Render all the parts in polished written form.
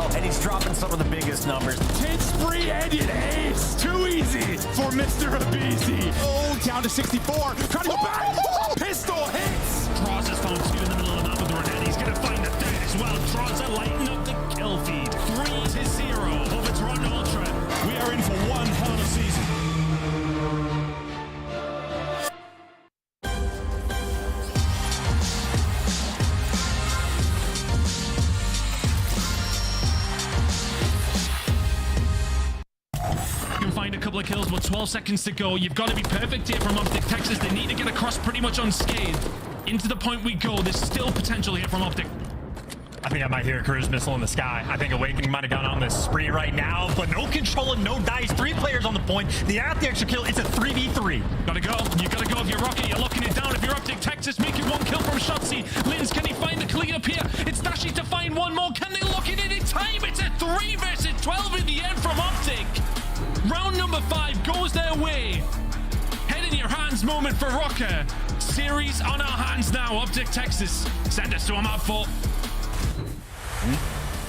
well, and he's dropping some of the biggest numbers. 10 spree ended ace. Too easy for Mr. Abizi. Oh, down to 64. Trying to go back. Pistol hits. Troz has found 2 in the middle of the map with the Renet. He's going to find the 3rd as well. Troz are lighting up the kill feed. 3-0 over Toronto Ultra. We are in for one hell of a season. Find a couple of kills, but 12 seconds to go. You've got to be perfect here from Optic Texas. They need to get across pretty much unscathed. Into the point we go. There's still potential here from Optic. I think I might hear a cruise missile in the sky. I think Awakening might have gone on this spree right now, but no control and no dice. 3 players on the point. They have the extra kill. It's a 3v3. Gotta go. You gotta go if you're Rocket. You're locking it down. If you're Optic Texas, making 1 kill from Shotzi. Linz, can he find the clean up here? It's Dashy to find 1 more. Can they lock it in time? It's a 3 versus 12 in the end from Optic. Round number 5 goes their way. Head in your hands moment for Rocker. Series on our hands now. Optic Texas. Send us to a map 4.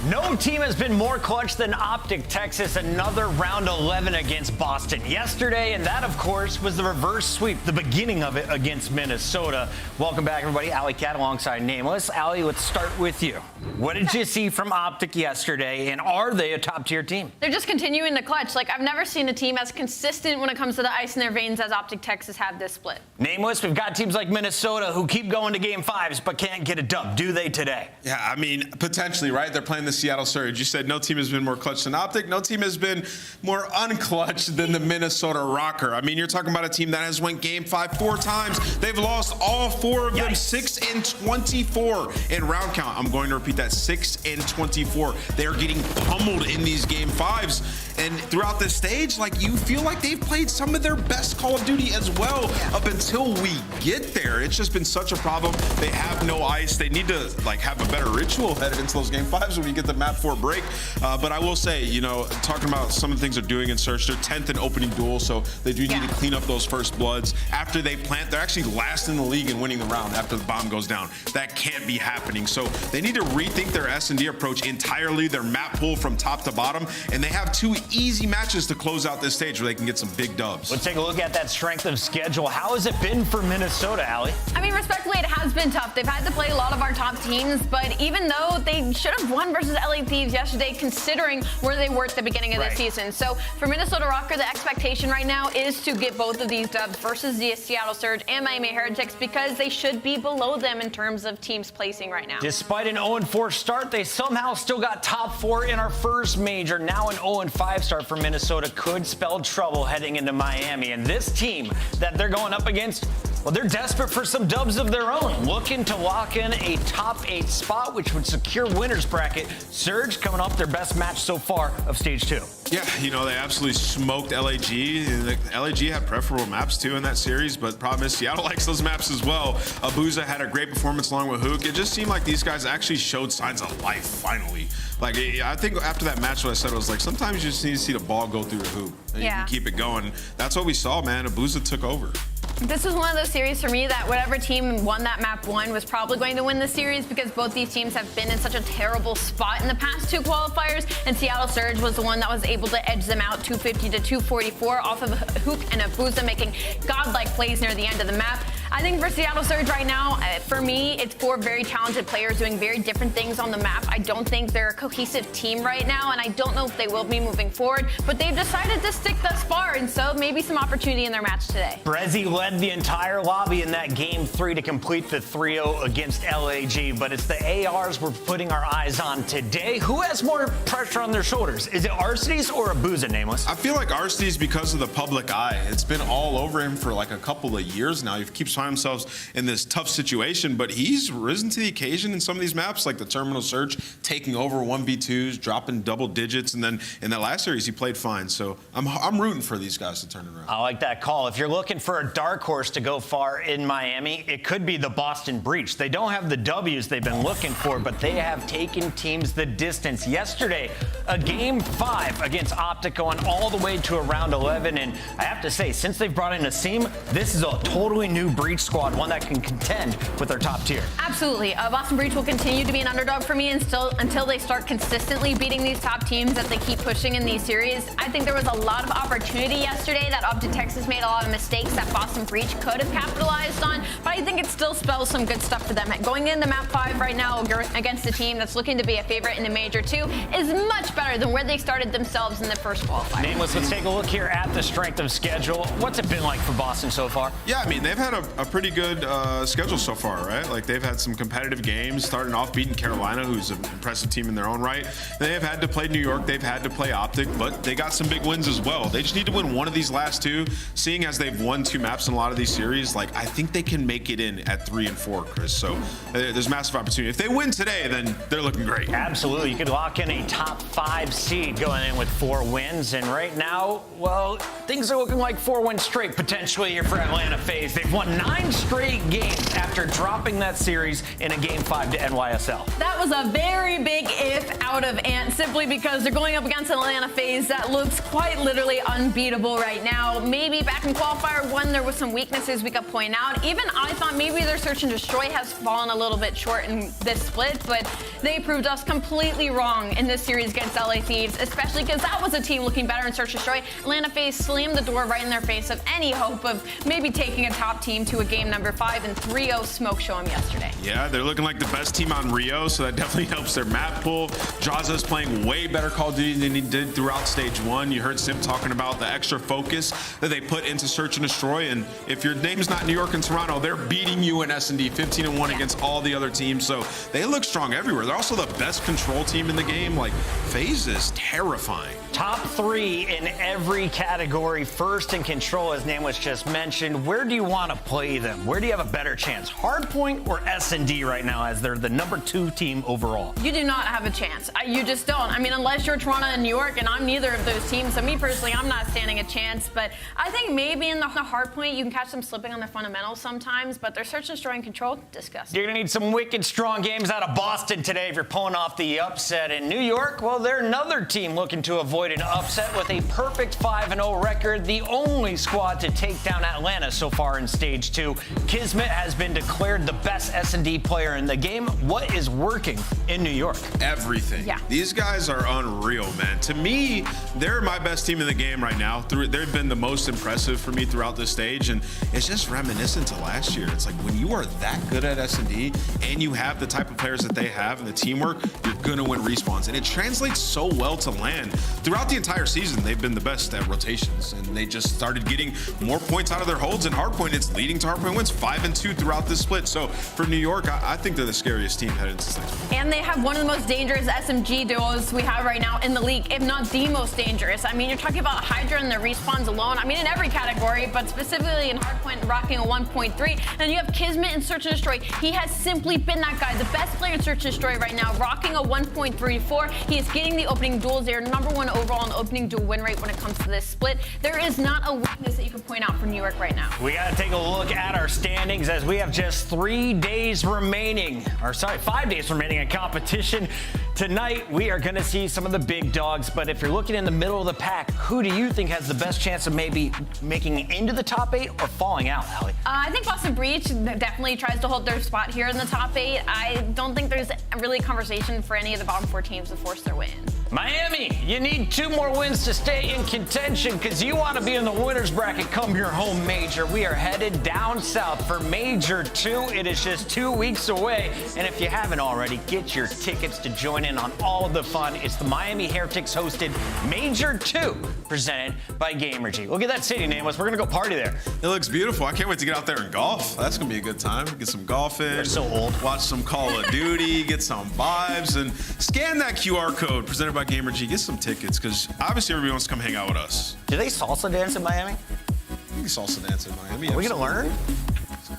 No team has been more clutch than Optic Texas. Another round 11 against Boston yesterday, and that, of course, was the reverse sweep, the beginning of it against Minnesota. Welcome back, everybody. Allie Cat alongside Nameless. Allie, let's start with you. What did you see from Optic yesterday, and are they a top-tier team? They're just continuing to clutch. Like, I've never seen a team as consistent when it comes to the ice in their veins as Optic Texas have this split. Nameless, we've got teams like Minnesota who keep going to Game 5s but can't get a dub. Do they today? Yeah, I mean, potentially, right? They're playing the Seattle Surge. You said no team has been more clutch than Optic. No team has been more unclutch than the Minnesota Rocker. I mean, you're talking about a team that has went Game 5 4 times. They've lost all 4 of them. Yikes. 6-24 in round count. I'm going to repeat that, 6-24. They're getting pummeled in these Game 5s. And throughout this stage, like, you feel like they've played some of their best Call of Duty as well up until we get there. It's just been such a problem. They have no ice. They need to, like, have a better ritual headed into those Game 5s when you get the map 4 break. But I will say, you know, talking about some of the things they're doing in Search, they're 10th in opening duel, so they do need to clean up those first bloods. After they plant, they're actually last in the league in winning the round after the bomb goes down. That can't be happening. So they need to rethink their S&D approach entirely, their map pool from top to bottom, and they have 2 easy matches to close out this stage where they can get some big dubs. Let's take a look at that strength of schedule. How has it been for Minnesota, Allie? I mean, respectfully, it has been tough. They've had to play a lot of our top teams, but even though they should have won versus LA Thieves yesterday, considering where they were at the beginning of the season. So for Minnesota Rocker, the expectation right now is to get both of these dubs versus the Seattle Surge and Miami Heretics, because they should be below them in terms of teams placing right now. Despite an 0-4 start, they somehow still got top 4 in our first major. Now an 0-5 start for Minnesota could spell trouble heading into Miami. And this team that they're going up against, well, they're desperate for some dubs of their own, looking to lock in a top 8 spot, which would secure winner's bracket. Surge coming off their best match so far of stage 2. Yeah, you know, they absolutely smoked LAG. LAG had preferable maps too in that series, but the problem is Seattle likes those maps as well. Abuza had a great performance along with Hook. It just seemed like these guys actually showed signs of life finally. Like, I think after that match, what I said was, like, sometimes you just need to see the ball go through the hoop and you can keep it going. That's what we saw, man. Abuza took over. This was one of those series for me that whatever team won that map 1 was probably going to win the series, because both these teams have been in such a terrible spot in the past 2 qualifiers, and Seattle Surge was the one that was able to edge them out 250 to 244 off of Hook and Abuza making godlike plays near the end of the map. I think for Seattle Surge right now, for me, it's 4 very talented players doing very different things on the map. I don't think they're a cohesive team right now, and I don't know if they will be moving forward, but they've decided to stick thus far, and so maybe some opportunity in their match today. Brezzy led the entire lobby in that Game 3 to complete the 3-0 against LAG, but it's the ARs we're putting our eyes on today. Who has more pressure on their shoulders? Is it Arcides or Abuza, Nameless? I feel like Arcides, because of the public eye, it's been all over him for like a couple of years now. He keeps finding himself in this tough situation, but he's risen to the occasion in some of these maps, like the Terminal Surge, taking over 1v2s, dropping double digits, and then in that last series, he played fine. So I'm rooting for these guys to turn it around. I like that call. If you're looking for a dark horse to go far in Miami, it could be the Boston Breach. They don't have the W's they've been looking for, but they have taken teams the distance. Yesterday, a Game 5 against Optic going all the way to a round 11, and I have to say, since they've brought in Asim, this is a totally new breed Breach squad, one that can contend with their top tier. Absolutely. Boston Breach will continue to be an underdog for me until they start consistently beating these top teams that they keep pushing in these series. I think there was a lot of opportunity yesterday that Optic Texas made a lot of mistakes that Boston Breach could have capitalized on, but I think it still spells some good stuff for them. Going into map 5 right now against a team that's looking to be a favorite in the Major 2 is much better than where they started themselves in the first qualifier. Nameless, let's take a look here at the strength of schedule. What's it been like for Boston so far? Yeah, I mean, they've had a pretty good schedule so far, right? Like, they've had some competitive games, starting off beating Carolina, who's an impressive team in their own right. They have had to play New York, they've had to play Optic, but they got some big wins as well. They just need to win one of these last two. Seeing as they've won 2 maps in a lot of these series, like, I think they can make it in at 3 and 4, Chris. So there's massive opportunity. If they win today, then they're looking great. Absolutely. You could lock in a top 5 seed going in with 4 wins. And right now, well, things are looking like 4 wins straight potentially here for Atlanta FaZe. They've won 9 straight games after dropping that series in a Game 5 to NYSL. That was a very big if out of Ant, simply because they're going up against Atlanta FaZe that looks quite literally unbeatable right now. Maybe back in qualifier 1 there was some weaknesses we could point out. Even I thought maybe their search and destroy has fallen a little bit short in this split, but they proved us completely wrong in this series against LA Thieves, especially because that was a team looking better in search and destroy. Atlanta FaZe slammed the door right in their face of any hope of maybe taking a top team to a game number 5, and 3-0 smoke show them yesterday. Yeah, they're looking like the best team on Rio, so that definitely helps their map pool. Jaza's playing way better Call of Duty than he did throughout stage 1. You heard Sim talking about the extra focus that they put into search and destroy, and if your name's not New York and Toronto, they're beating you in S&D 15-1 against all the other teams, so they look strong everywhere. They're also the best control team in the game. Like, FaZe is terrifying. Top 3 in every category. First in control, as Nameless just mentioned. Where do you want to play them? Where do you have a better chance? Hardpoint or S&D right now, as they're the number 2 team overall? You do not have a chance. You just don't. I mean, unless you're Toronto and New York, and I'm neither of those teams. So me personally, I'm not standing a chance. But I think maybe in the hardpoint, you can catch them slipping on their fundamentals sometimes. But their search and destroy and control, disgusting. You're going to need some wicked strong games out of Boston today if you're pulling off the upset. In New York, well, they're another team looking to avoid an upset with a perfect 5-0 record. The only squad to take down Atlanta so far in stage 2. Kismet has been declared the best S&D player in the game. What is working in New York? Everything. Yeah. These guys are unreal, man. To me, they're my best team in the game right now. They've been the most impressive for me throughout this stage, and it's just reminiscent to last year. It's like when you are that good at S&D and you have the type of players that they have and the teamwork, you're going to win respawns. And it translates so well to LAN. Throughout the entire season, they've been the best at rotations, and they just started getting more points out of their holds. And hardpoint, it's leading to hardpoint wins 5-2 throughout this split. So for New York, I think they're the scariest team headed into this next one. And they have one of the most dangerous SMG duos we have right now in the league, if not the most dangerous. I mean, you're talking about Hydra and their respawns alone. I mean, in every category, but specifically in hardpoint, rocking a 1.3. And you have Kismet in search and destroy. He has simply been that guy, the best player in search and destroy right now, rocking a 1.34. He is getting the opening duels. They're number 1 overall in opening duel win rate when it comes to this split. There is not a weakness that you can point out for New York right now. We got to take a look at our standings as we have just 3 days remaining, or sorry, 5 days remaining in competition. Tonight, we are going to see some of the big dogs, but if you're looking in the middle of the pack, who do you think has the best chance of maybe making it into the top 8 or falling out, Allie? I think Boston Breach definitely tries to hold their spot here in the top 8. I don't think there's really a conversation for any of the bottom 4 teams to force their way in. Miami, you need 2 more wins to stay in contention because you want to be in the winner's bracket come your home major. We are headed down south for Major 2. It is just 2 weeks away. And if you haven't already, get your tickets to join in on all of the fun. It's the Miami Heretics hosted Major 2 presented by Gamergy. Look at that city, Nameless. We're going to go party there. It looks beautiful. I can't wait to get out there and golf. That's going to be a good time. Get some golf in. They're so old. Watch some Call of Duty, get some vibes, and scan that QR code presented by Gamergy. Get some tickets, because obviously everybody wants to come hang out with us. Do they salsa dance in Miami? You can salsa dance in Miami. Are we going to learn?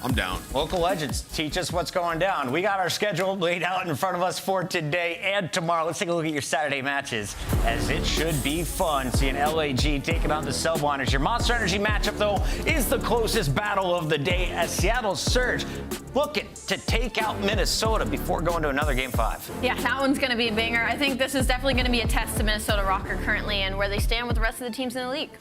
I'm down. Local legends teach us what's going down. We got our schedule laid out in front of us for today and tomorrow. Let's take a look at your Saturday matches, as it should be fun seeing LAG taking on the Subliners. Your Monster Energy matchup, though, is the closest battle of the day, as Seattle Surge looking to take out Minnesota before going to another Game 5. Yeah, that one's going to be a banger. I think this is definitely going to be a test to Minnesota Rocker currently and where they stand with the rest of the teams in the league.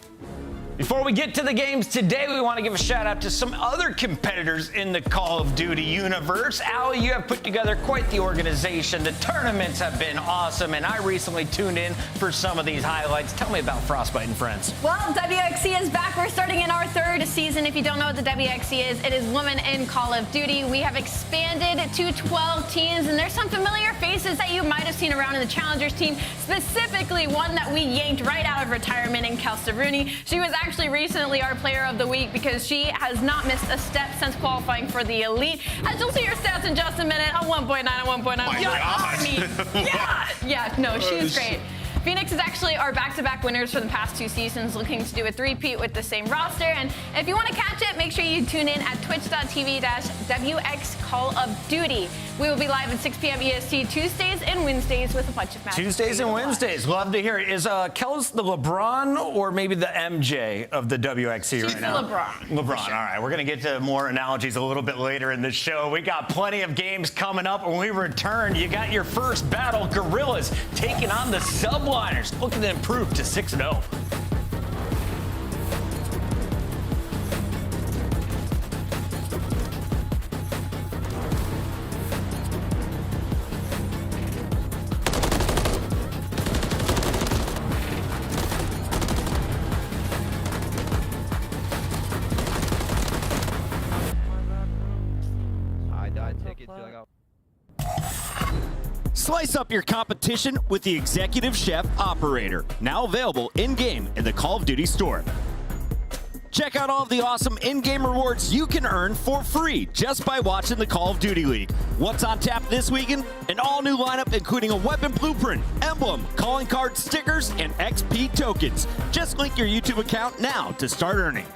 Before we get to the games today, we want to give a shout out to some other competitors in the Call of Duty universe. Allie, you have put together quite the organization. The tournaments have been awesome, and I recently tuned in for some of these highlights. Tell me about Frostbite and Friends. Well, WXC is back. We're starting in our third season. If you don't know what the WXC is, it is Women in Call of Duty. We have expanded to 12 teams, and there's some familiar faces that you might have seen around in the Challengers team, specifically one that we yanked right out of retirement in Kelsey Rooney. She was actually recently our player of the week because she has not missed a step since qualifying for the elite. As you'll see her stats in just a minute, a 1.9, a 1.9. Yeah, no, she's great. Phoenix is actually our back-to-back winners for the past 2 seasons, looking to do a three-peat with the same roster. And if you want to catch it, make sure you tune in at twitch.tv/WX Call of Duty. We will be live at 6 p.m. EST Tuesdays and Wednesdays with a bunch of matches. Tuesdays and Wednesdays. Love to hear it. Is Kels the LeBron or maybe the MJ of the WXC right now? She's LeBron. LeBron. Sure. All right. We're going to get to more analogies a little bit later in the show. We got plenty of games coming up. When we return, you got your first battle, Gorillas taking on the Subliners, looking to improve to 6-0. Slice up your competition with the Executive Chef Operator, now available in-game in the Call of Duty store. Check out all of the awesome in-game rewards you can earn for free just by watching the Call of Duty League. What's on tap this weekend? An all-new lineup including a weapon blueprint, emblem, calling card stickers, and XP tokens. Just link your YouTube account now to start earning.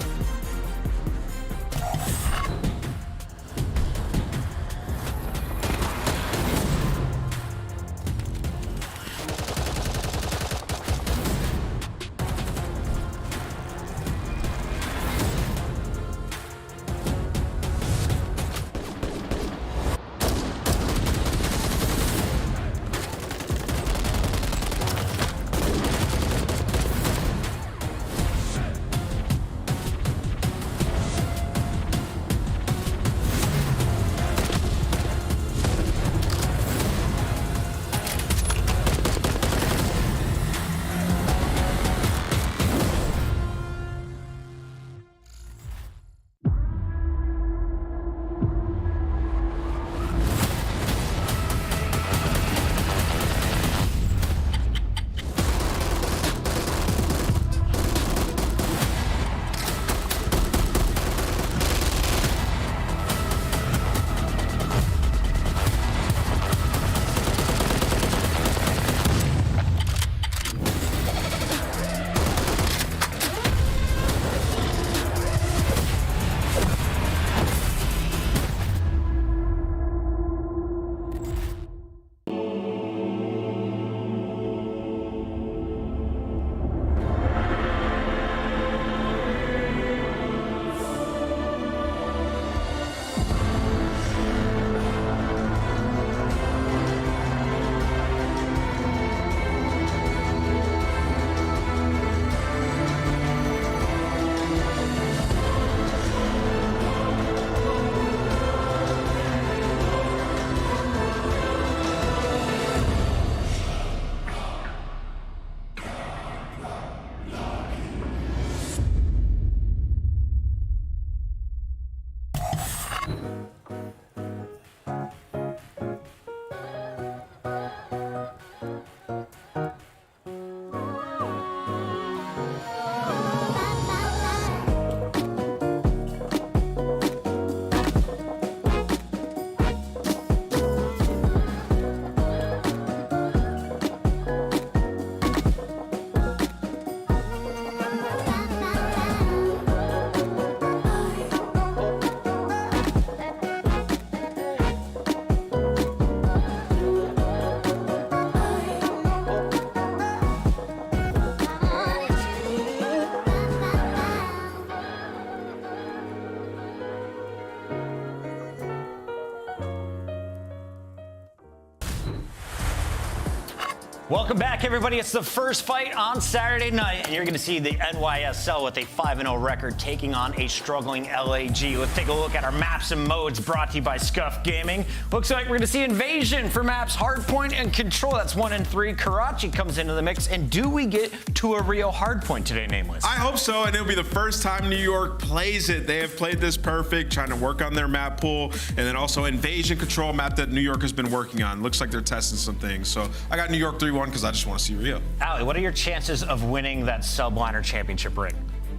Welcome back, everybody. It's the first fight on Saturday night, and you're going to see the NYSL with a 5-0 record taking on a struggling LAG. Let's take a look at our maps and modes brought to you by Scuff Gaming. Looks like we're going to see Invasion for maps Hardpoint and Control. That's 1 and 3. Karachi comes into the mix, and do we get to a Rio Hardpoint today, Nameless? I hope so, and it'll be the first time New York plays it. They have played this perfect, trying to work on their map pool, and then also Invasion Control map that New York has been working on. Looks like they're testing some things. So I got New York 3-1 because I just want to see Rio. Allie, what are your chances of winning that Subliner championship ring?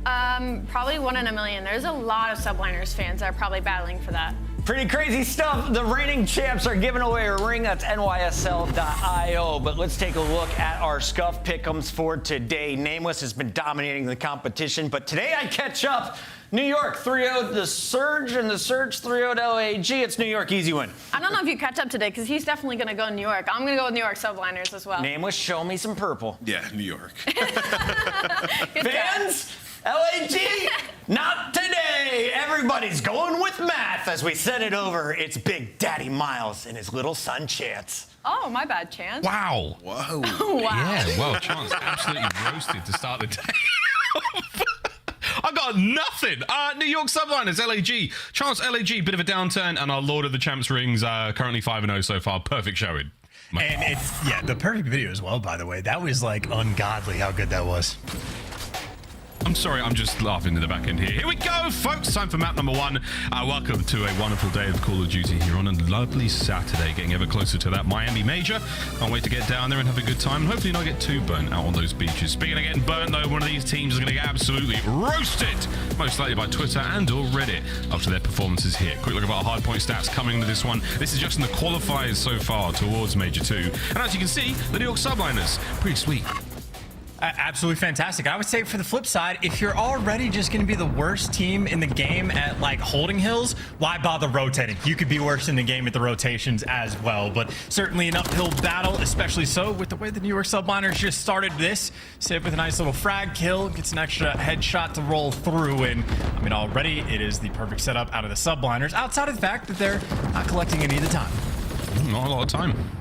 Probably 1 in a million. There's a lot of Subliners fans that are probably battling for that. Pretty crazy stuff. The reigning champs are giving away a ring. That's nysl.io. But let's take a look at our Scuff pick'ems for today. Nameless has been dominating the competition, but today I catch up. New York 3-0 the Surge, and the Surge 3-0 LAG. It's New York, easy win. I don't know if you catch up today because he's definitely going to go New York. I'm going to go with New York Subliners as well. Nameless, show me some purple. Yeah, New York. Fans, LAG, not today. Everybody's going with math as we send it over. It's Big Daddy Miles and his little son Chance. Oh, my bad, Chance. Wow. Whoa. Wow. Yeah, well, Chance absolutely roasted to start the day. I got nothing. New York Subliners, LAG. Chance LAG, bit of a downturn, and our Lord of the Champs rings, currently 5-0 so far. Perfect showing. And it's, yeah, the perfect video as well, by the way. That was like ungodly how good that was. I'm sorry, I'm just laughing in the back end here. Here we go, folks. Time for map number 1. Welcome to a wonderful day of Call of Duty here on a lovely Saturday, getting ever closer to that Miami Major. Can't wait to get down there and have a good time, and hopefully not get too burnt out on those beaches. Speaking of getting burnt, though, one of these teams is going to get absolutely roasted, most likely by Twitter and or Reddit, after their performances here. Quick look at our hardpoint stats coming into this one. This is just in the qualifiers so far towards Major 2. And as you can see, the New York Subliners, pretty sweet. Absolutely fantastic. I would say for the flip side, if you're already just going to be the worst team in the game at like holding hills, why bother rotating? You could be worse in the game at the rotations as well. But certainly an uphill battle, especially so with the way the New York Subliners just started this. Save with a nice little frag kill, gets an extra headshot to roll through. And I mean, already it is the perfect setup out of the Subliners, outside of the fact that they're not collecting any of the time. Not a lot of time.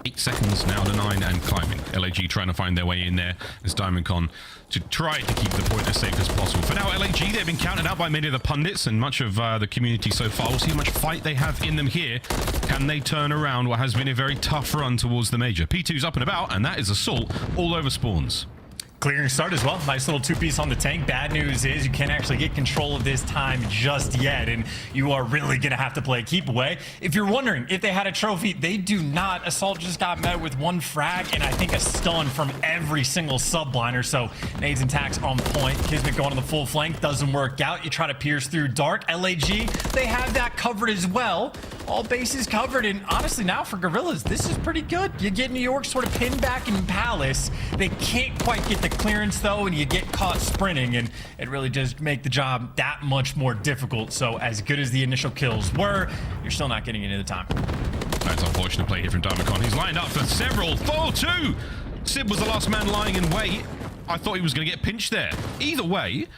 8 seconds now to 9 and climbing. LAG trying to find their way in there as DiamondCon to try to keep the point as safe as possible. For now, LAG, they've been counted out by many of the pundits and much of the community so far. We'll see how much fight they have in them here. Can they turn around what has been a very tough run towards the Major? P2's up and about, and that is Assault all over spawns. Clearing start as well. Nice little 2-piece on the tank. Bad news is you can't actually get control of this time just yet, and you are really going to have to play keep away. If you're wondering if they had a trophy, they do not. Assault just got met with 1 frag and I think a stun from every single Subliner, so nades and tacks on point. Kismet going on the full flank doesn't work out. You try to pierce through dark. LAG, they have that covered as well. All bases covered, and honestly now for Gorillas, this is pretty good. You get New York sort of pinned back in Palace. They can't quite get the clearance though, and you get caught sprinting, and it really does make the job that much more difficult. So as good as the initial kills were, you're still not getting into the time. That's unfortunate play here from DiamondCon. He's lined up for several. 4-2! Sib was the last man lying in wait. I thought he was going to get pinched there. Either way,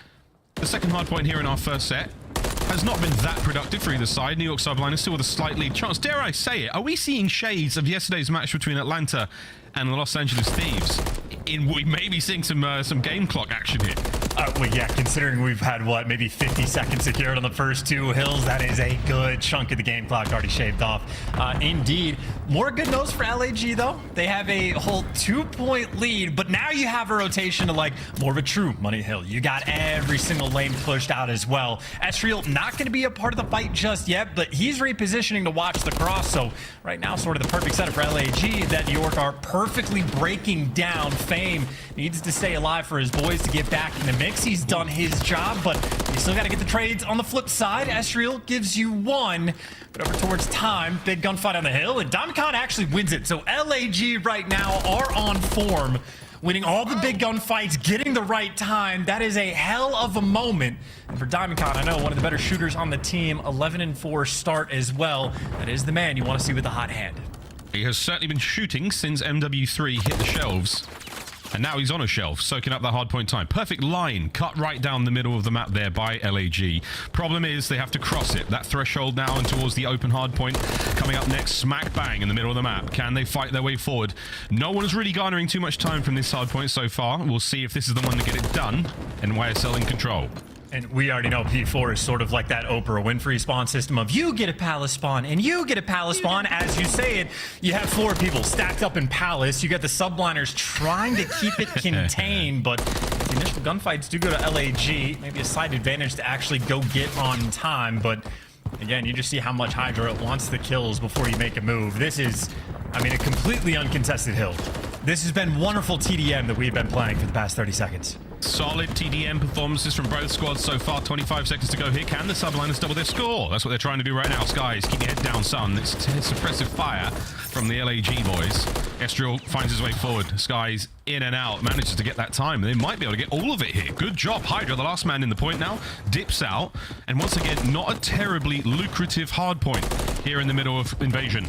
the second hard point here in our first set has not been that productive for either side. New York Subliners still with a slight lead. Chance, dare I say it, are we seeing shades of yesterday's match between Atlanta and the Los Angeles Thieves? We may be seeing some game clock action here. Well, yeah, considering we've had, what, maybe 50 seconds secured on the first 2 hills, that is a good chunk of the game clock already shaved off. Indeed. More good news for LAG, though. They have a whole 2-point lead, but now you have a rotation to, like, more of a true money hill. You got every single lane pushed out as well. Esriel not going to be a part of the fight just yet, but he's repositioning to watch the cross, so right now sort of the perfect setup for LAG that New York are perfectly breaking down. Fame needs to stay alive for his boys to get back in the mix. He's done his job, but you still got to get the trades on the flip side. Esriel gives you 1, but over towards time, big gunfight on the hill, and DiamondCon actually wins it. So LAG right now are on form, winning all the big gunfights, getting the right time. That is a hell of a moment. And for DiamondCon, I know one of the better shooters on the team, 11-4 start as well. That is the man you want to see with the hot hand. He has certainly been shooting since MW3 hit the shelves. And now he's on a shelf, soaking up that hard point time. Perfect line, cut right down the middle of the map there by LAG. Problem is, they have to cross it. That threshold now and towards the open hard point. Coming up next, smack bang in the middle of the map. Can they fight their way forward? No one is really garnering too much time from this hard point so far. We'll see if this is the one to get it done. And YSL in control. And we already know P4 is sort of like that Oprah Winfrey spawn system of you get a palace spawn and you get a palace spawn. As you say it, you have 4 people stacked up in palace. You got the Subliners trying to keep it contained, but the initial gunfights do go to LAG. Maybe a slight advantage to actually go get on time, but again, you just see how much Hydra wants the kills before you make a move. This is, I mean, a completely uncontested hill. This has been wonderful TDM that we've been playing for the past 30 seconds. Solid TDM performances from both squads so far. 25 seconds to go here. Can the Subliners double their score? That's what they're trying to do right now. Skies, keep your head down, son. It's suppressive fire from the LAG boys. Estriel finds his way forward. Skies in and out. Manages to get that time. They might be able to get all of it here. Good job. Hydra, the last man in the point now, dips out. And once again, not a terribly lucrative hard point here in the middle of Invasion.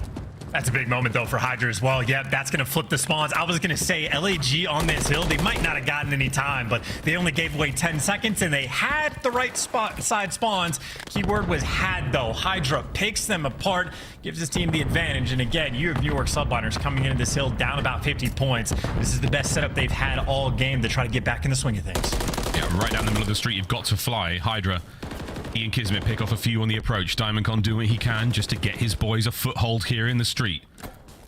That's a big moment, though, for Hydra as well. Yeah, that's going to flip the spawns. I was going to say LAG on this hill, they might not have gotten any time, but they only gave away 10 seconds, and they had the right side spawns. Keyword was had, though. Hydra picks them apart, gives his team the advantage. And again, you have New York Subliners coming into this hill down about 50 points. This is the best setup they've had all game to try to get back in the swing of things. Yeah, right down the middle of the street, you've got to fly. Hydra. Ian Kismet pick off a few on the approach. Diamondcon do what he can just to get his boys a foothold here in the street.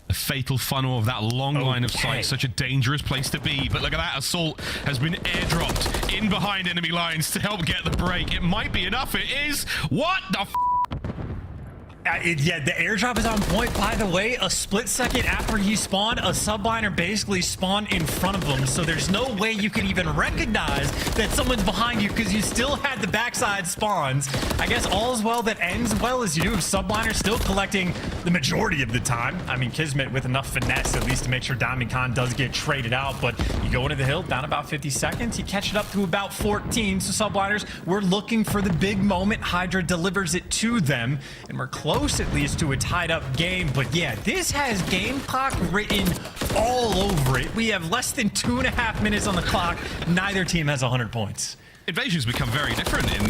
The fatal funnel of that long line of sight, such a dangerous place to be. But look at that, Assault has been airdropped in behind enemy lines to help get the break. It might be enough. It is. What the f? Yeah, the airdrop is on point. By the way, a split second after he spawned, a Subliner basically spawned in front of him. So there's no way you can even recognize that someone's behind you because you still had the backside spawns. I guess all's well that ends well, as you do have Subliner still collecting the majority of the time. I mean, Kismet with enough finesse at least to make sure Diamondcon does get traded out. But you go into the hill down about 50 seconds. You catch it up to about 14. So Subliners, we're looking for the big moment. Hydra delivers it to them. And we're close at least to a tied up game. But yeah, this has game clock written all over it. We have less than 2.5 minutes on the clock. Neither team has 100 points. Invasion's become very different in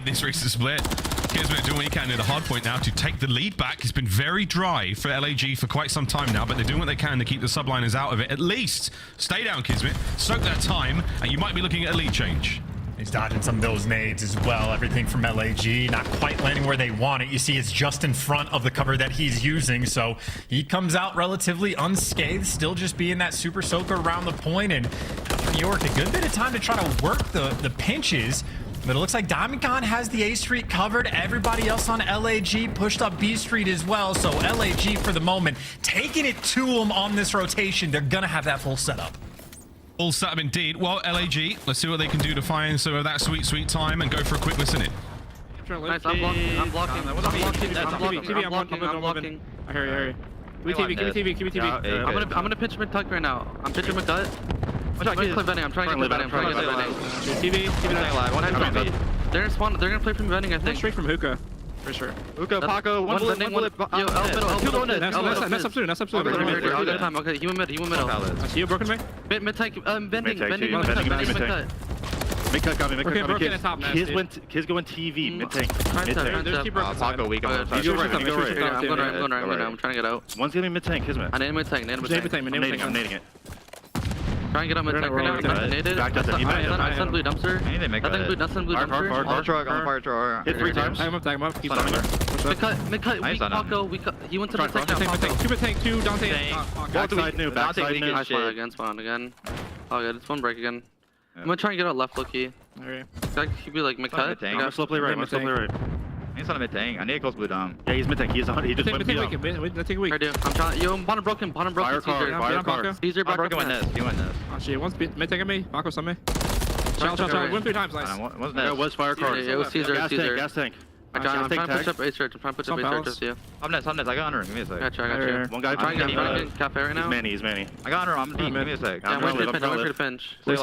this recent split. Kismet doing what he can in the hard point now to take the lead back. It's been very dry for LAG for quite some time now, but they're doing what they can to keep the Subliners out of it. At least stay down, Kismet. Soak that time, and you might be looking at a lead change. He's dodging some of those nades as well. Everything from LAG not quite landing where they want it. You see it's just in front of the cover that he's using. So he comes out relatively unscathed, still just being that super soaker around the point. And for New York, a good bit of time to try to work the pinches. But it looks like Diamondcon has the A Street covered. Everybody else on LAG pushed up B Street as well. So LAG for the moment, taking it to them on this rotation. They're going to have that full setup. Full setup indeed. Well, LAG, let's see what they can do to find some of that sweet, sweet time and go for a quick listen in. Nice, I'm blocking. I'm blocking. I'm blocking. I hear you. Give me TV. I'm gonna pitch mid-tuck right now. I'm pitching mid-gut. I'm trying to get clip vending. I'm trying to get clip vending. TV. They're gonna play from vending, I think. Straight from hookah. For sure. Hookah, Paco, one bullet. Yo, That's absolutely. Okay, he went mid. I see you, broken me. Mid-tank, vending. Mid-cut got me. Kids going TV, mid-tank. Paco, we go. I'm trying to get out. One's gonna be mid-tank, Kismet. I need mid-tank. I'm nading it. Try and get on mid-tank right now. I sent blue dumpster. I think blue dumpster. Fire truck. Hit 3 times. I'm up. Keep on Mid-cut, weak Paco. He went to the mid-tank. Two mid-tank, two Dante. Backside new. Spawn again. Oh, good. It's one break again. I'm gonna try and get out left low key. That could be like mid-cut. I'm slow play right. He's on a mid-tank. I need to close blue down. Yeah, he's mid-tank. He just went B down. Take a week. I do. I'm trying. Yo, bottom broken. Fire car. Caesar back up. You win this. Oh shit, one's mid-tank at me. Paco's on me. Shot. Win 3 times. Nice. Wasn't that? It was fire car. It was Caesar. Gas tank. I'm trying to push up A-Search. I'm trying to push up A-Search with you. I'm next. I got under him. Give me a sec. Gotcha. One guy trying to get cafe right now. He's Manny. I got under him. I'm deep. Give me a sec. I'm ready to pinch. Yeah.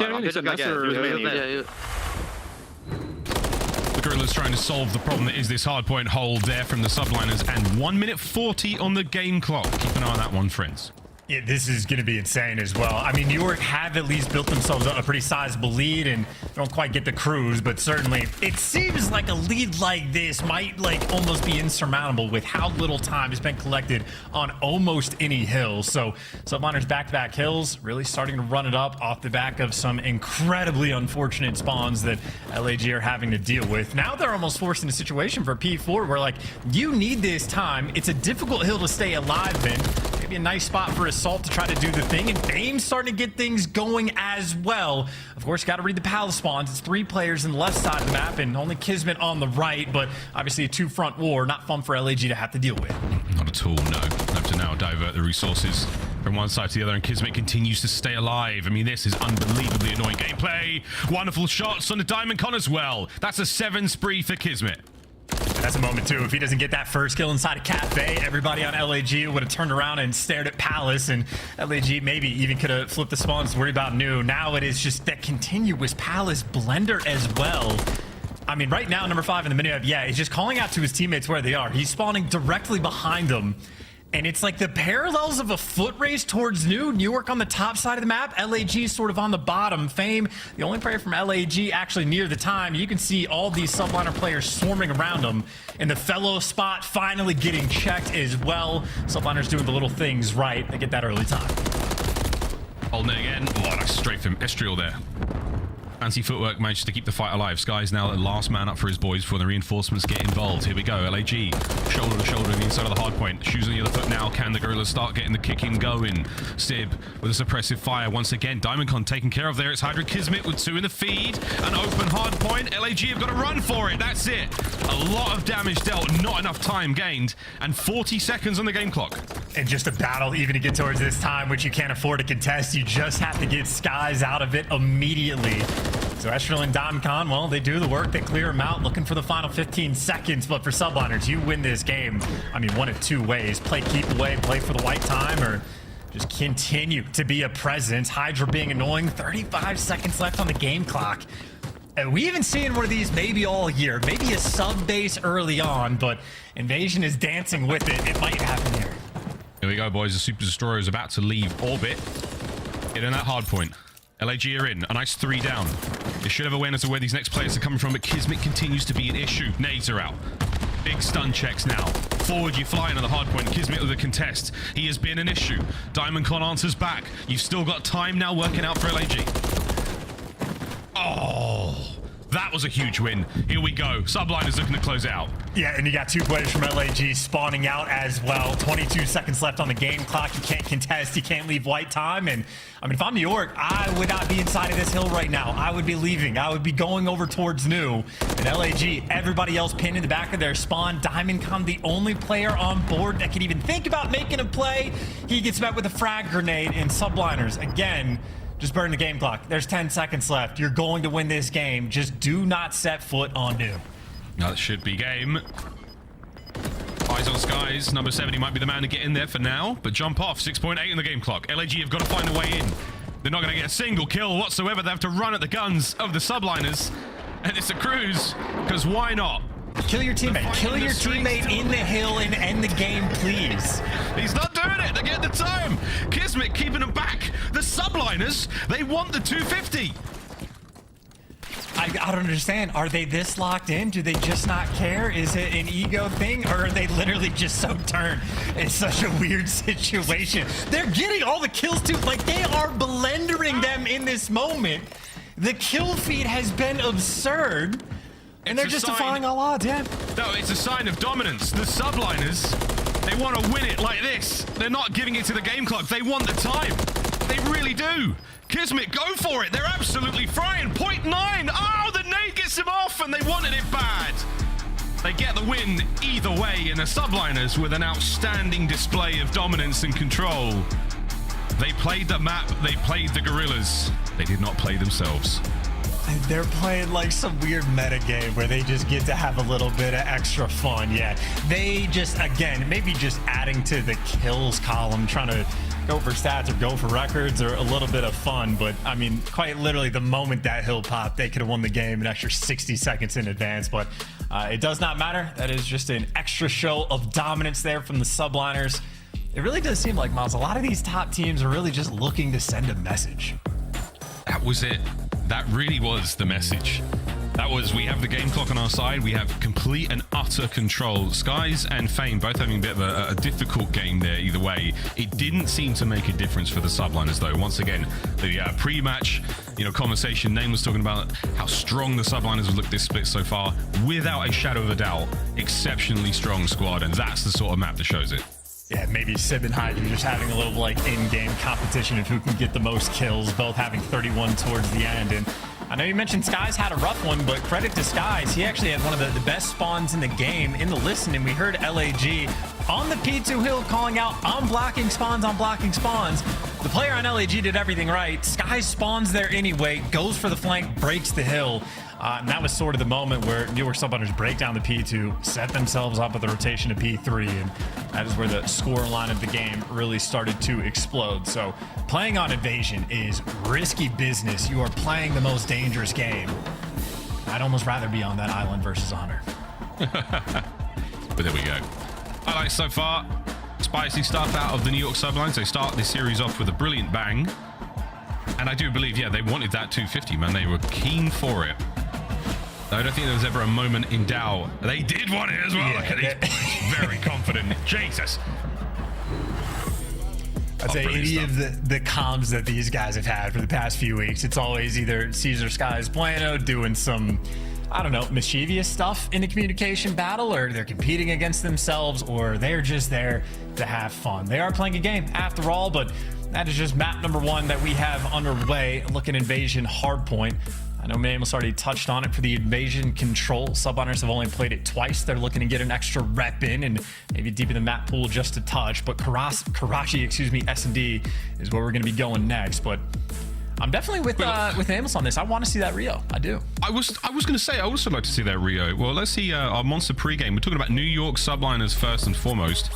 The Gorillas trying to solve the problem that is this hardpoint hold there from the Subliners, and 1 minute 40 on the game clock. Keep an eye on that one, friends. Yeah, this is going to be insane as well. I mean, New York have at least built themselves a pretty sizable lead and don't quite get the cruise, but certainly it seems like a lead like this might like almost be insurmountable with how little time has been collected on almost any hill. So Subliners back-to-back hills really starting to run it up off the back of some incredibly unfortunate spawns that LAG are having to deal with. Now they're almost forced in a situation for P4 where like you need this time. It's a difficult hill to stay alive in. Maybe a nice spot for Assault to try to do the thing, and Fame's starting to get things going as well. Of course, got to read the palace spawns. It's 3 players in the left side of the map and only Kismet on the right, but obviously a 2-front war, not fun for LAG to have to deal with. Not at all, no. Have to now divert the resources from one side to the other, and Kismet continues to stay alive. I mean, this is unbelievably annoying gameplay. Wonderful shots on the Diamond Con as well. That's a 7 spree for Kismet. That's a moment too. If he doesn't get that first kill inside a cafe, everybody on LAG would have turned around and stared at Palace, and LAG maybe even could have flipped the spawns, worried about New. Now it is just that continuous Palace blender as well. I mean, right now, number 5 in the mini-map, yeah, he's just calling out to his teammates where they are. He's spawning directly behind them. And it's like the parallels of a foot race towards New York on the top side of the map. LAG sort of on the bottom. Fame, the only player from LAG actually near the time. You can see all these Subliner players swarming around him. And the fellow spot finally getting checked as well. Subliners doing the little things right. They get that early time. Holding it again. Oh, that's straight from Estriel there. Fancy footwork manages to keep the fight alive. Sky's now the last man up for his boys before the reinforcements get involved. Here we go. LAG, shoulder to shoulder on the inside of the hard point. Shoes on the other foot now. Can the Gorillas start getting the kicking going? Sib with a suppressive fire once again. Diamondcon taken care of there. It's Hydra Kismet with 2 in the feed. An open hard point. LAG have got to run for it. That's it. A lot of damage dealt. Not enough time gained. And 40 seconds on the game clock. And just a battle even to get towards this time, which you can't afford to contest. You just have to get Skies out of it immediately. So Estrel and Domcon, well, they do the work. They clear him out, looking for the final 15 seconds. But for Subliners, you win this game, I mean, one of 2 ways. Play keep away, play for the white time, or just continue to be a presence. Hydra being annoying. 35 seconds left on the game clock. And we haven't seen one of these maybe all year. Maybe a sub base early on, but Invasion is dancing with it. It might happen here. Here we go, boys. The Super Destroyer is about to leave orbit. Get in that hard point. LAG are in. A nice 3 down. They should have awareness of where these next players are coming from, but Kismet continues to be an issue. Nades are out. Big stun checks now. Forward, you flying on the hard point. Kismet with a contest. He has been an issue. Diamondcon answers back. You've still got time now working out for LAG. Oh, that was a huge win. Here we go. Subliners looking to close out. Yeah, and you got 2 players from LAG spawning out as well. 22 seconds left on the game clock. You can't contest. You can't leave white time. And I mean, if I'm New York, I would not be inside of this hill right now. I would be leaving. I would be going over towards New. And LAG, everybody else pinned in the back of their spawn. Diamondcon, the only player on board that can even think about making a play. He gets met with a frag grenade. And Subliners, again, just burn the game clock. There's 10 seconds left. You're going to win this game. Just do not set foot on New. That should be game. Eyes on Skies. Number 70 might be the man to get in there for now, but jump off. 6.8 in the game clock. LAG have got to find a way in. They're not going to get a single kill whatsoever. They have to run at the guns of the Subliners. And it's a cruise, because why not? Kill your teammate. Kill your teammate in the hill and end the game, please. He's not doing it. They get the time. Kismet keeping them back. The Subliners, they want the 250. I don't understand. Are they this locked in? Do they just not care? Is it an ego thing, or are they literally just so turned? It's such a weird situation. They're getting all the kills too. Like, they are blendering them in this moment. The kill feed has been absurd. And they're just defying all odds, yeah. No, it's a sign of dominance. The Subliners, they want to win it like this. They're not giving it to the game clock. They want the time. They really do. Kismet, go for it. They're absolutely frying. 0.9. Oh, the nade gets him off, and they wanted it bad. They get the win either way, and the Subliners with an outstanding display of dominance and control. They played the map. They played the Gorillas. They did not play themselves. They're playing like some weird meta game where they just get to have a little bit of extra fun. Yeah, they just, again, maybe just adding to the kills column, trying to go for stats or go for records or a little bit of fun. But I mean, quite literally, the moment that hill popped, they could have won the game an extra 60 seconds in advance. But it does not matter. That is just an extra show of dominance there from the Subliners. It really does seem like, Miles, a lot of these top teams are really just looking to send a message. That was it. That really was the message. That was, we have the game clock on our side. We have complete and utter control. Skies and Fame both having a bit of a difficult game there either way. It didn't seem to make a difference for the Subliners, though. Once again, the pre-match, conversation, Name was talking about how strong the Subliners have looked this split so far. Without a shadow of a doubt, exceptionally strong squad, and that's the sort of map that shows it. Yeah, maybe Sib and Hydra just having a little in-game competition of who can get the most kills, both having 31 towards the end. And I know you mentioned Skies had a rough one, but credit to Skies. He actually had one of the best spawns in the game. In the listening, we heard LAG on the P2 hill calling out, I'm blocking spawns, I'm blocking spawns. The player on LAG did everything right. Skies spawns there anyway, goes for the flank, breaks the hill. And that was sort of the moment where New York Subliners break down the P2, set themselves up with a rotation to P3, and that is where the score line of the game really started to explode. So playing on Invasion is risky business. You are playing the most dangerous game. I'd almost rather be on that island versus a hunter. But there we go. Highlights so far. Spicy stuff out of the New York Subliners. They start this series off with a brilliant bang. And I do believe, yeah, they wanted that 250, man. They were keen for it. I don't think there was ever a moment in doubt. They did want it as well. Yeah, look at these boys. Very confident. Jesus. I'd say any of the comms that these guys have had for the past few weeks, it's always either Caesar Skies Plano doing some, I don't know, mischievous stuff in the communication battle, or they're competing against themselves, or they're just there to have fun. They are playing a game after all, but that is just map number 1 that we have underway. Look at Invasion Hardpoint. I know Manuel's already touched on it for the Invasion Control. Subliners have only played it twice. They're looking to get an extra rep in and maybe deepen the map pool just a touch. But Karachi, S&D is where we're going to be going next. But I'm definitely with Amos on this. I want to see that Rio. I do. I was going to say, I also like to see that Rio. Well, let's see our Monster pregame. We're talking about New York Subliners first and foremost.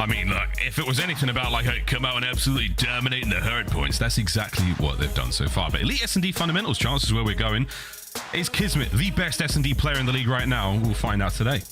I mean, look, if it was anything about hey, come out and absolutely dominating the hard points, that's exactly what they've done so far. But Elite S&D Fundamentals, chances where we're going. Is Kismet the best S&D player in the league right now? We'll find out today.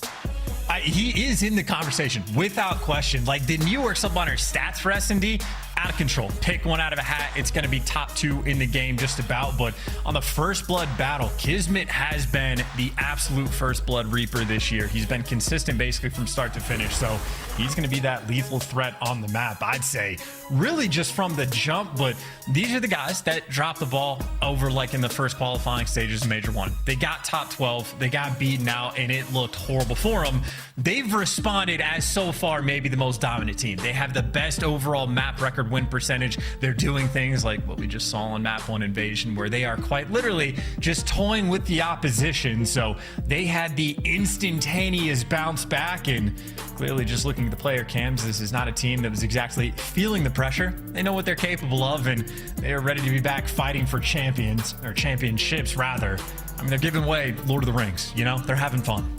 He is in the conversation, without question. The New York Subliners stats for S&D, out of control. Pick one out of a hat. It's going to be top 2 in the game just about. But on the First Blood battle, Kismet has been the absolute First Blood Reaper this year. He's been consistent basically from start to finish. So he's going to be that lethal threat on the map, I'd say, really just from the jump. But these are the guys that dropped the ball over in the first qualifying stages of Major 1. They got top 12. They got beaten out, and it looked horrible for them. They've responded as so far maybe the most dominant team. They have the best overall map record win percentage. They're doing things like what we just saw on map 1 Invasion, where they are quite literally just toying with the opposition. So they had the instantaneous bounce back, and clearly just looking at the player cams, this is not a team that was exactly feeling the pressure. They know what they're capable of, and they are ready to be back fighting for championships rather. I mean, they're giving away Lord of the Rings, they're having fun.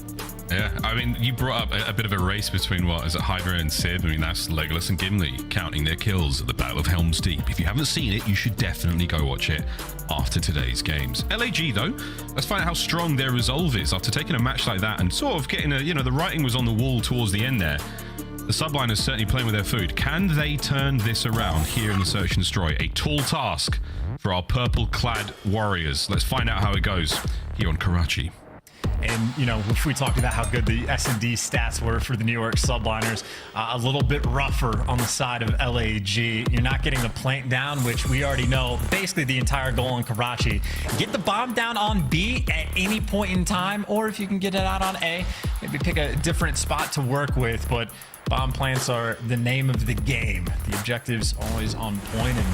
Yeah, I mean, you brought up a bit of a race between, Hydra and Sib. I mean, that's Legolas and Gimli counting their kills at the Battle of Helm's Deep. If you haven't seen it, you should definitely go watch it after today's games. LAG, though, let's find out how strong their resolve is after taking a match like that and sort of getting the writing was on the wall towards the end there. The Subliners certainly playing with their food. Can they turn this around here in the Search and Destroy? A tall task for our purple-clad warriors. Let's find out how it goes here on Karachi. And, if we talked about how good the S&D stats were for the New York Subliners, a little bit rougher on the side of LAG. You're not getting the plant down, which we already know basically the entire goal on Karachi. Get the bomb down on B at any point in time, or if you can get it out on A, maybe pick a different spot to work with. But bomb plants are the name of the game. The objective's always on point, and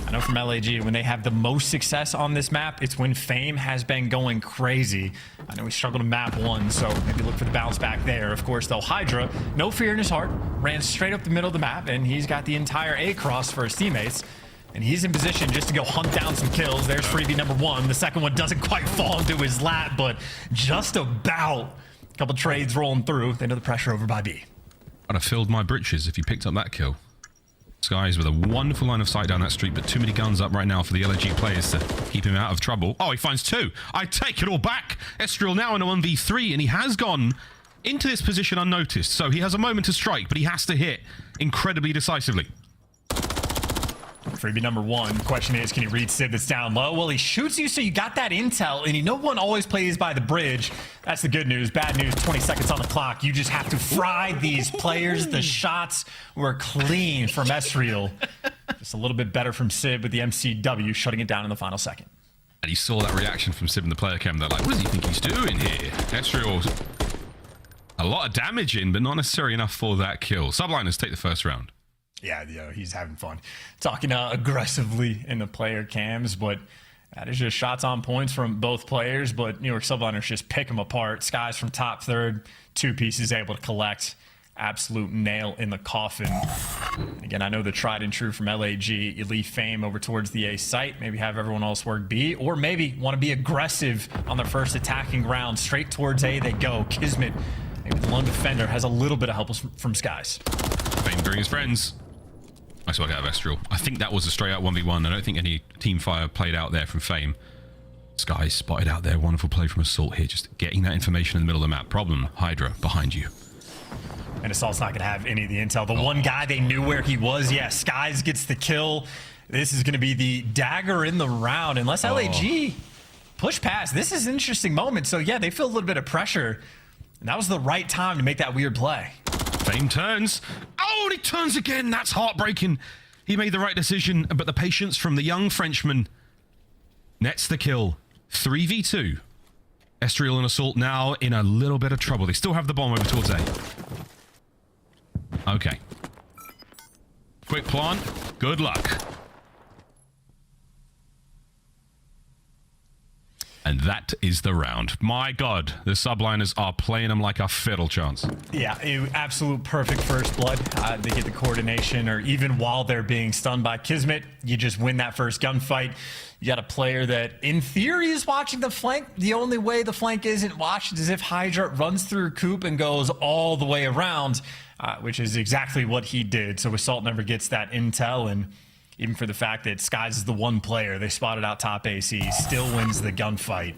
I know from LAG, when they have the most success on this map, it's when Fame has been going crazy. I know we struggled in map 1, so maybe look for the bounce back there. Of course, though, Hydra, no fear in his heart, ran straight up the middle of the map, and he's got the entire A cross for his teammates. And he's in position just to go hunt down some kills. There's freebie number 1. The second one doesn't quite fall into his lap, but just about. A couple trades rolling through. They know the pressure over by B. I'd have filled my britches if you picked up that kill. Skies with a wonderful line of sight down that street, but too many guns up right now for the LAG players to keep him out of trouble. Oh, he finds 2. I take it all back. Estriel now in a 1v3, and he has gone into this position unnoticed. So he has a moment to strike, but he has to hit incredibly decisively. Freebie number one. Question is, can he read Sib that's down low? Well, he shoots you, so you got that intel, and no one always plays by the bridge. That's the good news. Bad news, 20 seconds on the clock. You just have to fry these players. The shots were clean from Esriel. Just a little bit better from Sib with the MCW, shutting it down in the final second. And he saw that reaction from Sib in the player cam. They're like, what does he think he's doing here? Esriel, a lot of damage in, but not necessarily enough for that kill. Subliners take the first round. Yeah, he's having fun. Talking aggressively in the player cams, but that is just shots on points from both players, but New York Subliners just pick them apart. Skies from top third, 2 pieces able to collect. Absolute nail in the coffin. Again, I know the tried and true from LAG. You leave Fame over towards the A site, maybe have everyone else work B, or maybe want to be aggressive on their first attacking round. Straight towards A they go. Kismet, maybe the lone defender, has a little bit of help from Skies. Fame bring his friends. Nice work out of Esriel. I think that was a straight out 1v1. I don't think any team fire played out there from Fame. Skies spotted out there. Wonderful play from Assault here. Just getting that information in the middle of the map. Problem, Hydra behind you. And Assault's not going to have any of the intel. The one guy they knew where he was, yeah, Skies gets the kill. This is going to be the dagger in the round. Unless LAG push past. This is an interesting moment. So, yeah, they feel a little bit of pressure. And that was the right time to make that weird play. Fame turns. Oh, and he turns again. That's heartbreaking. He made the right decision, but the patience from the young Frenchman nets the kill. 3v2. Esriel and Assault now in a little bit of trouble. They still have the bomb over towards A. Okay. Quick plant. Good luck. And that is the round. My God, the Subliners are playing them like a fiddle, Chance. Yeah, absolute perfect first blood. They get the coordination, or even while they're being stunned by Kismet, you just win that first gunfight. You got a player that, in theory, is watching the flank. The only way the flank isn't watched is if Hydra runs through Coop and goes all the way around, which is exactly what he did. So Assault never gets that intel, and even for the fact that Skies is the one player they spotted out top AC, still wins the gunfight.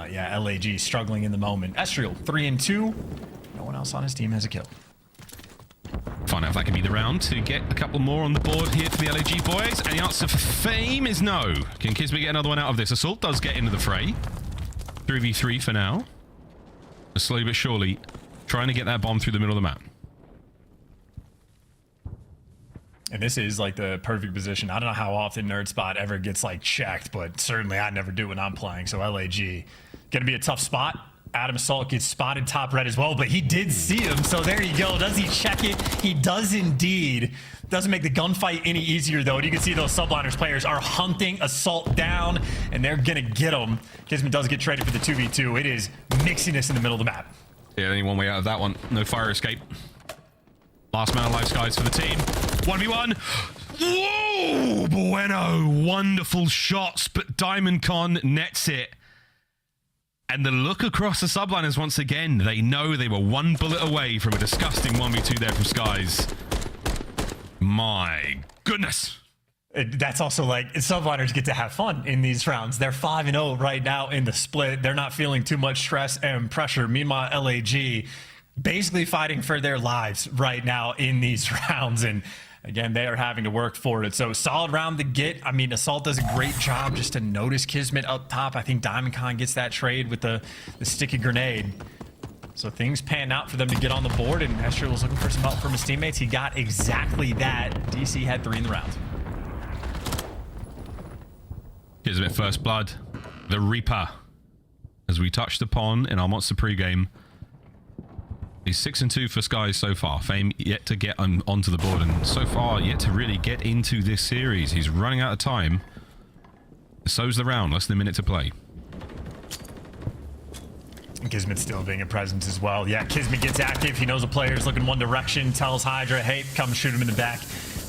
Yeah, LAG struggling in the moment. Esriel, 3-2. No one else on his team has a kill. Find out if that can be the round to get a couple more on the board here for the LAG boys. And the answer for Fame is no. Can Kismet get another one out of this? Assault does get into the fray. 3v3 for now. Slowly but surely trying to get that bomb through the middle of the map. And this is like the perfect position. I don't know how often NerdSpot ever gets like checked, but certainly I never do when I'm playing. So LAG gonna be a tough spot. Adam Assault gets spotted top red as well, but he did see him. So there you go. Does he check it? He does indeed. Doesn't make the gunfight any easier though. And you can see those Subliners players are hunting Assault down, and they're gonna get him. Kismet does get traded for the 2v2. It is mixiness in the middle of the map. Yeah, only one way out of that one. No fire escape. Last man alive, Skies, for the team. 1v1. Whoa! Bueno. Wonderful shots, but Diamond Con nets it. And the look across the Subliners once again. They know they were one bullet away from a disgusting 1v2 there from Skies. My goodness. That's also like, Subliners get to have fun in these rounds. They're 5-0 right now in the split. They're not feeling too much stress and pressure. Meanwhile, LAG basically fighting for their lives right now in these rounds, and again, they are having to work for it. So solid round to get. I mean, Assault does a great job just to notice Kismet up top. I think Diamond Con gets that trade with the sticky grenade. So things pan out for them to get on the board, and Esriel was looking for some help from his teammates. He got exactly that. DC had 3 in the round. Kismet first blood. The Reaper. As we touched upon in our Monster pregame, he's 6-2 for Skies so far. Fame yet to get onto the board, and so far yet to really get into this series. He's running out of time. So's the round. Less than a minute to play. Kismet still being a presence as well. Yeah, Kismet gets active. He knows the player's looking one direction. Tells Hydra, hey, come shoot him in the back.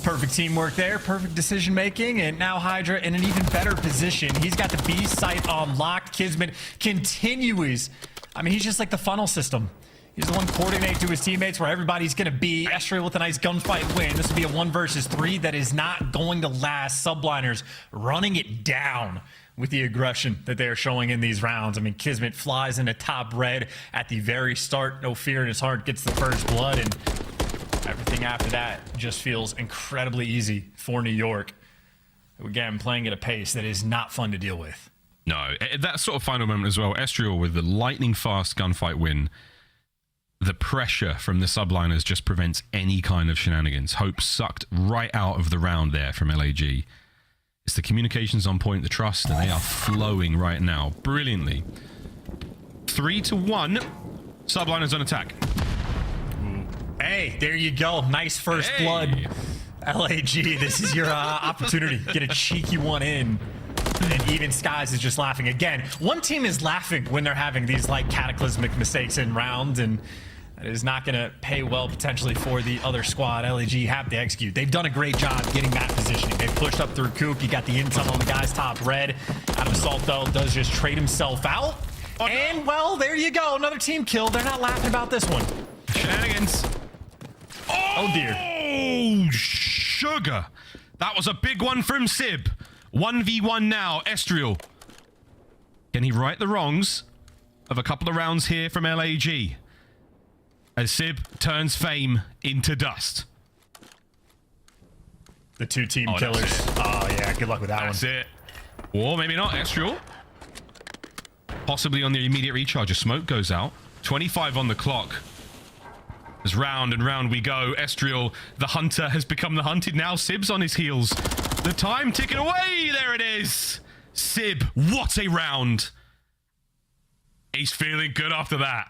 Perfect teamwork there. Perfect decision making. And now Hydra in an even better position. He's got the B site on lock. Kismet continues. I mean, he's just like the funnel system. He's the one coordinating to his teammates where everybody's going to be. Esriel with a nice gunfight win. This will be a 1 versus 3 that is not going to last. Subliners running it down with the aggression that they are showing in these rounds. I mean, Kismet flies into top red at the very start. No fear in his heart, gets the first blood, and everything after that just feels incredibly easy for New York. Again, playing at a pace that is not fun to deal with. No, that sort of final moment as well. Estriel with the lightning fast gunfight win. The pressure from the Subliners just prevents any kind of shenanigans. Hope sucked right out of the round there from LAG. It's the communications on point, the trust, and they are flowing right now brilliantly. 3-1. Subliners on attack. Hey, there you go. Nice first blood. LAG, this is your opportunity. Get a cheeky one in. And Even Skies is just laughing again. One team is laughing when they're having these like cataclysmic mistakes in rounds, and that is not going to pay well potentially for the other squad. LAG have to execute. They've done a great job getting that positioning. They've pushed up through Coop. You got the intel on the guy's top red. Out of Assault, though, does just trade himself out. And, well, there you go. Another team kill. They're not laughing about this one. Shenanigans. Oh, dear. Oh, sugar. That was a big one from Sib. 1v1 now. Estriel. Can he right the wrongs of a couple of rounds here from LAG? As Sib turns fame into dust. The two team killers. Oh, yeah. Good luck with that That's one. it. Or maybe not. Estriel. Possibly on the immediate recharge. A smoke goes out. 25 on the clock. As round and round we go. Estriel, the hunter, has become the hunted. Now Sib's on his heels. The time ticking away. There it is. Sib, what a round. He's feeling good after that.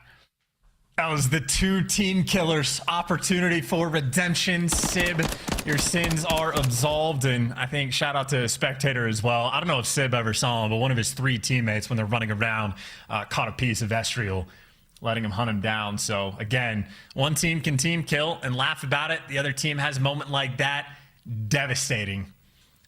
That was the two team killers. Opportunity for redemption. Sib, your sins are absolved. And I think shout out to Spectator as well. I don't know if Sib ever saw him, but one of his three teammates, when they're running around, caught a piece of Estriel, letting him hunt him down. So again, one team can team kill and laugh about it. The other team has a moment like that. Devastating.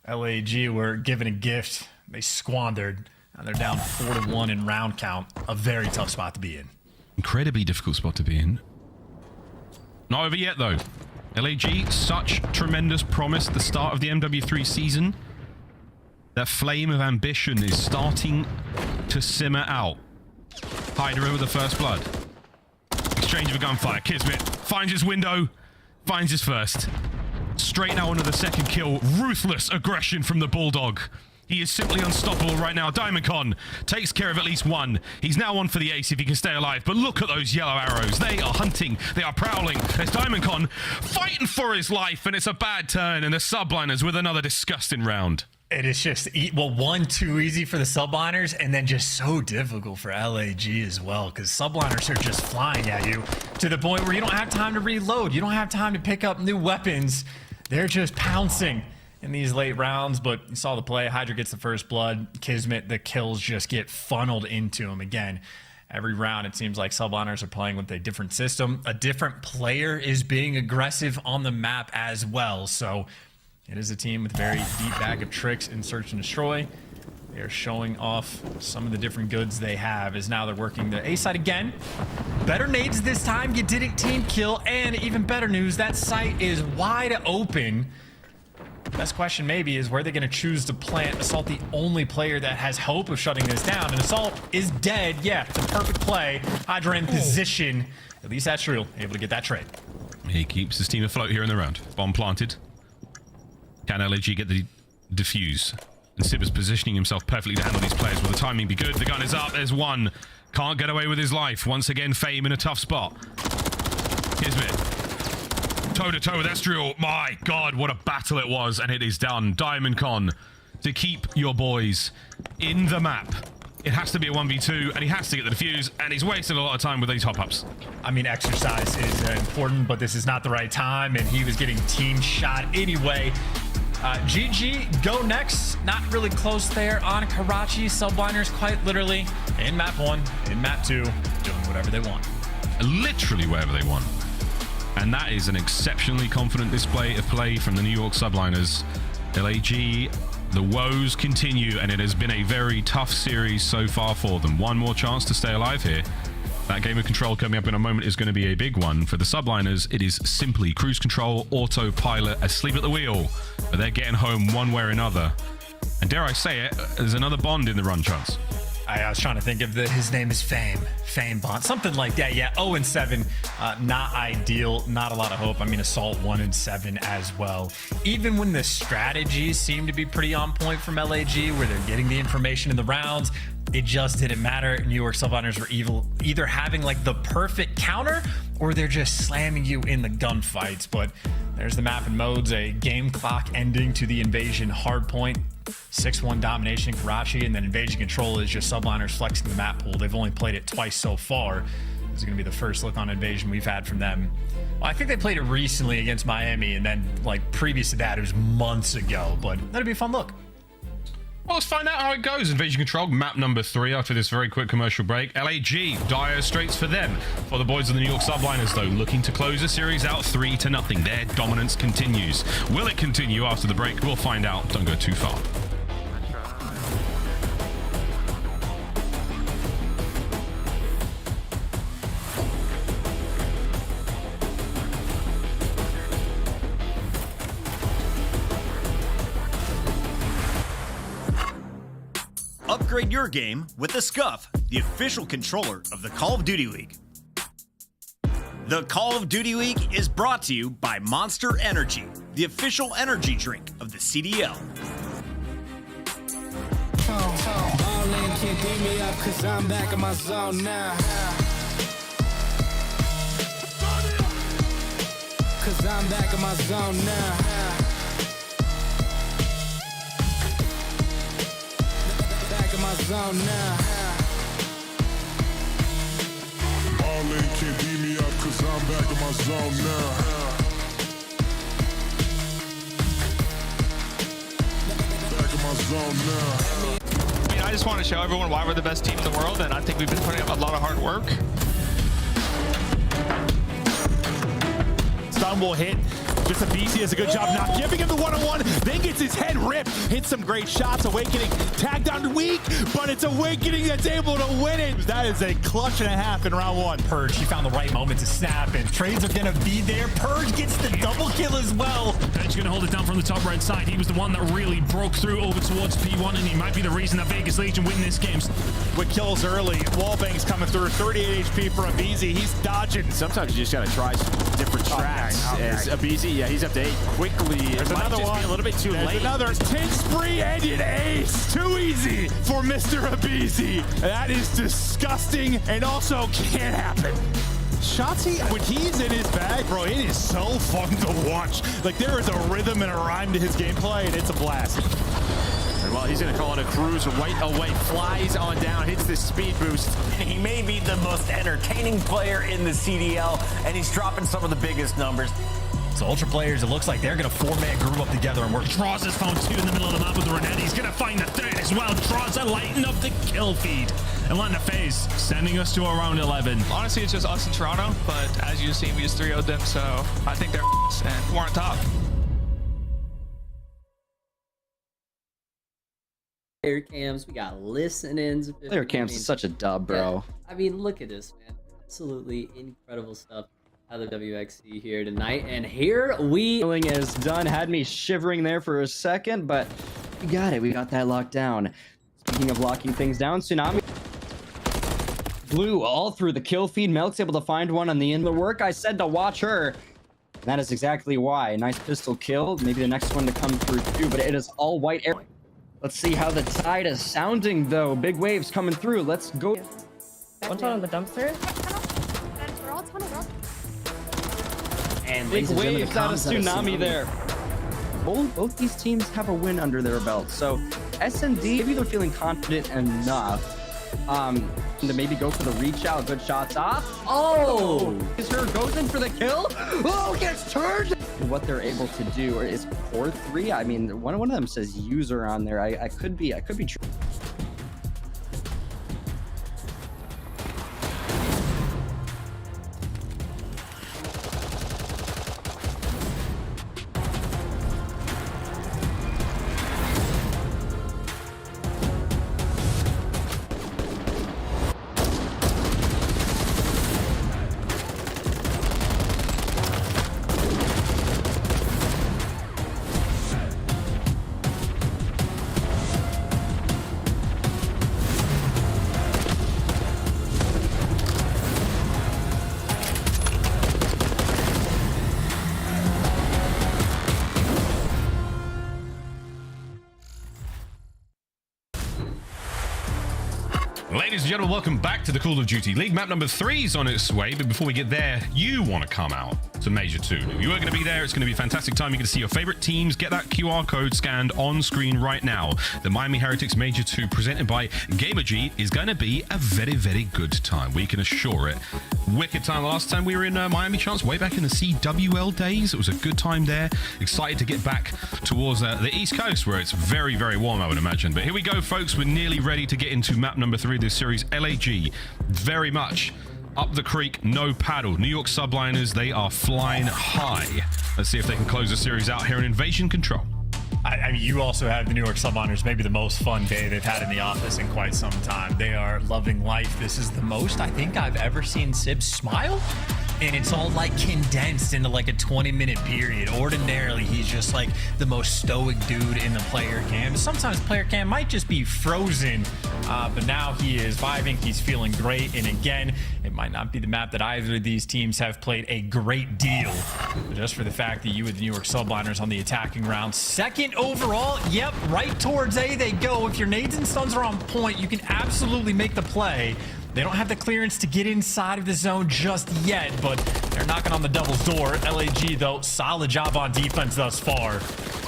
LAG were given a gift. They squandered. Now they're down 4-1 in round count. A very tough spot to be in. Incredibly difficult spot to be in. Not over yet, though. LAG, such tremendous promise at the start of the MW3 season. That flame of ambition is starting to simmer out. Hyder with the first blood. Exchange of a gunfire. Kismet finds his window, finds his first. Straight now onto the second kill. Ruthless aggression from the Bulldog. He is simply unstoppable right now. DiamondCon takes care of at least one. He's now on for the ace if he can stay alive. But look at those yellow arrows. They are hunting. They are prowling. There's DiamondCon fighting for his life, and it's a bad turn. And the Subliners with another disgusting round. It is just, well, one, too easy for the Subliners, and then just so difficult for LAG as well, because Subliners are just flying at you to the point where you don't have time to reload. You don't have time to pick up new weapons. They're just pouncing in these late rounds, but you saw the play. Hydra gets the first blood. Kismet, the kills just get funneled into him. Again, every round it seems like Subliners are playing with a different system. A different player is being aggressive on the map as well. So it is a team with a very deep bag of tricks in search and destroy. They are showing off some of the different goods they have as now they're working the A side again. Better nades this time. You didn't team kill, and even better news, that site is wide open. Best question maybe is where they're going to choose to plant. Assault, the only player that has hope of shutting this down, and Assault is dead. Yeah, it's a perfect play. Hydra in position. At least that's real. Able to get that trade. He keeps his team afloat here in the round. Bomb planted. Can LAG get the defuse? And Sib is positioning himself perfectly to handle these players. Will the timing be good? The gun is up. There's one. Can't get away with his life. Once again, Fame in a tough spot. Kismet. Toe-to-toe with Estriel. My God, what a battle it was. And it is done. DiamondCon to keep your boys in the map. It has to be a 1v2, and he has to get the defuse, and he's wasted a lot of time with these hop-ups. I mean, exercise is important, but this is not the right time, and he was getting team shot anyway. GG, go next. Not really close there on Karachi. Subliners quite literally in map 1, in map 2, doing whatever they want. Literally wherever they want. And that is an exceptionally confident display of play from the New York Subliners. LAG, the woes continue, and it has been a very tough series so far for them. One more chance to stay alive here. That game of control coming up in a moment is going to be a big one. For the Subliners, it is simply cruise control, autopilot, asleep at the wheel. But they're getting home one way or another. And dare I say it, there's another Bond in the run, Chance. I was trying to think of his name is Fame Bond, something like that. Yeah, 0-7, not ideal, not a lot of hope. I mean, Assault 1-7 as well. Even when the strategies seem to be pretty on point from LAG, where they're getting the information in the rounds, it just didn't matter. New York Subliners were either having like the perfect counter, or they're just slamming you in the gunfights. But there's the map and modes, a game clock ending to the Invasion hardpoint. 6-1 domination Karachi, and then Invasion Control is just Subliners flexing the map pool. They've only played it twice so far. This is going to be the first look on Invasion we've had from them. Well, I think they played it recently against Miami, and then like previous to that, it was months ago, but that'd be a fun look. Well, let's find out how it goes. Invasion Control, map number 3 after this very quick commercial break. LAG, dire straits for them. For the boys of the New York Subliners, though, looking to close the series out 3-0. Their dominance continues. Will it continue after the break? We'll find out. Don't go too far. Upgrade your game with the Scuff, the official controller of the Call of Duty League. The Call of Duty League is brought to you by Monster Energy, the official energy drink of the CDL. Ballin' can't beat me up 'cause I'm back in my zone now. 'Cause I'm back in my zone now. My zone now. Ballin' can't beat me up 'cause I'm back in my zone now. Back in my zone now. I mean, I just want to show everyone why we're the best team in the world, and I think we've been putting up a lot of hard work. Stun will hit. Just Abisi does a good job not giving him the one-on-one, then gets his head ripped, hits some great shots. Awakening tagged down weak, but it's Awakening that's able to win it. That is a clutch and a half in round 1. Purge, he found the right moment to snap, and trades are gonna be there. Purge gets the double kill as well. Edge gonna hold it down from the top right side. He was the one that really broke through over towards P1, and he might be the reason that Vegas Legion win this game. With kills early, Wallbang's coming through, 38 HP for Abisi. He's dodging. Sometimes you just gotta try different strats. As Abisi, yeah, he's up to 8 quickly. There's it might another just one. be a little bit too late. Another 10 spree and an ace. Too easy for Mr. Abisi. That is disgusting and also can't happen. Shotzi, when he's in his bag, bro, it is so fun to watch. Like, there is a rhythm and a rhyme to his gameplay, and it's a blast. Well, he's going to call it a cruise right away. Flies on down, hits the speed boost. He may be the most entertaining player in the CDL, and he's dropping some of the biggest numbers. So Ultra players, it looks like they're going to 4-man group up together and work. Draws has found 2 in the middle of the map with the Renette. He's gonna find the 3rd as well. Draws are lighting up the kill feed. And letting the FaZe, sending us to around 11. Honestly, it's just us in Toronto, but as you've seen, we just 3-0'd them, so I think they're and we're on top. Player cams, we got listen-ins. Player cams is such a dub, bro. Yeah, I mean, look at this, man. Absolutely incredible stuff out of the WXC here tonight. And here we... Feeling is done. Had me shivering there for a second, but we got it. We got that locked down. Speaking of locking things down, Tsunami blew all through the kill feed. Melk's able to find one on the end of the work. I said to watch her. And that is exactly why. Nice pistol kill. Maybe the next one to come through too, but it is all white air. Let's see how the tide is sounding, though. Big waves coming through. Let's go. One on the dumpster. And big waves out of Tsunami there. Both these teams have a win under their belt. So SND, maybe they're feeling confident enough to maybe go for the reach out. Good shots off. Oh! Her goes in for the kill. Oh, gets turned. What they're able to do is 4-3. I mean, one of them says user on there. I could be true. Ladies and gentlemen, welcome back to the Call of Duty League. Map number 3 is on its way, but before we get there, you want to come out to Major 2. You are going to be there. It's going to be a fantastic time. You're going to see your favorite teams. Get that QR code scanned on screen right now. The Miami Heretics Major 2 presented by Gamergy is going to be a very, very good time. We can assure it. Wicked time. Last time we were in Miami, Chance, way back in the CWL days. It was a good time there. Excited to get back towards the East Coast where it's very, very warm, I would imagine. But here we go, folks. We're nearly ready to get into map number 3 of this series. LAG, very much up the creek, no paddle. New York Subliners, they are flying high. Let's see if they can close the series out here in Invasion Control. I mean, you also have the New York Subliners, maybe the most fun day they've had in the office in quite some time. They are loving life. This is the most I think I've ever seen Sib smile. And it's all like condensed into like a 20-minute period. Ordinarily, he's just like the most stoic dude in the player cam. Sometimes player cam might just be frozen, but now he is vibing. He's feeling great. And again, it might not be the map that either of these teams have played a great deal. But just for the fact that you with the New York Subliners on the attacking round, second overall, yep, right towards A they go. If your nades and stuns are on point, you can absolutely make the play. They don't have the clearance to get inside of the zone just yet, but they're knocking on the devil's door. LAG, though, solid job on defense thus far.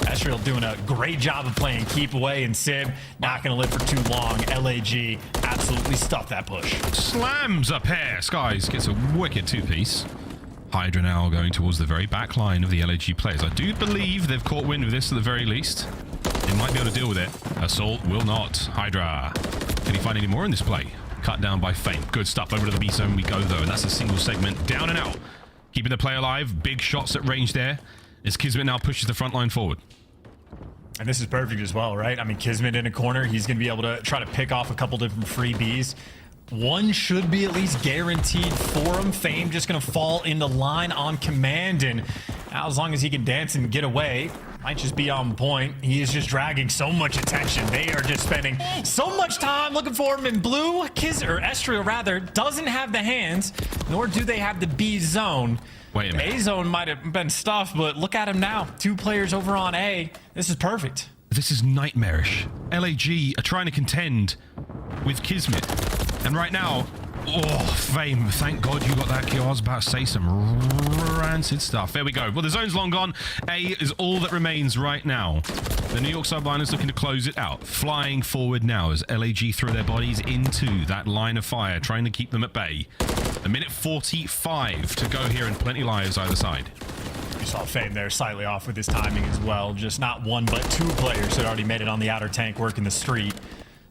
Ezreal doing a great job of playing keep away, and Sib not going to live for too long. LAG absolutely stuffed that push. Slams up here. Skies gets a wicked two-piece. Hydra now going towards the very back line of the LAG players. I do believe they've caught wind of this at the very least. They might be able to deal with it. Assault will not. Hydra. Can he find any more in this play? Cut down by Fame. Good stuff. Over to the B zone we go, though, and that's a single segment. Down and out. Keeping the play alive. Big shots at range there as Kismet now pushes the front line forward. And this is perfect as well, right? I mean, Kismet in a corner. He's going to be able to try to pick off a couple different freebies. One should be at least guaranteed for him. Fame just going to fall into line on command, and now as long as he can dance and get away, might just be on point. He is just dragging so much attention. They are just spending so much time looking for him in blue. Ezreal rather doesn't have the hands, nor do they have the B zone. Wait a minute. A zone might have been stuffed, but look at him now. 2 players over on A. This is perfect. This is nightmarish. LAG are trying to contend with Kismet. And right now, oh, Fame, thank God you got that kill. I was about to say some rancid stuff. There we go. Well, the zone's long gone. A is all that remains right now. The New York Subliners looking to close it out. Flying forward now as LAG throw their bodies into that line of fire, trying to keep them at bay. A minute 45 to go here and plenty lives either side. You saw Fame there slightly off with his timing as well. Just not one, but 2 players had already made it on the outer tank working the street.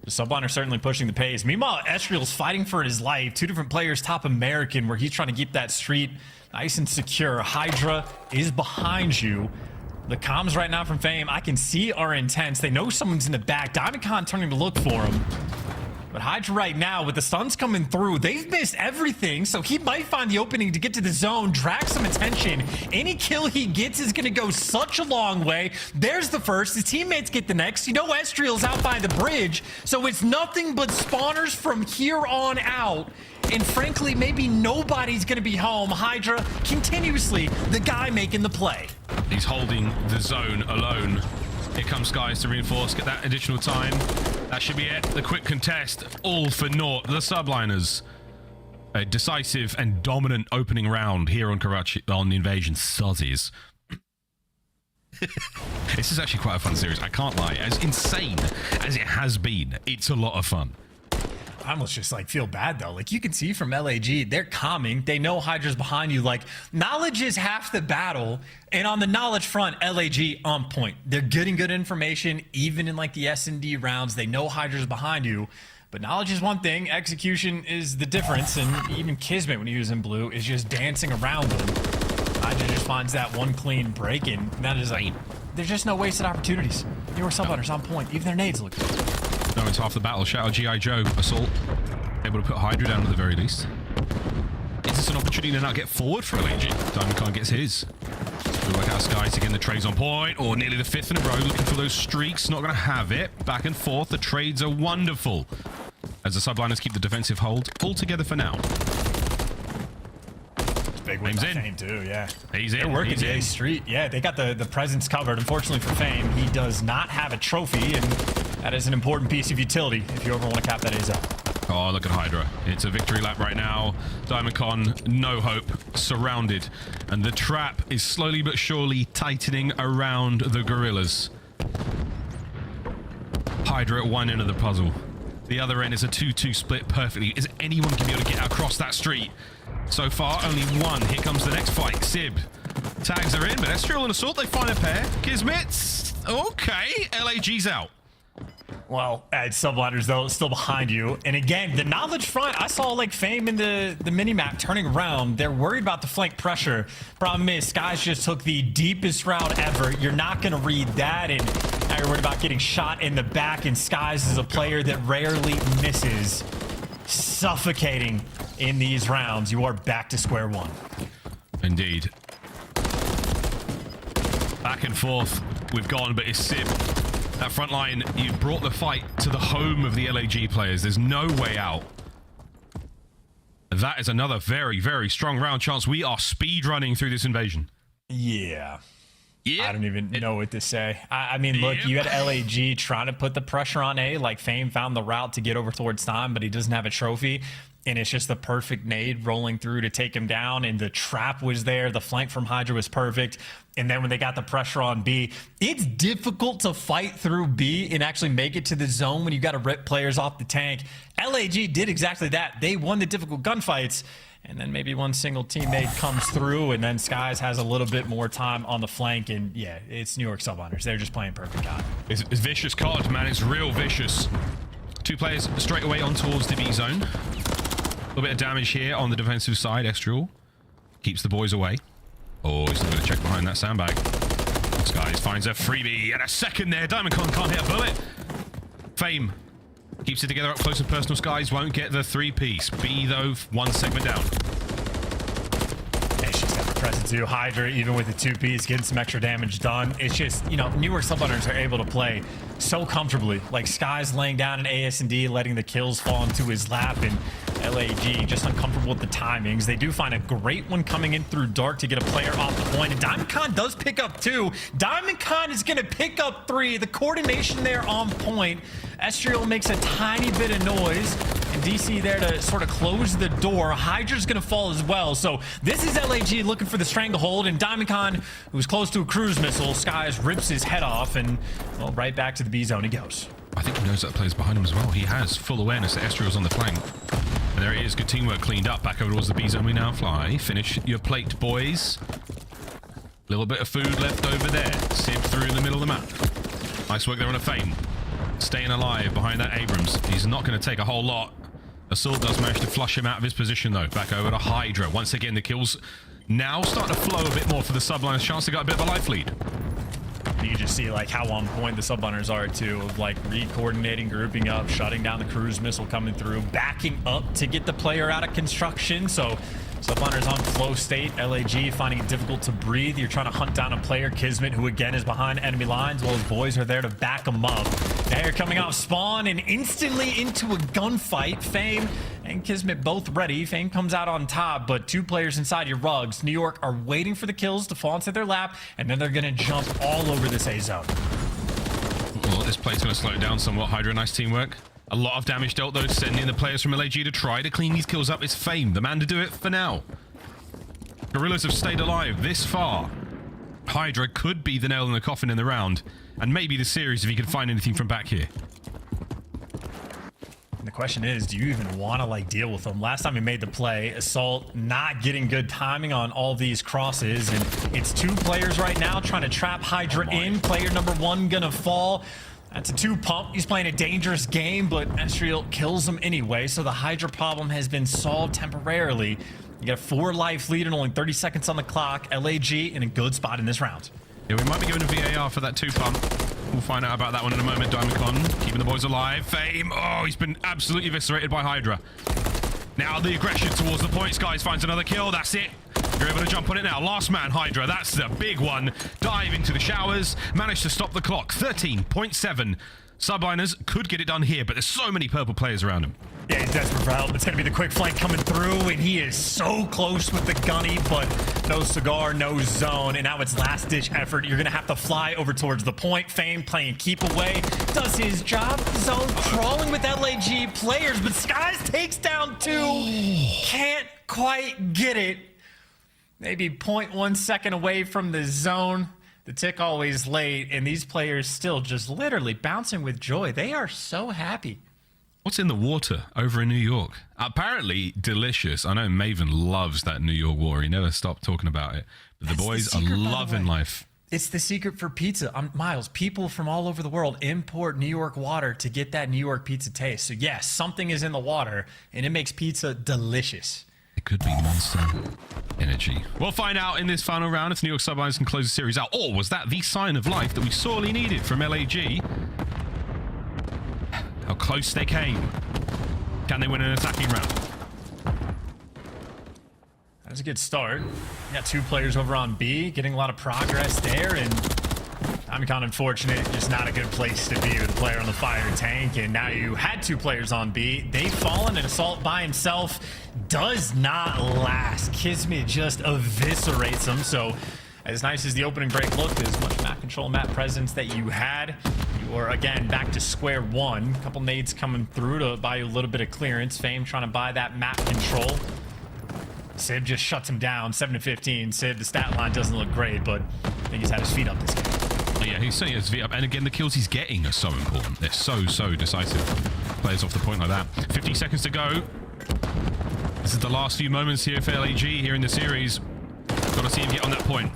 The Subliner certainly pushing the pace. Meanwhile, Ezreal's fighting for his life. 2 different players, top American, where he's trying to keep that street nice and secure. Hydra is behind you. The comms right now from Fame, I can see, are intense. They know someone's in the back. Diamondcon turning to look for him. But Hydra right now, with the stuns coming through, they've missed everything, so he might find the opening to get to the zone, drag some attention. Any kill he gets is going to go such a long way. There's the first. His teammates get the next. You know Ezreal's out by the bridge, so it's nothing but spawners from here on out. And frankly, maybe nobody's going to be home. Hydra, continuously the guy making the play. He's holding the zone alone. Here comes Skies to reinforce, get that additional time. That should be it. The quick contest, all for naught. The Subliners, a decisive and dominant opening round here on Karachi, on the Invasion Sozzies. This is actually quite a fun series, I can't lie. As insane as it has been, it's a lot of fun. I almost just like feel bad though. Like you can see from LAG, they're calming. They know Hydra's behind you. Like knowledge is half the battle. And on the knowledge front, LAG on point. They're getting good information, even in like the S&D rounds. They know Hydra's behind you. But knowledge is one thing. Execution is the difference. And even Kismet, when he was in blue, is just dancing around them. Hydra just finds that one clean break, and that is like, there's just no wasted opportunities. New York Subliners on point. Even their nades look good. No, it's half the battle. Shout out G.I. Joe. Assault. Able to put Hydra down at the very least. Is this an opportunity to now get forward for LAG? Diamondcon gets his. Good work out Skies. Again, the trade's on point. Or nearly the 5th in a row. Looking for those streaks. Not going to have it. Back and forth. The trades are wonderful. As the Subliners keep the defensive hold all together for now. Big win by Fame too, yeah. He's in. They're working the A street. Yeah, they got the presence covered. Unfortunately for Fame, he does not have a trophy, and that is an important piece of utility if you ever want to cap that A's up. Oh, look at Hydra. It's a victory lap right now. Diamondcon, no hope, surrounded. And the trap is slowly but surely tightening around the Gorillas. Hydra at one end of the puzzle. The other end is a 2-2 split perfectly. Is anyone going to be able to get across that street? So far, only one. Here comes the next fight. Sib. Tags are in, but Estriel and Assault, they find a pair. Kismet. Okay. LAG's out. Well, Subliners, though, still behind you. And again, the knowledge front, I saw like FaZe in the mini-map turning around. They're worried about the flank pressure. Problem is, Skies just took the deepest route ever. You're not going to read that. And now you're worried about getting shot in the back. And Skies is a player that rarely misses. Suffocating in these rounds. You are back to square one. Indeed. Back and forth we've gone, but it's Sib. That front line, you brought the fight to the home of the LAG players. There's no way out. That is another very, very strong round. Chance, we are speed running through this invasion. Yeah. I don't even know what to say. I mean, look, you had LAG trying to put the pressure on A, like Fame found the route to get over towards Time, but he doesn't have a trophy. And it's just the perfect nade rolling through to take him down. And the trap was there. The flank from Hydra was perfect. And then when they got the pressure on B, it's difficult to fight through B and actually make it to the zone when you got to rip players off the tank. LAG did exactly that. They won the difficult gunfights. And then maybe one single teammate comes through, and then Skies has a little bit more time on the flank. And yeah, it's New York Subliners. They're just playing perfect God. It's vicious COD, man. It's real vicious. Two players straight away on towards the B zone. A little bit of damage here on the defensive side. Estriel keeps the boys away. Oh, he's not going to check behind that sandbag. Skies finds a freebie and a second there. Diamondcon can't hit a bullet. Fame keeps it together up close and personal. Skies won't get the 3-piece. B, though, one segment down. Yeah, she's got the presence too. Hydra, even with the 2-piece, getting some extra damage done. It's just, you know, New York Subliners are able to play so comfortably. Like Skies laying down an AS&D, letting the kills fall into his lap, and LAG just uncomfortable with the timings. They do find a great one coming in through dark to get a player off the point, and Diamondcon does pick up 2. Diamondcon is going to pick up 3. The coordination there on point. Estriel makes a tiny bit of noise, and DC there to sort of close the door. Hydra's going to fall as well. So this is LAG looking for the stranglehold, and Diamondcon, who's close to a cruise missile, Skies rips his head off, and well, right back to the B zone he goes. I think he knows that player's behind him as well. He has full awareness that Estriel's on the flank. And there it is. Good teamwork cleaned up. Back over towards the B zone we now fly. Finish your plate, boys. Little bit of food left over there. Sib through the middle of the map. Nice work there on a Fame. Staying alive behind that Abrams. He's not going to take a whole lot. Assault does manage to flush him out of his position, though. Back over to Hydra. Once again, the kills now starting to flow a bit more for the Subliners. Chance to get a bit of a life lead. You can just see like how on point the Subliners are too, of like re-coordinating, grouping up, shutting down the cruise missile coming through, backing up to get the player out of construction. So Subliners on flow state. LAG finding it difficult to breathe. You're trying to hunt down a player, Kismet, who again is behind enemy lines, while his boys are there to back him up. Now you're coming off spawn and instantly into a gunfight. Fame and Kismet both ready. Fame comes out on top, but 2 players inside your rugs. New York are waiting for the kills to fall into their lap, and then they're going to jump all over this A zone. Well, this play's going to slow it down somewhat. Hydra, nice teamwork. A lot of damage dealt, though, sending the players from LAG to try to clean these kills up. It's Fame, the man to do it for now. Gorillas have stayed alive this far. Hydra could be the nail in the coffin in the round, and maybe the series if he can find anything from back here. And the question is, do you even want to like deal with them? Last time he made the play, Assault not getting good timing on all these crosses, and it's 2 players right now trying to trap Hydra in. Player number 1 gonna fall. That's a 2 pump. He's playing a dangerous game, but Estriel kills him anyway, so the Hydra problem has been solved temporarily. You got a 4 life lead and only 30 seconds on the clock. LAG in a good spot in this round. Yeah, we might be going to VAR for that 2 pump. We'll find out about that one in a moment. Diamondcon keeping the boys alive. Fame. Oh, he's been absolutely eviscerated by Hydra. Now the aggression towards the point. Skies finds another kill. That's it. You're able to jump on it now. Last man, Hydra. That's the big one. Dive into the showers. Managed to stop the clock. 13.7. Subliners could get it done here, but there's so many purple players around him. Yeah, he's desperate for help. It's going to be the quick flank coming through, and he is so close with the gunny, but no cigar, no zone, and now it's last-ditch effort. You're going to have to fly over towards the point. Fame playing keep away. Does his job. Zone crawling with LAG players, but Skies takes down 2. Can't quite get it. Maybe 0.1 second away from the zone. The tick always late, and these players still just literally bouncing with joy. They are so happy. What's in the water over in New York? Apparently delicious. I know Maven loves that New York water. He never stopped talking about it. But the boys are loving life. It's the secret for pizza. Miles, people from all over the world import New York water to get that New York pizza taste. So yes, something is in the water, and it makes pizza delicious. It could be Monster Energy. We'll find out in this final round if New York Subliners can close the series out. Or was that the sign of life that we sorely needed from LAG? How close they came. Can they win an attacking round? That's a good start. We got 2 players over on B, getting a lot of progress there, and Diamondcon, unfortunate, just not a good place to be with a player on the fire tank, and now you had 2 players on B. They've fallen, and Assault by himself does not last. Kismet just eviscerates them, so as nice as the opening break looked, as much map control, map presence that you had, you are again back to square one. A couple nades coming through to buy you a little bit of clearance. Fame trying to buy that map control. Sid just shuts him down, 7-15. Sid, the stat line doesn't look great, but I think he's had his feet up this game. Oh, yeah, he's certainly has his feet up. And again, the kills he's getting are so important. They're so decisive. Players off the point like that. 50 seconds to go. This is the last few moments here for LAG here in the series. Got to see him get on that point.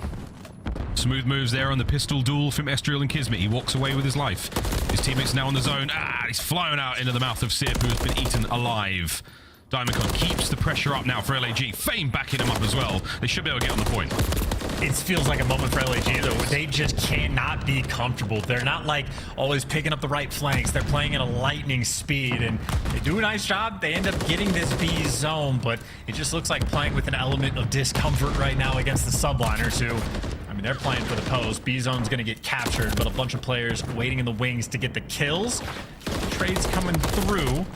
Smooth moves there on the pistol duel from Estriel and Kismet. He walks away with his life. His teammates now on the zone. He's flying out into the mouth of Sip, who has been eaten alive. Diamondcon keeps the pressure up now for LAG. Fame backing him up as well. They should be able to get on the point. It feels like a moment for LAG, though. They just cannot be comfortable. They're not like always picking up the right flanks. They're playing at a lightning speed, and they do a nice job. They end up getting this B zone, but it just looks like playing with an element of discomfort right now against the Subliners, who, I mean, they're playing for the post. B zone's going to get captured, but a bunch of players waiting in the wings to get the kills. Trades coming through.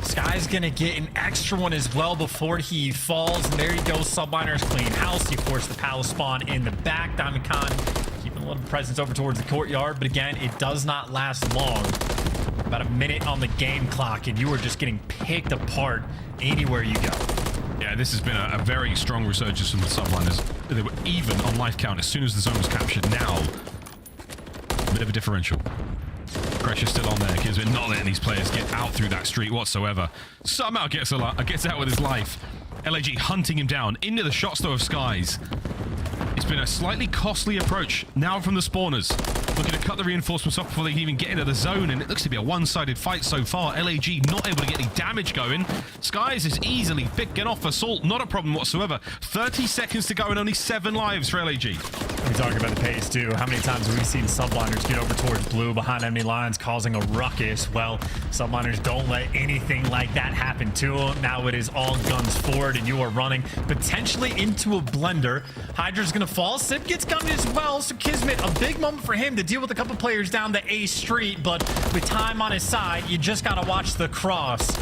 Sky's gonna get an extra one as well before he falls, and there he goes. Subliners clean house. He forced the palace spawn in the back. Diamondcon keeping a little presence over towards the courtyard, but again, it does not last long. About a minute on the game clock, and you are just getting picked apart anywhere you go. Yeah, this has been a very strong resurgence from the Subliners. They were even on life count as soon as the zone was captured. Now, a bit of a differential. Pressure still on there. Kismet not letting these players get out through that street whatsoever. Somehow gets out with his life. LAG hunting him down into the shots though of Skies. It's been a slightly costly approach now from the spawners. Looking to cut the reinforcements off before they can even get into the zone, and it looks to be a one-sided fight so far. LAG not able to get any damage going. Skies is easily picking off Assault, not a problem whatsoever. 30 seconds to go and only 7 lives for LAG. We talk about the pace too. How many times have we seen Subliners get over towards blue behind enemy lines causing a ruckus? Well, Subliners don't let anything like that happen to them. Now it is all guns forward, and you are running potentially into a blender. Hydra's gonna fall. Sip gets gunned as well, so Kismet, a big moment for him to deal with a couple players down the A street, but with time on his side, you just gotta watch the cross.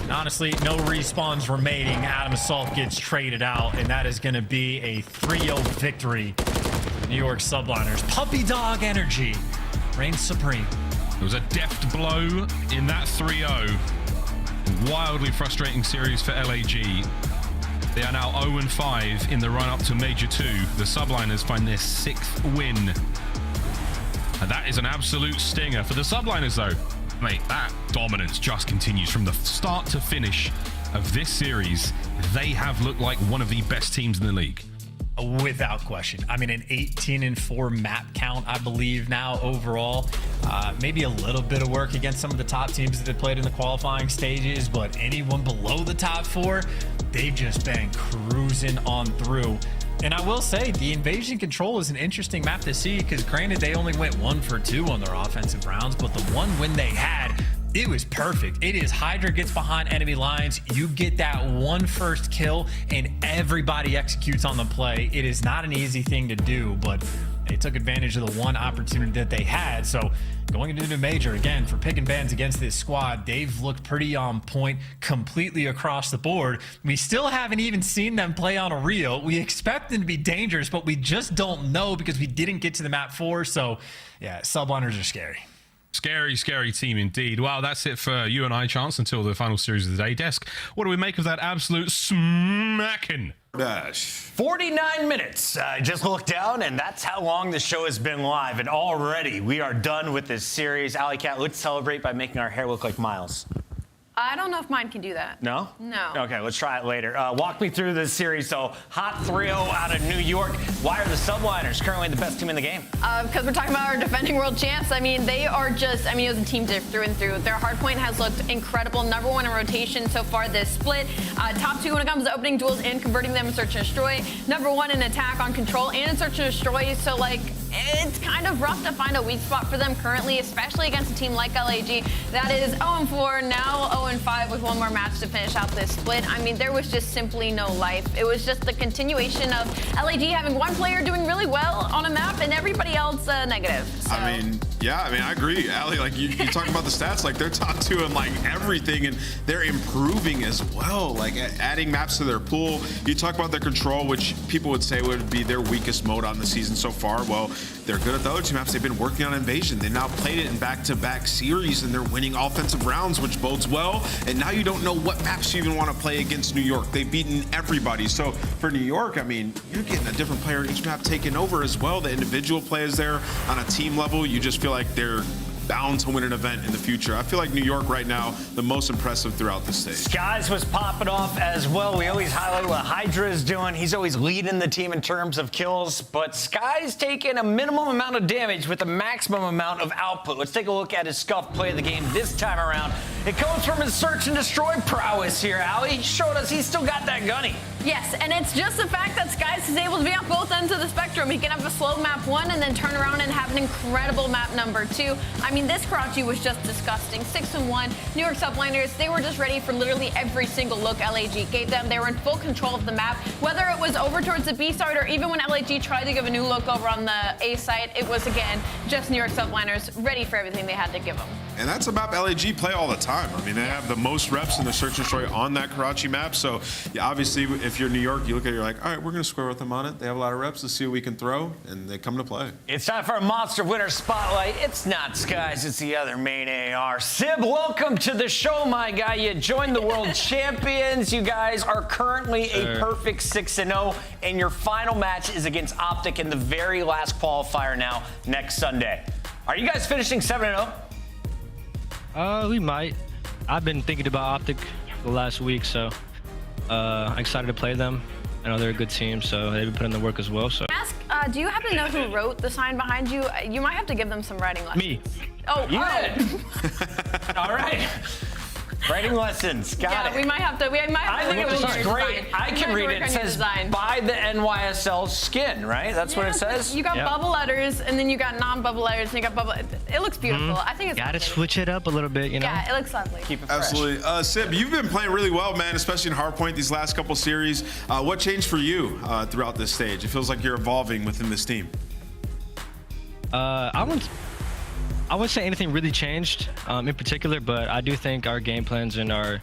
And honestly, no respawns remaining. Adam Assault gets traded out, and that is gonna be a 3-0 victory. New York Subliners. Puppy dog energy reigns supreme. It was a deft blow in that 3-0. Wildly frustrating series for LAG. They are now 0-5 in the run-up to Major II. The Subliners find their 6th win. And that is an absolute stinger for the Subliners, though. Mate, that dominance just continues from the start to finish of this series. They have looked like one of the best teams in the league. Without question. I mean, an 18-4 map count, I believe, now overall. Maybe a little bit of work against some of the top teams that have played in the qualifying stages, but anyone below the top 4, they've just been cruising on through. And I will say, the Invasion Control is an interesting map to see, because granted, they only went 1 for 2 on their offensive rounds, but the one win they had, it was perfect. It is Hydra gets behind enemy lines, you get that one first kill, and everybody executes on the play. It is not an easy thing to do, but They took advantage of the one opportunity that they had. So going into the major, again, for picking bands against this squad, they've looked pretty on point completely across the board. We still haven't even seen them play on a reel. We expect them to be dangerous, but we just don't know because we didn't get to the map 4. So yeah, Subliners are scary. Scary, scary team indeed. Wow, that's it for you and I, Chance, until the final series of the day. Desk, what do we make of that absolute smacking? 49 minutes. I just looked down, and that's how long the show has been live. And already we are done with this series. Alley Cat, let's celebrate by making our hair look like Miles. I don't know if mine can do that. No? No. Okay, let's try it later. Walk me through this series. So, hot 3-0 out of New York. Why are the Subliners currently the best team in the game? Because we're talking about our defending world champs. I mean, they are just, it was a team through and through. Their hardpoint has looked incredible. Number 1 in rotation so far this split. Top 2 when it comes to opening duels and converting them in search and destroy. Number 1 in attack on control and in search and destroy. So, it's kind of rough to find a weak spot for them currently, especially against a team like LAG that is 0-4, now 0-5 with one more match to finish out this split. I mean, there was just simply no life. It was just the continuation of LAG having one player doing really well on a map and everybody else negative. So. I mean, I agree, Allie. You talk about the stats, they're top 2 in everything, and they're improving as well, adding maps to their pool. You talk about their control, which people would say would be their weakest mode on the season so far. Well, they're good at the other 2 maps. They've been working on Invasion. They now played it in back-to-back series, and they're winning offensive rounds, which bodes well. And now you don't know what maps you even want to play against New York. They've beaten everybody. So for New York, you're getting a different player each map taking over as well. The individual players there on a team level, you just feel like they're bound to win an event in the future. I feel like New York right now, the most impressive throughout the stage. Skies was popping off as well. We always highlight what Hydra is doing. He's always leading the team in terms of kills, but Sky's taking a minimum amount of damage with a maximum amount of output. Let's take a look at his scuff play of the game this time around. It comes from his search and destroy prowess here, Allie. He showed us he's still got that gunny. Yes, and it's just the fact that Skies is able to be on both ends of the spectrum. He can have a slow map 1 and then turn around and have an incredible map number 2. This Karachi was just disgusting. 6-1. New York Subliners, they were just ready for literally every single look LAG gave them. They were in full control of the map. Whether it was over towards the B side or even when LAG tried to give a new look over on the A side, it was, again, just New York Subliners ready for everything they had to give them. And that's a map LAG play all the time. They have the most reps in the search and destroy on that Karachi map. So, obviously, if you're New York, you look at it, you're like, all right, we're going to square with them on it. They have a lot of reps. Let's see what we can throw, and they come to play. It's time for a Monster Winner Spotlight. It's not Skies, it's the other main AR. Sib, welcome to the show, my guy. You joined the world champions. You guys are currently a perfect 6-0, and your final match is against Optic in the very last qualifier now next Sunday. Are you guys finishing 7-0? We might. I've been thinking about Optic the last week, so I'm excited to play them. I know they're a good team, so they've been putting in the work as well. So. Ask, do you happen to know who wrote the sign behind you? You might have to give them some writing lessons. Me. Oh, you did. All right. Writing lessons. Got it. We might have to. I think this is great. I can read it. It says by the NYSL skin, right? That's what it says. You got bubble letters, and then you got non-bubble letters, and you got bubble. It looks beautiful. I think it's gotta switch it up a little bit, Yeah, it looks lovely. Keep it fresh. Absolutely. Sib, you've been playing really well, man, especially in Hardpoint these last couple series. What changed for you throughout this stage? It feels like you're evolving within this team. I wouldn't say anything really changed in particular, but I do think our game plans and our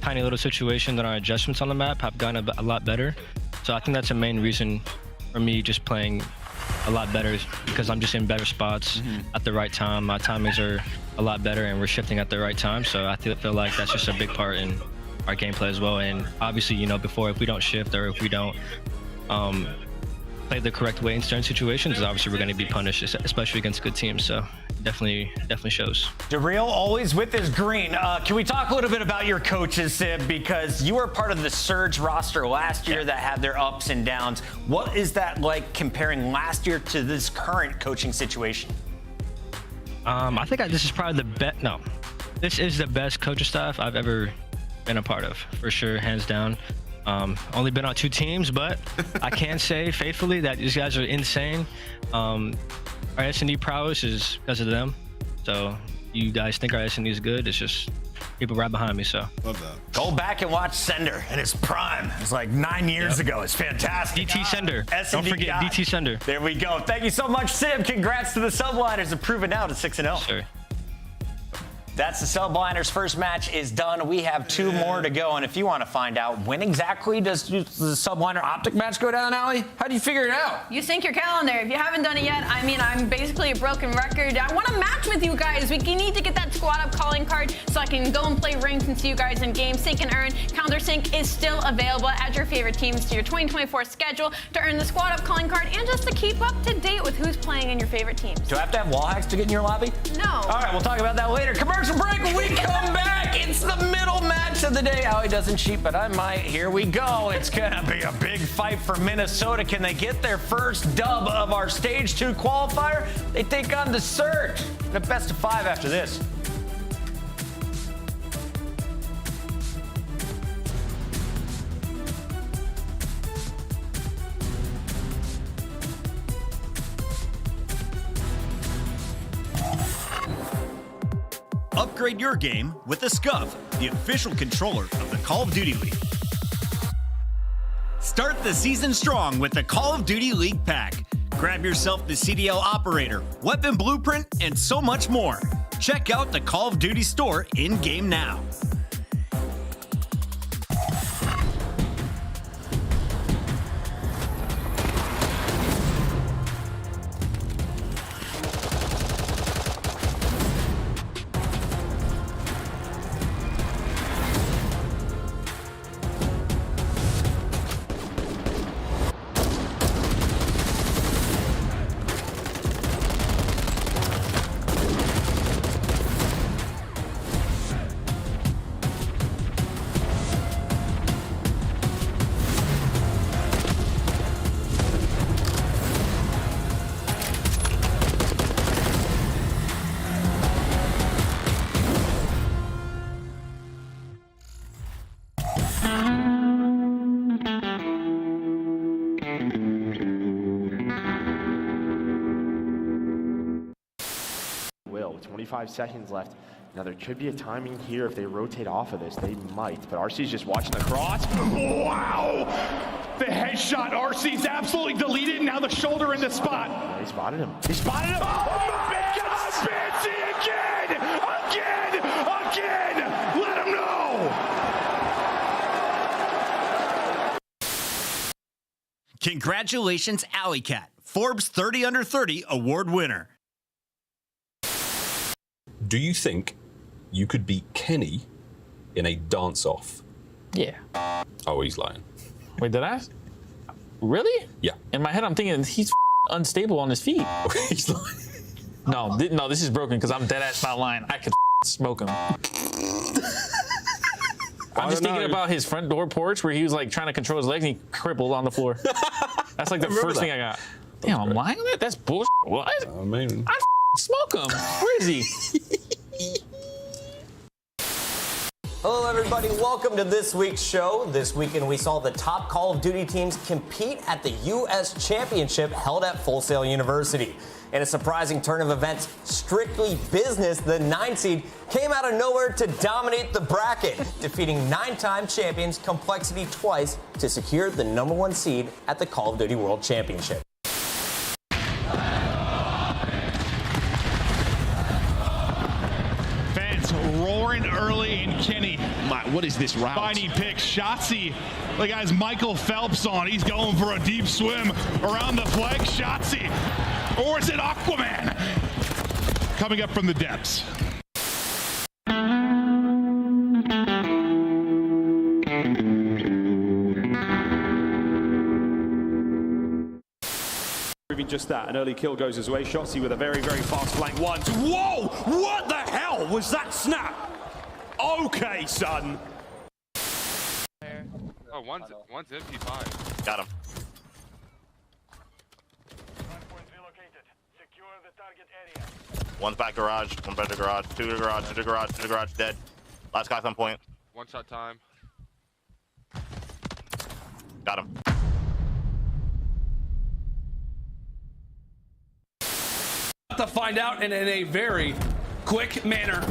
tiny little situations and our adjustments on the map have gotten a lot better. So I think that's the main reason for me just playing a lot better, because I'm just in better spots at the right time. My timings are a lot better and we're shifting at the right time. So I feel like that's just a big part in our gameplay as well. And obviously, before, if we don't shift or if we don't play the correct way in certain situations, obviously we're going to be punished, especially against good teams. So definitely shows. DeReal always with his green. Can we talk a little bit about your coaches, Sib? Because you were part of the Surge roster last year that had their ups and downs. What is that like comparing last year to this current coaching situation? I think this is probably the best. No, this is the best coaching staff I've ever been a part of, for sure, hands down. Only been on 2 teams, but I can say faithfully that these guys are insane. Our S&D prowess is because of them. So you guys think our S&D is good. It's just people right behind me, so. Love that. Go back and watch Sender in his prime. It's like 9 years ago. It's fantastic. DT Sender. S&D Don't forget God. DT Sender. There we go. Thank you so much, Sim. Congrats to the Subliners. Improving now to 6-0. Sure. That's the Subliners' first match is done. We have 2 more to go. And if you want to find out when exactly does the Subliner Optic match go down, Allie? How do you figure it out? You sync your calendar. If you haven't done it yet, I mean, I'm basically a broken record. I want to match with you guys. We need to get that squad up calling card so I can go and play ranked and see you guys in game. Sync and earn. Counter sync is still available. Add your favorite teams to your 2024 schedule to earn the squad up calling card and just to keep up to date with who's playing in your favorite teams. Do I have to have wall hacks to get in your lobby? No. All right, we'll talk about that later. Commercial break. When we come back, it's the middle match of the day. Allie doesn't cheat, but I might. Here we go. It's going to be a big fight for Minnesota. Can they get their first dub of our Stage 2 qualifier? They take on the Surge. And a best of 5 after this. Upgrade your game with the SCUF, the official controller of the Call of Duty League. Start the season strong with the Call of Duty League Pack. Grab yourself the CDL Operator, Weapon Blueprint, and so much more. Check out the Call of Duty store in-game now. With 25 seconds left. Now there could be a timing here if they rotate off of this. They might, but RC's just watching the cross. Wow! The headshot, RC's absolutely deleted. Now the shoulder in the spot. Yeah, they spotted him. He spotted him. Oh my God! Fancy again! Let him know! Congratulations, Alley Cat, Forbes 30 Under 30 award winner. Do you think you could beat Kenny in a dance-off? Yeah. Oh, he's lying. Wait, did I? Really? Yeah. In my head, I'm thinking he's unstable on his feet. He's lying. No, this is broken because I'm dead ass not lying. I could smoke him. I'm just thinking about his front door porch where he was like trying to control his legs and he crippled on the floor. That's like the first thing I got. Damn, I'm lying on that? That's bullshit. What? I mean, I smoke him. Where is he? Hello everybody, welcome to this week's show. This weekend we saw the top Call of Duty teams compete at the U.S. Championship held at Full Sail University. In a surprising turn of events, Strictly Business, the 9 seed, came out of nowhere to dominate the bracket, defeating 9-time champions Complexity twice to secure the #1 seed at the Call of Duty World Championship. Roaring early in Kenny. What is this route? Finding picks. Shotzzy. Look, guys, Michael Phelps on. He's going for a deep swim around the flag. Shotzzy. Or is it Aquaman? Coming up from the depths. Just that, an early kill goes his way. Shotzzy with a very, very fast flank one. Whoa! What the hell was that snap? Okay, son. Oh, one's MP5. Got him. One's back garage, one back to garage, two to garage, two to garage, two to garage, dead. Last guy's on point. One shot time. Got him. To find out, and in a very quick manner.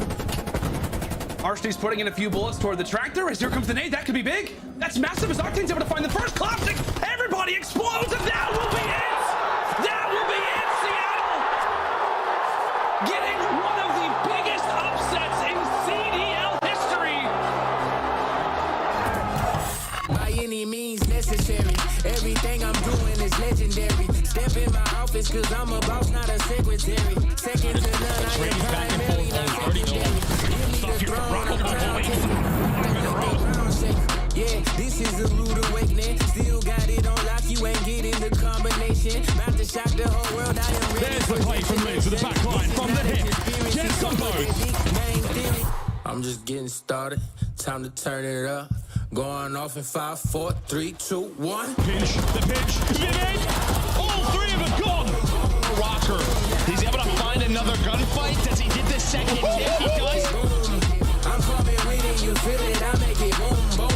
Arseny's putting in a few bullets toward the tractor as here comes the nade. That could be big. That's massive as Octane's able to find the first. Classic. Everybody explodes, and that will be it. That will be it. Seattle getting one of the biggest upsets in CDL history. By any means necessary. Everything I'm doing is legendary. Step in my office cause I'm a boss, not a secretary. Second to none, I am primary, not secondary. Yeah, this is a rude awakening. Still got it on lock, you ain't getting the combination. About to shock the whole world, I am ready. There's the play from Liz to the back line, from the hip. Get some both. I'm just getting started. Time to turn it up. Going off in 5, 4, 3, 2, 1. Pinch, the pinch, mid-8. All three of them gone. Rocker, he's able to find another gunfight. Does he get the second hit? He does. I'm coming with it, you feel it, I make it boom, boom.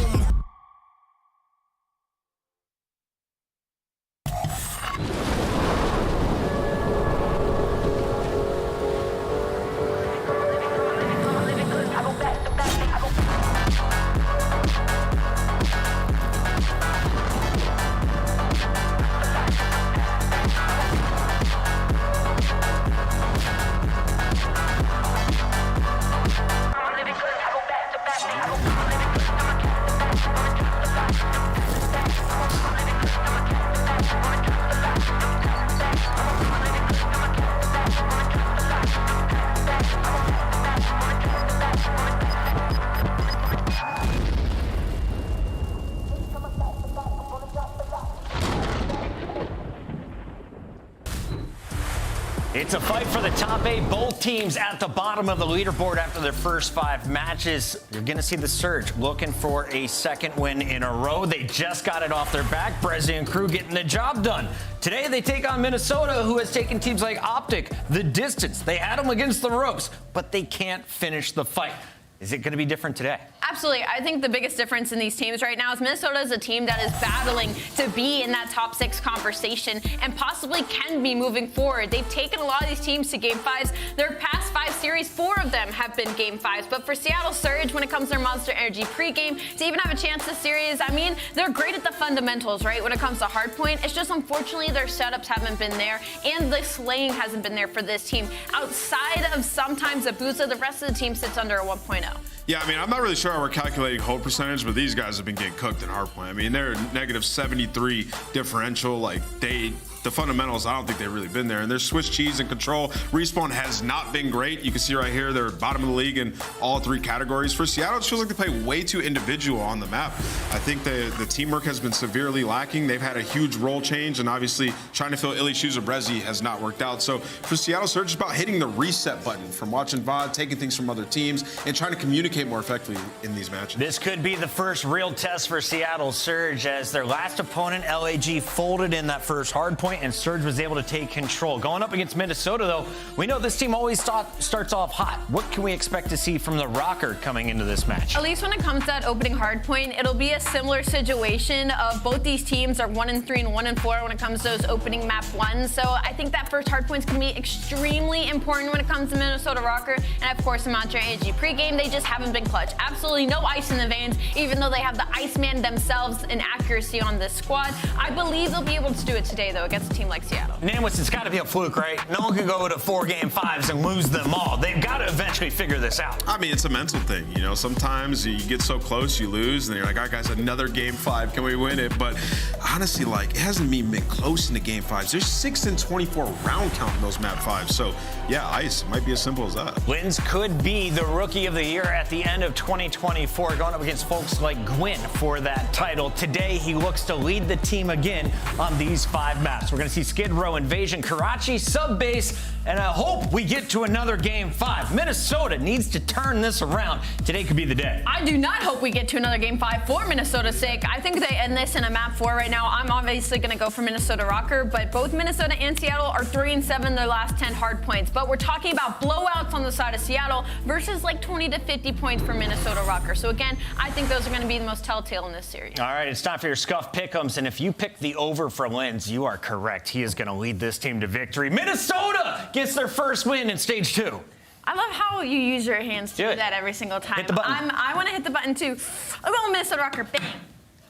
It's a fight for the top 8. Both teams at the bottom of the leaderboard after their first 5 matches. You're going to see the Surge looking for a second win in a row. They just got it off their back. Brezzy and crew getting the job done. Today they take on Minnesota, who has taken teams like Optic the distance. They had them against the ropes, but they can't finish the fight. Is it going to be different today? Absolutely. I think the biggest difference in these teams right now is Minnesota is a team that is battling to be in that top 6 conversation and possibly can be moving forward. They've taken a lot of these teams to Game 5s. Their past 5 series, 4 of them have been Game 5s. But for Seattle Surge, when it comes to their Monster Energy pregame, to even have a chance this series, I mean, they're great at the fundamentals, right? When it comes to hardpoint, it's just unfortunately their setups haven't been there and the slaying hasn't been there for this team. Outside of sometimes Abusa, the rest of the team sits under a 1.0. Yeah, I mean, I'm not really sure how we're calculating hold percentage, but these guys have been getting cooked in hardpoint. I mean, they're negative 73 differential. Like, the fundamentals, I don't think they've really been there. And their Swiss cheese and control. Respawn has not been great. You can see right here, they're bottom of the league in all 3 categories. For Seattle, it feels like they play way too individual on the map. I think the teamwork has been severely lacking. They've had a huge role change, and obviously trying to fill Illy's shoes of Brezzy has not worked out. So for Seattle Surge, it's about hitting the reset button from watching VOD, taking things from other teams, and trying to communicate more effectively in these matches. This could be the first real test for Seattle Surge, as their last opponent, LAG, folded in that first hardpoint, and Surge was able to take control. Going up against Minnesota, though, we know this team always starts off hot. What can we expect to see from the Rocker coming into this match? At least when it comes to that opening hardpoint, it'll be a similar situation of both these teams are 1-3 and 1-4 when it comes to those opening map 1s. So I think that first hardpoint's going to be extremely important when it comes to Minnesota Rocker. And of course, in Monster Energy pregame, they just haven't been clutch. Absolutely no ice in the veins, even though they have the Iceman themselves in accuracy on this squad. I believe they'll be able to do it today, though, against a team like Seattle. Namwitz, it's got to be a fluke, right? No one can go to 4 Game 5s and lose them all. They've got to eventually figure this out. I mean, it's a mental thing. You know, sometimes you get so close, you lose, and you're like, all right, guys, another Game 5. Can we win it? But honestly, like, it hasn't even been close in the Game 5s. There's 6 and 24 round count in those map 5s. So, yeah, ice might be as simple as that. Lins could be the Rookie of the Year at the end of 2024, going up against folks like Gwyn for that title. Today, he looks to lead the team again on these 5 maps. We're going to see Skid Row, Invasion, Karachi, Subbase, and I hope we get to another Game 5. Minnesota needs to turn this around. Today could be the day. I do not hope we get to another Game 5 for Minnesota's sake. I think they end this in a map 4 right now. I'm obviously going to go for Minnesota Rocker, but both Minnesota and Seattle are 3-7 their last 10 hard points. But we're talking about blowouts on the side of Seattle versus like 20 to 50 points for Minnesota Rocker. So again, I think those are going to be the most telltale in this series. All right, it's time for your Scuff Pick'ems, and if you pick the over for Lins, you are correct. He is going to lead this team to victory. Minnesota gets their first win in stage 2. I love how you use your hands to do that every single time. Hit the button. I want to hit the button too. I'm going Minnesota Rocker. Bang.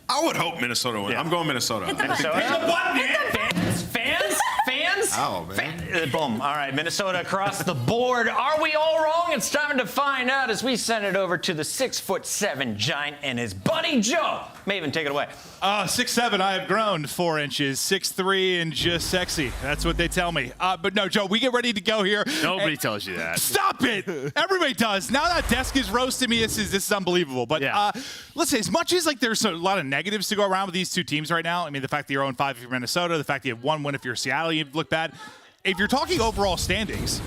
I would hope Minnesota win. I'm going Minnesota. Hit the button. Hit the button, man. Fans? Oh, man. Boom. All right, Minnesota across the board. Are we all wrong? It's time to find out as we send it over to the 6'7" giant and his buddy Joe. Maven, take it away. 6'7", I have grown 4 inches. 6'3", and just sexy. That's what they tell me. But no, Joe, we get ready to go here. Nobody tells you that. Stop it! Everybody does. Now that desk is roasting me, this is unbelievable. But listen, as much as like there's a lot of negatives to go around with these two teams right now, I mean, the fact that you're 0-5 if you're Minnesota, the fact that you have 1 win if you're Seattle, you look bad. If you're talking overall standings,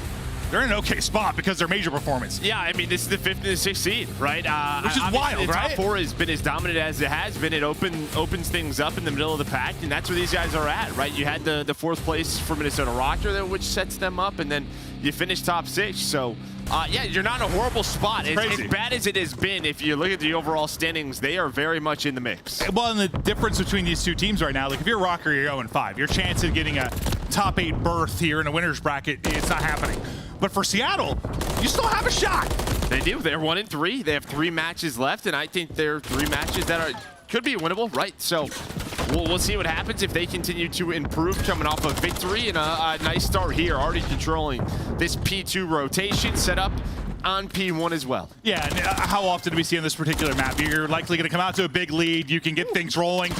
they're in an okay spot because they're major performance. Yeah, I mean, this is the 5th and the 6th seed, right? Which is wild, the right? top 4 has been as dominant as it has been. It opens things up in the middle of the pack, and that's where these guys are at, right? You had the 4th place for Minnesota Rocker there, which sets them up, and then you finish top 6. So, yeah, you're not in a horrible spot. As bad as it has been, if you look at the overall standings, they are very much in the mix. Well, and the difference between these two teams right now, like if you're Rocker, you're 0-5. Your chance of getting a top 8 berth here in a winner's bracket, it's not happening. But for Seattle, you still have a shot. They do. They're 1-3. They have 3 matches left, and I think they're 3 matches that could be winnable, right? So we'll see what happens if they continue to improve coming off a victory and a nice start here, already controlling this P2 rotation set up on P1 as well. Yeah, and how often do we see on this particular map? You're likely going to come out to a big lead. You can get things rolling.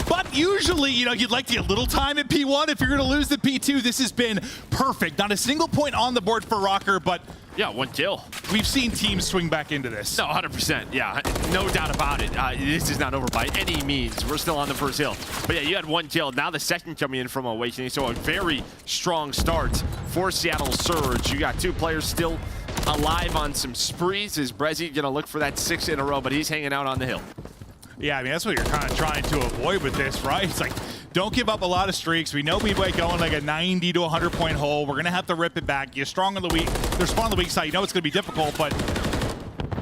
But usually, you know, you'd like to get a little time at P1. If you're going to lose the P2, this has been perfect. Not a single point on the board for Rocker, but yeah, 1 kill. We've seen teams swing back into this. No, 100%. Yeah, no doubt about it. This is not over by any means. We're still on the first hill. But yeah, you had 1 kill. Now the second coming in from Awakening. So a very strong start for Seattle Surge. You got 2 players still alive on some sprees. Is Brezzy going to look for that 6 in a row, but he's hanging out on the hill. Yeah, I mean, that's what you're kind of trying to avoid with this, right? It's like, don't give up a lot of streaks. We know we might go in like a 90 to 100 point hole. We're going to have to rip it back. You're strong on the weak. They're strong on the weak side. You know it's going to be difficult, but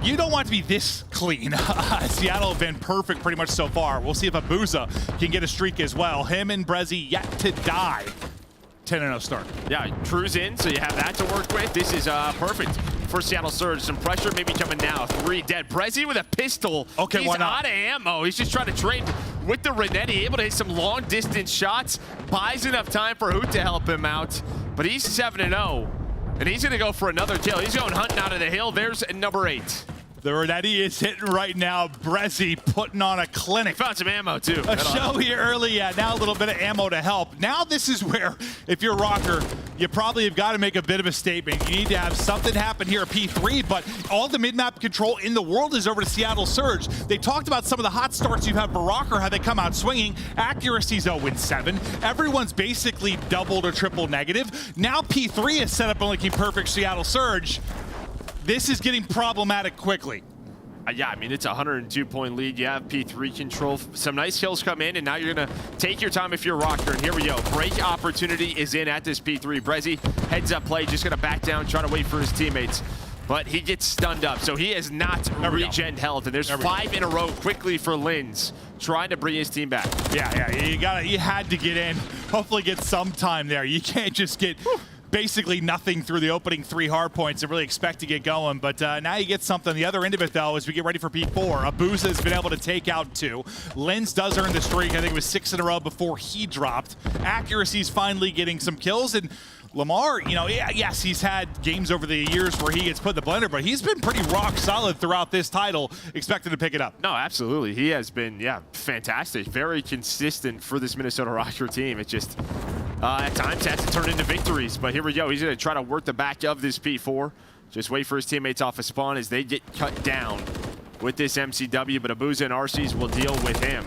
you don't want to be this clean. Seattle have been perfect pretty much so far. We'll see if Abuza can get a streak as well. Him and Brezzy yet to die. 10-0 start. Yeah, Crew's in, so you have that to work with. This is perfect for Seattle Surge. Some pressure maybe coming now. 3 dead. Brezzy with a pistol. Okay, he's out of ammo. He's just trying to trade with the Renetti, able to hit some long distance shots. Buys enough time for Hoot to help him out. But he's 7-0, and he's going to go for another kill. He's going hunting out of the hill. There's number 8. The Renetti is hitting right now. Brezzy putting on a clinic. Found some ammo, too. A show here early, yeah. Now a little bit of ammo to help. Now this is where, if you're Rocker, you probably have got to make a bit of a statement. You need to have something happen here at P3, but all the mid-map control in the world is over to Seattle Surge. They talked about some of the hot starts you have for Rocker, how they come out swinging. Accuracy's 0-7. Everyone's basically doubled or triple negative. Now P3 is set up on looking perfect Seattle Surge. This is getting problematic quickly. Yeah, I mean, it's a 102-point lead. You have P3 control. Some nice kills come in, and now you're going to take your time if you're Rocker. And here we go. Break opportunity is in at this P3. Brezzy, heads up play, just going to back down, try to wait for his teammates. But he gets stunned up, so he has not regen health. And there's 5 in a row quickly for Linz, trying to bring his team back. Yeah, you had to get in. Hopefully get some time there. You can't just get basically nothing through the opening 3 hard points and really expect to get going. But now you get something. The other end of it, though, as we get ready for P4, Abuza has been able to take out 2. Linz does earn the streak. I think it was 6 in a row before he dropped. Accuracy's finally getting some kills. And Lamar, you know, yes, he's had games over the years where he gets put in the blender, but he's been pretty rock solid throughout this title, expected to pick it up. No, absolutely. He has been, fantastic. Very consistent for this Minnesota Rocker team. It just, at times, has to turn into victories. But here we go. He's going to try to work the back of this P4. Just wait for his teammates off a spawn as they get cut down with this MCW, but Abuza and RCs will deal with him.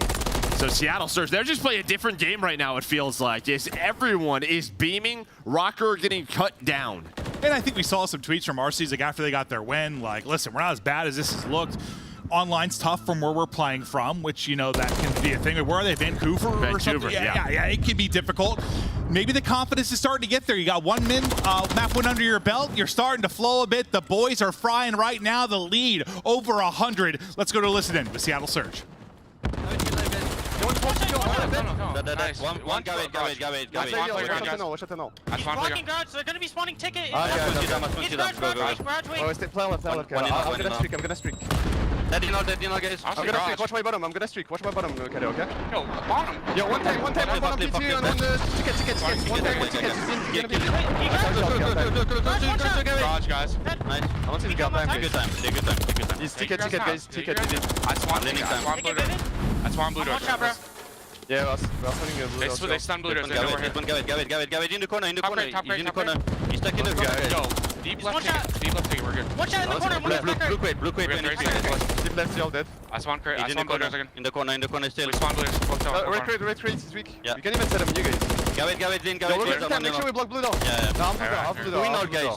So Seattle Surge, they're just playing a different game right now, it feels like. Everyone is beaming, Rocker getting cut down. And I think we saw some tweets from RCs like after they got their win, like, listen, we're not as bad as this has looked. Online's tough from where we're playing from, which, you know, that can be a thing. Where are they, Vancouver or something? Yeah, it can be difficult. Maybe the confidence is starting to get there. You got 1 map win under your belt. You're starting to flow a bit. The boys are frying right now. The lead over 100. Let's go to listen in with Seattle Surge. How would you live in One, go it. Watch blocking garage, they're gonna be spawning ticket. It's garage, Oh, stay play left. I'm gonna streak. Dead in all, guys. I'm gonna streak. Watch my bottom. Okay? Yo, bottom. Yo, one time, one bottom P2 and one ticket. One ticket. Garage, guys. Nice. I want to see the gap time. Good time. He's ticket, guys. Ticket. I spawned blue door. Watch out, bro. Yeah, we're spawning a blue. They stun blue doors. They're over here. Gavit in the corner. Top right. He's stuck in the corner. Yo, deep left ticket, we're good. Watch out in the corner. Blue crate. Deep left, y'all dead. I spawned blue doors again. In the corner still. We spawned blue doors. Red crate is weak. Yeah. You can even set him, you guys. Gavit in. Make sure we block blue door. Yeah. No, half blue door.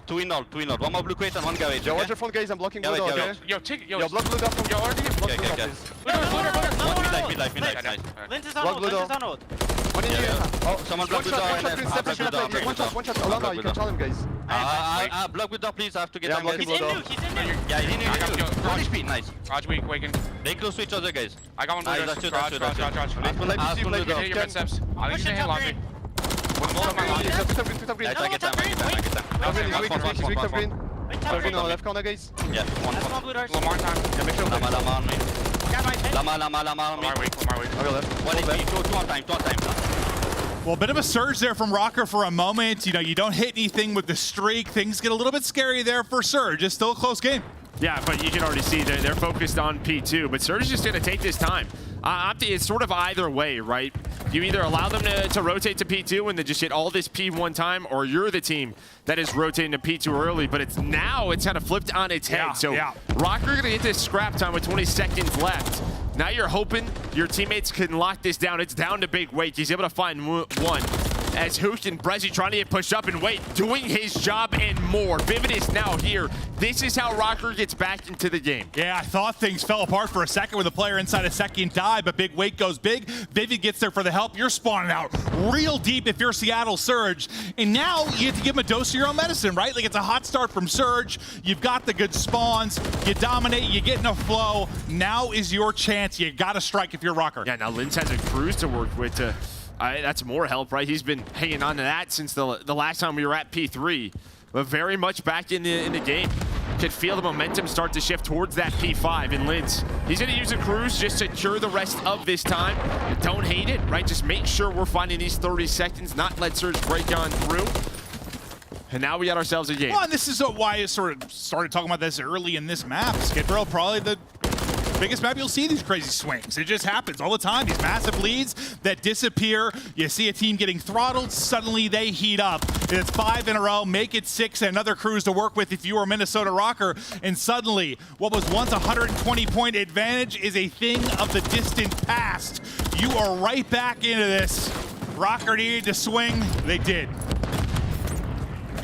Two in all. One more blue crate and one Gavit. Yo, watch your front, guys. I'm blocking blue door, okay? Yo, ticket. Yo, block blue door from your RD. Block blue door, please. Mid-life. Lens is on hold. One in here. Oh, someone block blue door. One shot. Alana, you can tell him, guys. Block blue door, please. I have to get Yeah, them. blocking blue door. He's in nuke. Yeah, he's in here. One HP. Nice. Garage weak, waking. They close to each other, guys. I got one blue doors. Garage. Last one, let me see, You like, hit your red steps. I think you hit lobby. One more of my lobby. Two top green. Nice, I get them. Weak top green. Top green on the left corner, guys. Yeah, one. Blue doors. Lamar time. Yeah, make sure. Lama on me. Lama on me. Lamar weak. I'll go left. One HP, two on time. Well, a bit of a surge there from Rocker for a moment. You know, you don't hit anything with the streak. Things get a little bit scary there for Surge. It's still a close game. Yeah, but you can already see they're focused on P2, but Surge is just going to take this time. It's sort of either way, right? You either allow them to rotate to P2 and then just hit all this P1 time, or you're the team that is rotating to P2 early, but it's kind of flipped on its head. Rocker going to hit this scrap time with 20 seconds left. Now you're hoping your teammates can lock this down. It's down to Big Wake. He's able to find one. As Hoosh and Brezzy trying to get pushed up and Wait, doing his job and more. Vivid is now here. This is how Rocker gets back into the game. Yeah, I thought things fell apart for a second with a player inside a second dive, but Big Wake goes big. Vivid gets there for the help. You're spawning out real deep if you're Seattle Surge. And now you have to give him a dose of your own medicine, right? Like, it's a hot start from Surge. You've got the good spawns. You dominate. You get in a flow. Now is your chance. You got to strike if you're Rocker. Yeah, now Linz has a cruise to work with to... that's more help, right? He's been hanging on to that since the last time we were at P3, but very much back in the game. Could feel the momentum start to shift towards that P5. And Linz, he's going to use a cruise just to secure the rest of this time. But don't hate it, right? Just make sure we're finding these 30 seconds, not let Surge break on through. And now we got ourselves a game. Well, and this is why I sort of started talking about this early in this map. Skid Row, probably the biggest map you'll see these crazy swings. It just happens all the time. These massive leads that disappear. You see a team getting throttled, suddenly they heat up. It's 5 in a row, make it 6, and another cruise to work with if you are Minnesota Rocker. And suddenly, what was once a 120-point advantage is a thing of the distant past. You are right back into this. Rocker needed to swing. They did.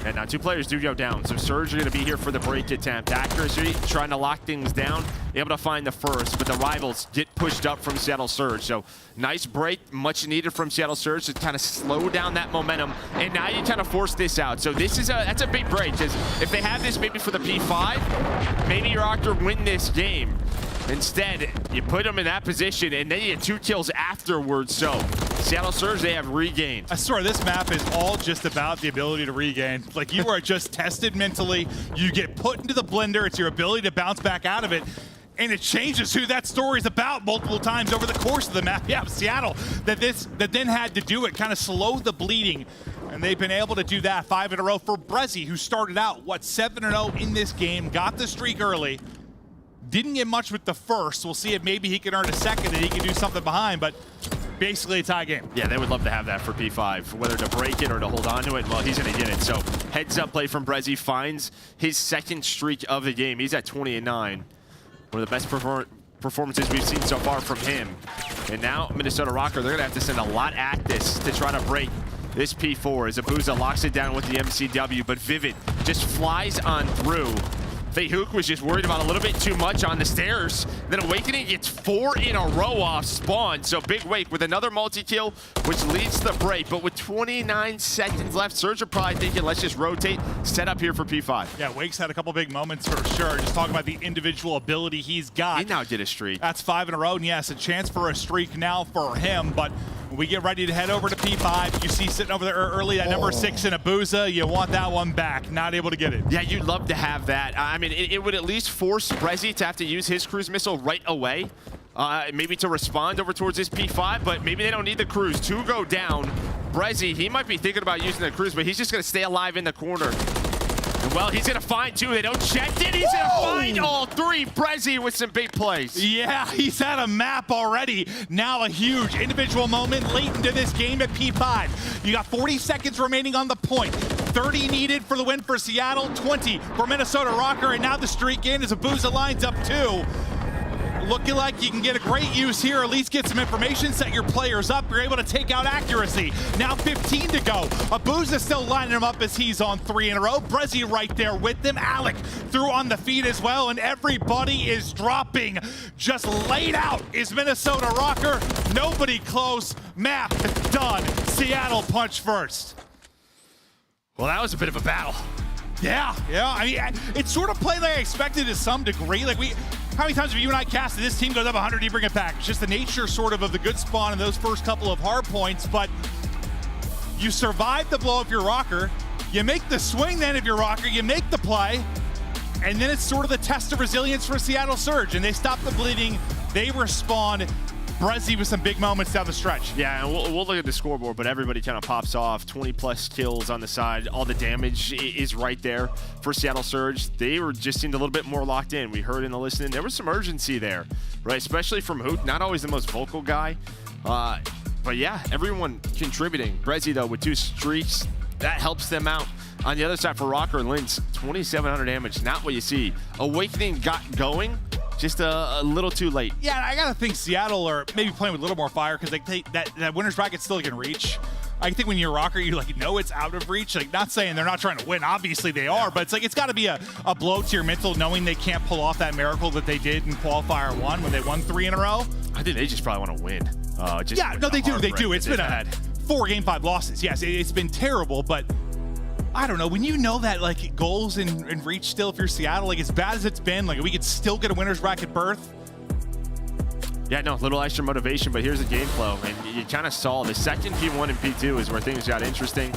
And now 2 players do go down, so Surge are going to be here for the break attempt. Accuracy, trying to lock things down, able to find the first, but the rivals get pushed up from Seattle Surge. So nice break, much needed from Seattle Surge to kind of slow down that momentum. And now you kind of force this out. So this is that's a big break, because if they have this maybe for the P5, maybe your Octor win this game. Instead, you put them in that position, and then you get 2 kills afterwards. So Seattle Surge, they have regained. I swear, this map is all just about the ability to regain. Like, you are just tested mentally. You get put into the blender. It's your ability to bounce back out of it. And it changes who that story's about multiple times over the course of the map. Yeah, Seattle, that then had to do it, kind of slow the bleeding. And they've been able to do that 5 in a row for Brezzy, who started out, 7-0 in this game, got the streak early. Didn't get much with the first. We'll see if maybe he can earn a second and he can do something behind, but basically a tie game. Yeah, they would love to have that for P5, whether to break it or to hold on to it. Well, he's going to get it. So heads up play from Brezzy, finds his second streak of the game. He's at 20-9. One of the best performances we've seen so far from him. And now Minnesota Rocker, they're going to have to send a lot at this to try to break this P4 as Abuza locks it down with the MCW, but Vivid just flies on through. Hook was just worried about a little bit too much on the stairs. Then Awakening gets 4 in a row off spawn. So Big Wake with another multi-kill, which leads to the break. But with 29 seconds left, Surge are probably thinking, let's just rotate, set up here for P5. Yeah, Wake's had a couple big moments for sure. Just talking about the individual ability he's got. He now did a streak. That's 5 in a row, and yes, a chance for a streak now for him. But when we get ready to head over to P5, you see sitting over there early, that number 6 in Abuza. You want that one back. Not able to get it. Yeah, you'd love to have that. I mean, it would at least force Brezzy to have to use his cruise missile right away. Maybe to respond over towards his P5, but maybe they don't need the cruise to go down. Brezzy, he might be thinking about using the cruise, but he's just going to stay alive in the corner. And well, he's going to find 2. They don't check it. He's going to find all 3. Brezzy with some big plays. Yeah, he's had a map already. Now a huge individual moment late into this game at P5. You got 40 seconds remaining on the point. 30 needed for the win for Seattle, 20 for Minnesota Rocker, and now the streak in as Abuza lines up 2. Looking like you can get a great use here, at least get some information, set your players up. You're able to take out accuracy. Now 15 to go. Abuza still lining him up as he's on 3 in a row. Brezzy right there with them. Alec threw on the feed as well, and everybody is dropping. Just laid out is Minnesota Rocker. Nobody close. Map done. Seattle punch first. Well, that was a bit of a battle. Yeah. I mean, it's sort of played like I expected to some degree. Like how many times have you and I casted this team goes up 100, you bring it back? It's just the nature sort of the good spawn in those first couple of hard points, but you survive the blow if you're Rocker. You make the swing then if you're Rocker. You make the play, and then it's sort of the test of resilience for Seattle Surge, and they stop the bleeding. They respond. Brezzy with some big moments down the stretch. Yeah, and we'll look at the scoreboard, but everybody kind of pops off. 20-plus kills on the side. All the damage is right there for Seattle Surge. They were just seemed a little bit more locked in. We heard in the listening, there was some urgency there, right? Especially from Hook, not always the most vocal guy. But yeah, everyone contributing. Brezzy, though, with 2 streaks, that helps them out. On the other side for Rocker and Linz, 2,700 damage, not what you see. Awakening got going, just a little too late. Yeah, I gotta think Seattle are maybe playing with a little more fire because they that winner's bracket still can reach. I think when you're Rocker, you know it's out of reach. Like, not saying they're not trying to win. Obviously they are, but it's like it's got to be a blow to your mental knowing they can't pull off that miracle that they did in qualifier 1 when they won 3 in a row. I think they just probably want to win. They do. It's been a 4 game 5 losses. Yes, it's been terrible, but I don't know. When you know that like goals and reach still, if you're Seattle, like as bad as it's been, like we could still get a winner's bracket berth. Yeah, no, little extra motivation, but here's the game flow, and you kind of saw the second P1 and P2 is where things got interesting.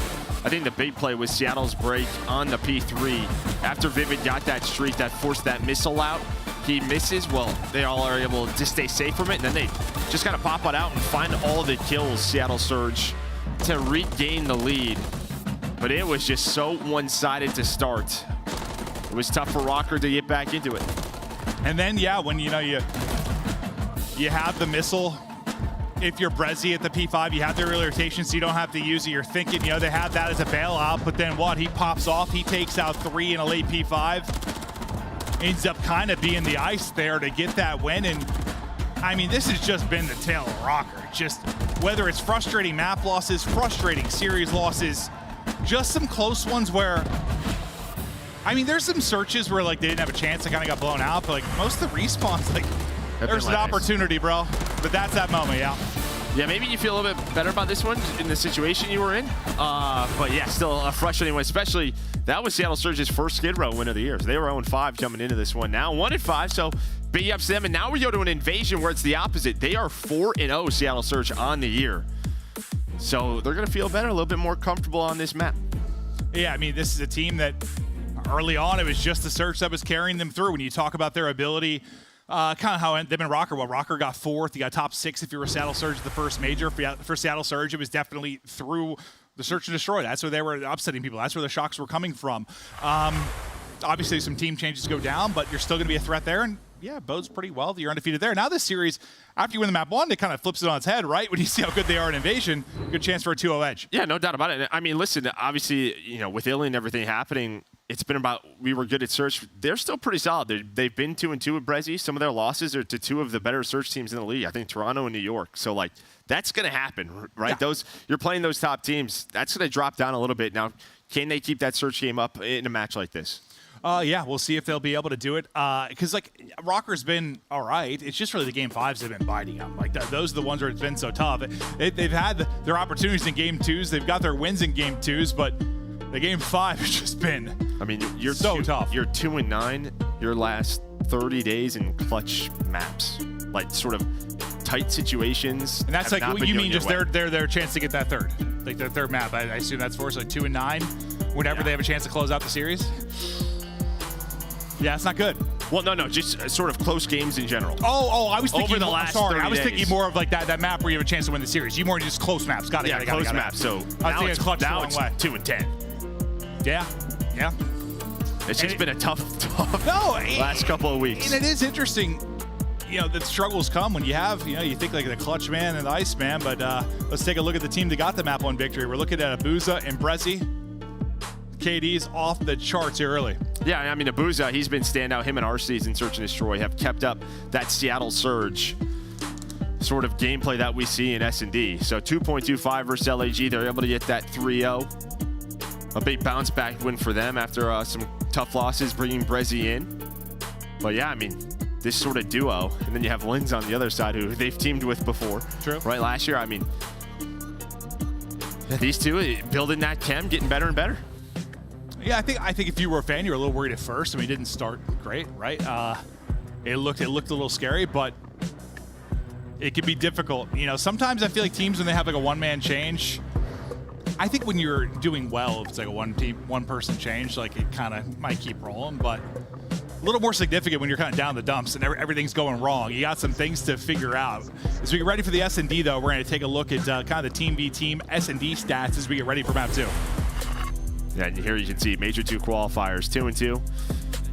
I think the big play was Seattle's break on the P3. After Vivid got that streak that forced that missile out, he misses. Well, they all are able to stay safe from it, and then they just kind of pop it out and find all the kills, Seattle Surge, to regain the lead. But it was just so one-sided to start. It was tough for Rocker to get back into it. And then, yeah, when you have the missile, if you're Brezzy at the P5, you have the early rotation, so you don't have to use it. You're thinking, they have that as a bailout, but then what? He pops off, he takes out 3 in a late P5. Ends up kind of being the ice there to get that win. And I mean, this has just been the tale of Rocker. Just whether it's frustrating map losses, frustrating series losses, just some close ones where, I mean, there's some searches where like they didn't have a chance, they kind of got blown out, but like most of the respawns, like there's an opportunity, bro. But that's that moment, yeah. Yeah, maybe you feel a little bit better about this one in the situation you were in. But yeah, still a frustrating one, especially that was Seattle Surge's first Skid Row win of the year. So they were 0-5 coming into this one. Now 1-5, so big ups to them. And now we go to an invasion where it's the opposite. They are 4-0 Seattle Surge on the year. So they're going to feel better, a little bit more comfortable on this map. Yeah, I mean, this is a team that early on, it was just the Surge that was carrying them through. When you talk about their ability, kind of how they've been Rocker. Well, Rocker got 4th. You got top 6 if you were Seattle Surge the first major. For Seattle Surge, it was definitely through the Search and Destroy. That's where they were upsetting people. That's where the shocks were coming from. Obviously, some team changes go down, but you're still going to be a threat there. And yeah, bodes pretty well that you're undefeated there. Now this series, after you win the map 1, it kind of flips it on its head, right? When you see how good they are in Invasion, good chance for a 2-0 edge. Yeah, no doubt about it. I mean, listen, obviously, with Illy and everything happening, it's been about we were good at Search. They're still pretty solid. They've been 2-2 with Brezzy. Some of their losses are to 2 of the better Search teams in the league. I think Toronto and New York. So, like, that's going to happen, right? Yeah. You're playing those top teams. That's going to drop down a little bit. Now, can they keep that Search game up in a match like this? Yeah, we'll see if they'll be able to do it. Because, like, Rocker's been all right. It's just really the Game 5s that have been biting them. Like, those are the ones where it's been so tough. They've had their opportunities in Game 2s. They've got their wins in Game 2s, but the Game 5 has just been you're so tough. You're 2-9 your last 30 days in clutch maps. Like, sort of tight situations. And that's like, you mean just their chance to get that third. Like, their third map. I assume that's for us, like 2-9 whenever they have a chance to close out the series. Yeah, it's not good. Well, no, just sort of close games in general. Oh, I was thinking. Over the last sorry, 30 I was days. thinking more of like that map where you have a chance to win the series. You more just close maps. Got it. Close maps. So now it's clutch now the it's long way. 2-10. Yeah. It's just been a tough last couple of weeks. And it is interesting. You know, the struggles come when you have, you think like the clutch man and the ice man, but let's take a look at the team that got the map one victory. We're looking at Abuza and Brezzy. KD's off the charts here early. Yeah, I mean, Abuza, he's been standout. Him and RC's in Search and Destroy have kept up that Seattle Surge sort of gameplay that we see in S&D. So 2.25 versus LAG. They're able to get that 3-0. A big bounce back win for them after some tough losses, bringing Brezzy in. But yeah, I mean, this sort of duo. And then you have Linz on the other side, who they've teamed with before. True. Right, last year. I mean, these two building that chem, getting better and better. Yeah, I think if you were a fan, you were a little worried at first. I mean, it didn't start great, right? It looked a little scary, but it can be difficult. Sometimes I feel like teams, when they have like a one-man change, I think when you're doing well, if it's like a one-person change, like it kind of might keep rolling, but a little more significant when you're kind of down the dumps and everything's going wrong. You got some things to figure out. As we get ready for the S&D, though, we're going to take a look at kind of the Team v Team S&D stats as we get ready for map 2. Yeah, and here you can see Major II Qualifiers, 2-2.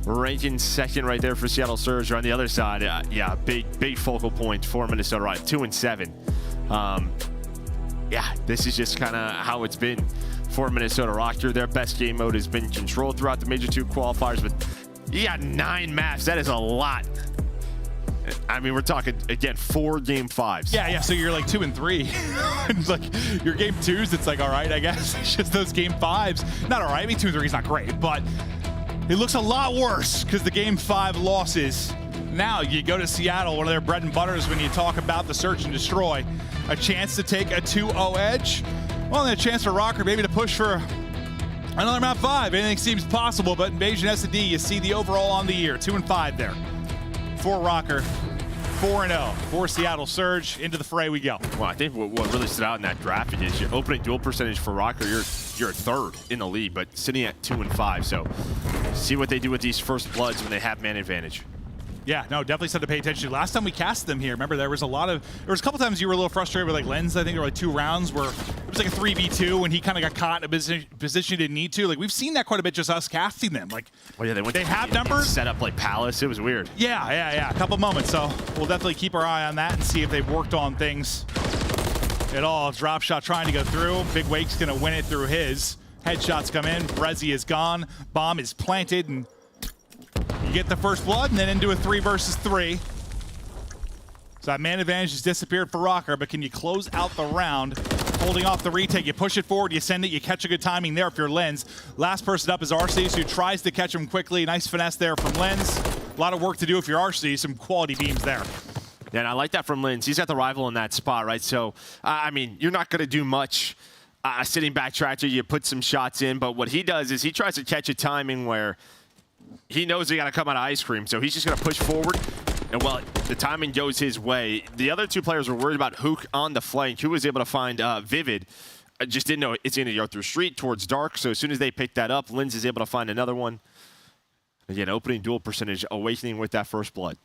Ranking second right there for Seattle Surge. On the other side, yeah, big focal point for Minnesota, right? 2-7. Yeah, this is just kind of how it's been for Minnesota Rocker. Their best game mode has been controlled throughout the Major II Qualifiers, but you got 9 maps. That is a lot. I mean, we're talking, again, 4 Game 5s. Yeah, so you're like 2 and 3. It's like your Game 2s, it's like, all right, I guess. It's just those Game 5s. Not all right. I mean, 2 and 3 is not great, but it looks a lot worse because the Game 5 losses. Now you go to Seattle, one of their bread and butters when you talk about the Search and Destroy. A chance to take a 2-0 edge. Well, and a chance for Rocker maybe to push for another map 5. Anything seems possible, but Invasion S&D, you see the overall on the year. 2-5 there. For Rocker, 4-0 for Seattle Surge. Into the fray we go. Well, I think what really stood out in that graphic is your opening duel percentage for Rocker. You're third in the league, but sitting at 2-5. So see what they do with these first bloods when they have man advantage. Yeah, no, definitely something to pay attention to. Last time we cast them here, remember there was a couple times you were a little frustrated with like Lenz. I think there were like 2 rounds where it was like a 3v2 and he kind of got caught in a position he didn't need to. Like we've seen that quite a bit, just us casting them. Like, well, yeah, they have numbers. Set up like Palace. It was weird. Yeah, a couple moments. So we'll definitely keep our eye on that and see if they've worked on things at all. Drop shot trying to go through. Big Wake's gonna win it through his. Headshots come in. Brezzy is gone. Bomb is planted, and you get the first blood and then into a 3 versus 3. So that man advantage has disappeared for Rocker, but can you close out the round? Holding off the retake, you push it forward, you send it, you catch a good timing there if you're Lenz. Last person up is RC, who tries to catch him quickly. Nice finesse there from Lenz. A lot of work to do if you're RC, some quality beams there. Yeah, and I like that from Lenz. He's got the rival in that spot, right? So, I mean, you're not going to do much sitting back tractor. You put some shots in, but what he does is he tries to catch a timing where he knows he got to come out of ice cream, so he's just going to push forward. And well, the timing goes his way. The other 2 players were worried about Hook on the flank. Who was able to find Vivid. Just didn't know it's going to go through street towards dark. So as soon as they picked that up, Linz is able to find another one. Again, opening duel percentage, awakening with that first blood.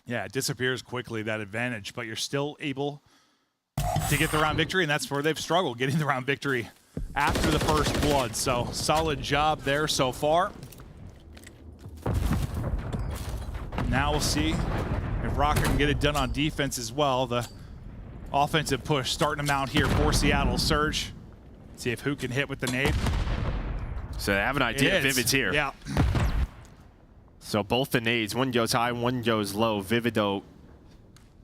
Yeah, it disappears quickly, that advantage, but you're still able to get the round victory, and that's where they've struggled, getting the round victory after the first blood. So solid job there so far. Now we'll see if Rocker can get it done on defense as well. The offensive push starting them out here for Seattle Surge. See if who can hit with the nade. So they have an idea. Vivid's here. Yeah. So both the nades, one goes high, one goes low. Vivid, though,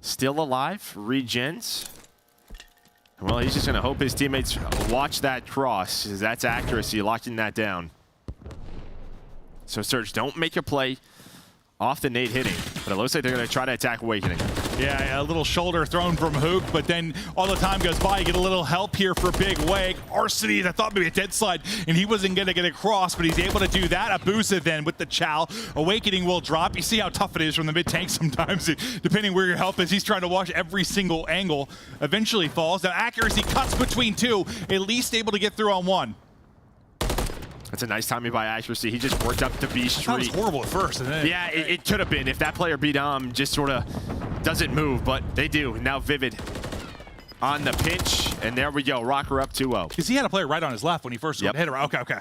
still alive, regens. Well, he's just going to hope his teammates watch that cross, as that's accuracy, locking that down. So Surge, don't make a play off the nade hitting, but it looks like they're going to try to attack Awakening. Yeah, a little shoulder thrown from Hook, but then all the time goes by, you get a little help here for Big Wake. Arcity, I thought maybe a dead slide, and he wasn't going to get across, but he's able to do that. Abusa then with the chow. Awakening will drop. You see how tough it is from the mid-tank sometimes, depending where your help is. He's trying to watch every single angle. Eventually falls. Now Accuracy cuts between two, at least able to get through on one. That's a nice timing by Accuracy. He just worked up to B Street. That was horrible at first. And then yeah, it could have been if that player beat just sort of doesn't move, but they do. Now Vivid on the pinch, and there we go. Rocker up 2-0. Because he had a player right on his left when he first hit her. Okay.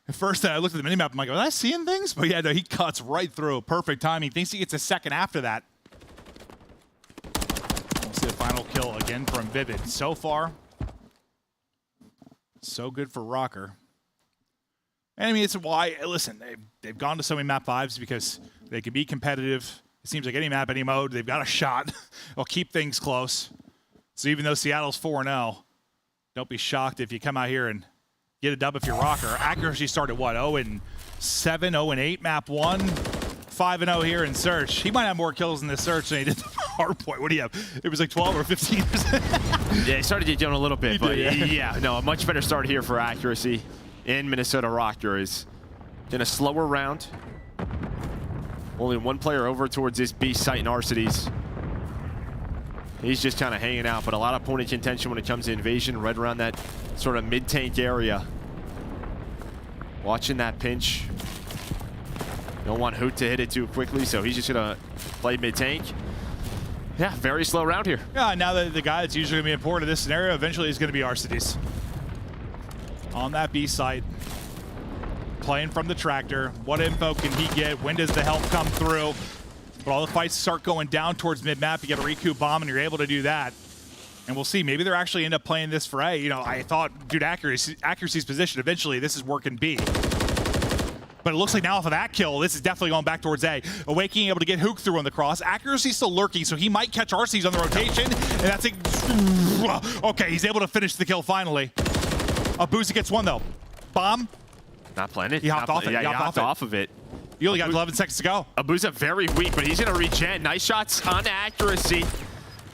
At first, I looked at the minimap. I'm like, was I seeing things? But yeah, no, he cuts right through. Perfect timing. Thinks he gets a second after that. We'll see the final kill again from Vivid. So far, so good for Rocker. And I mean, it's why, listen, they've gone to so many map 5s because they can be competitive. It seems like any map, any mode, they've got a shot. They'll keep things close. So even though Seattle's 4-0, don't be shocked if you come out here and get a dub if you're Rocker. Accuracy started, what, 0-7, 0-8 map 1, 5-0 here in Search. He might have more kills in this Search than he did the Hardpoint. What do you have? It was like 12 or 15%. Yeah, he started to get down a little bit, but yeah, no, a much better start here for Accuracy. In Minnesota Rocker is in a slower round. Only one player over towards this B site in Arcities. He's just kind of hanging out, but a lot of point of contention when it comes to invasion, right around that sort of mid-tank area. Watching that pinch. Don't want Hoot to hit it too quickly, so he's just going to play mid-tank. Yeah, very slow round here. Yeah, now that the guy that's usually going to be important in this scenario, eventually is going to be Arcities. On that B site, playing from the tractor. What info can he get? When does the help come through? But all the fights start going down towards mid-map. You get a recoup bomb, and you're able to do that. And we'll see. Maybe they're actually end up playing this for A. You know, I thought, dude, Accuracy's position. Eventually, this is working B. But it looks like now off of that kill, this is definitely going back towards A. Awakening able to get Hook through on the cross. Accuracy still lurking, so he might catch Arcees on the rotation. And that's it. Okay, he's able to finish the kill finally. Abusa gets one, though. Bomb. Not planted. He hopped off it. Yeah, he hopped off of it. You only got 11 seconds to go. Abusa very weak, but he's going to regen. Nice shots on Accuracy.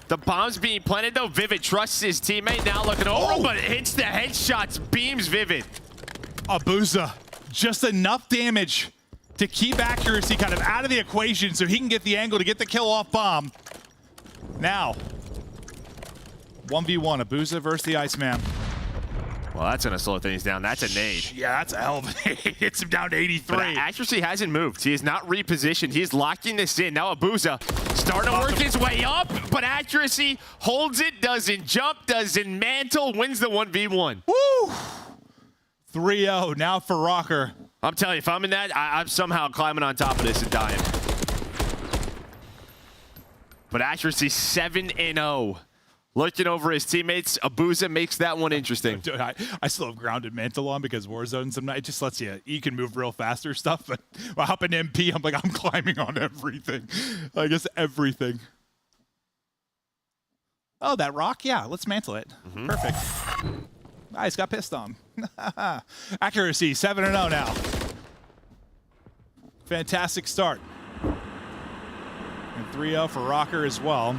The bomb's being planted, though. Vivid trusts his teammate. Now looking over, but it hits the headshots. Beams Vivid. Abusa. Just enough damage to keep Accuracy kind of out of the equation so he can get the angle to get the kill off bomb. Now, 1v1. Abusa versus the Iceman. Well, that's going to slow things down. That's a nade. Yeah, that's a hell of a nade. Hits him down to 83. But Accuracy hasn't moved. He is not repositioned. He's locking this in. Now Abusa starting to work his way up, but Accuracy holds it, doesn't jump, doesn't mantle, wins the 1v1. Woo! 3-0 now for Rocker. I'm telling you, if I'm in that, I'm somehow climbing on top of this and dying. But Accuracy 7-0. Looking over his teammates, Abusa makes that one interesting. Dude, I still have grounded mantle on because Warzone sometimes it just lets you can move real fast or stuff. But while hopping MP, I'm like, I'm climbing on everything. I guess everything. Oh, that rock? Yeah, let's mantle it. Perfect. Nice, got pissed on. Accuracy, 7-0 now. Fantastic start. And 3-0 for Rocker as well.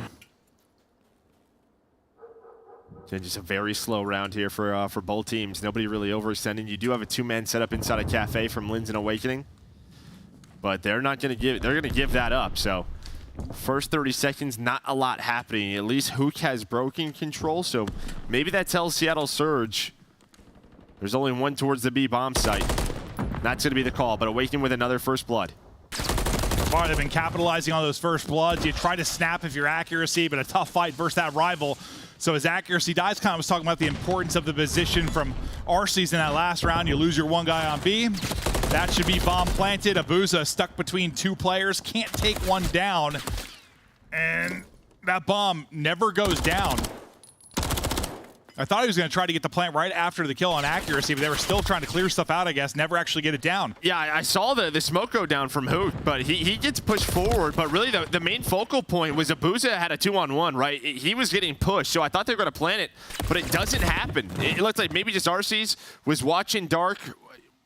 Just a very slow round here for both teams. Nobody really overextending. You do have a two-man setup inside a cafe from Linz and Awakening, but they're not going to give. They're going to give that up. So, first 30 seconds, not a lot happening. At least Hook has broken control, so maybe that tells Seattle Surge there's only one towards the B bomb site. That's going to be the call. But Awakening with another first blood. Far they've been capitalizing on those first bloods. You try to snap if you're Accuracy, but a tough fight versus that rival. So as Accuracy dies, kind of was talking about the importance of the position from Arcees in that last round. You lose your one guy on B. That should be bomb planted. Abusa stuck between two players. Can't take one down. And that bomb never goes down. I thought he was going to try to get the plant right after the kill on Accuracy, but they were still trying to clear stuff out, I guess. Never actually get it down. Yeah, I saw the smoke go down from Hoot, but he gets pushed forward. But really, the main focal point was Abusa had a 2-on-1, right? He was getting pushed, so I thought they were going to plant it, but it doesn't happen. It looked like maybe just Arcees was watching Dark,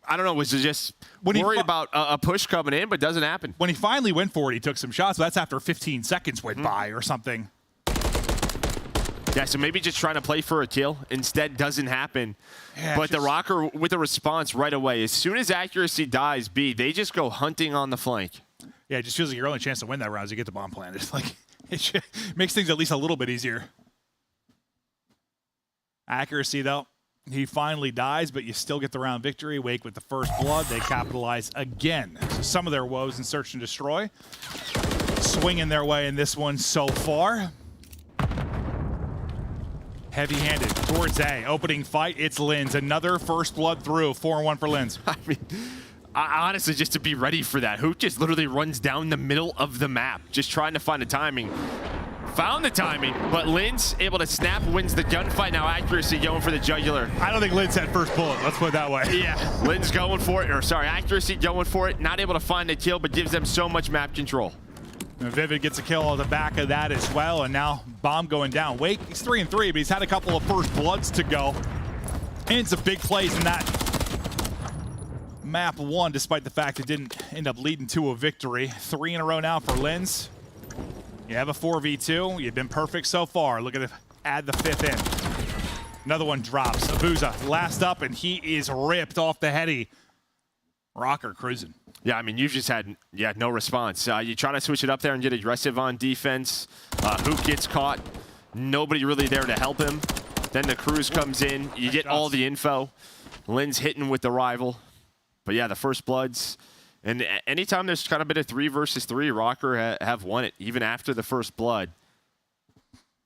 I don't know, was just worried about a push coming in, but doesn't happen. When he finally went for it, he took some shots, but that's after 15 seconds went by or something. Yeah, so maybe just trying to play for a kill. Instead, doesn't happen. Yeah, but the Rocker with a response right away. As soon as accuracy dies, B, they just go hunting on the flank. Yeah, it just feels like your only chance to win that round is to get the bomb planted. Like, it makes things at least a little bit easier. Accuracy, though. He finally dies, but you still get the round victory. Wake with the first blood. They capitalize again. So some of their woes in search and destroy. Swinging their way in this one so far. Heavy-handed towards A. Opening fight, it's Linz. Another first blood through. 4-1 for Linz. I mean, honestly, just to be ready for that. Hook just literally runs down the middle of the map, just trying to find the timing. Found the timing, but Linz able to snap, wins the gunfight. Now accuracy going for the jugular. I don't think Linz had first bullet. Let's put it that way. Yeah, Linz going for it, or sorry, accuracy going for it. Not able to find a kill, but gives them so much map control. And Vivid gets a kill on the back of that as well, and now bomb going down. Wake, he's 3-3, but he's had a couple of first bloods to go. And some big plays in that map 1, despite the fact it didn't end up leading to a victory. 3 in a row now for Linz. You have a 4v2. You've been perfect so far. Look at it, add the 5th in. Another one drops. Abuza last up, and he is ripped off the heady. Rocker cruising. Yeah, I mean, you've just had, no response. You try to switch it up there and get aggressive on defense. Hook gets caught. Nobody really there to help him. Then the cruise comes in. You get all the info. Linz hitting with the rival. But yeah, the first bloods. And anytime there's kind of been a 3 versus 3, Rocker have won it, even after the first blood.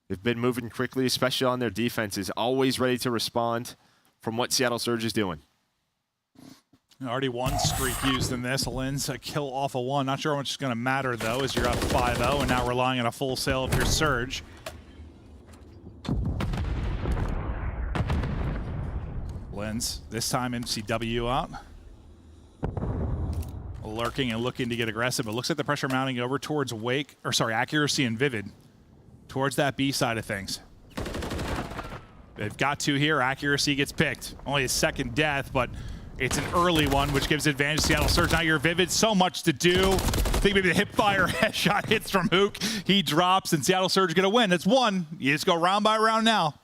They've been moving quickly, especially on their defenses. Always ready to respond from what Seattle Surge is doing. Already one streak used in this. Linz, a kill off of 1. Not sure how much it's going to matter, though, as you're up 5-0 and now relying on a full sale of your Surge. Linz, this time MCW out. Lurking and looking to get aggressive. It looks like the pressure mounting over towards Wake, or sorry, Accuracy and Vivid. Towards that B side of things. They've got 2 here. Accuracy gets picked. Only his 2nd death, but it's an early one, which gives advantage to Seattle Surge. Now you're Vivid, so much to do. I think maybe the hip fire headshot hits from Hook. He drops, and Seattle Surge going to win. That's 1. You just go round by round now.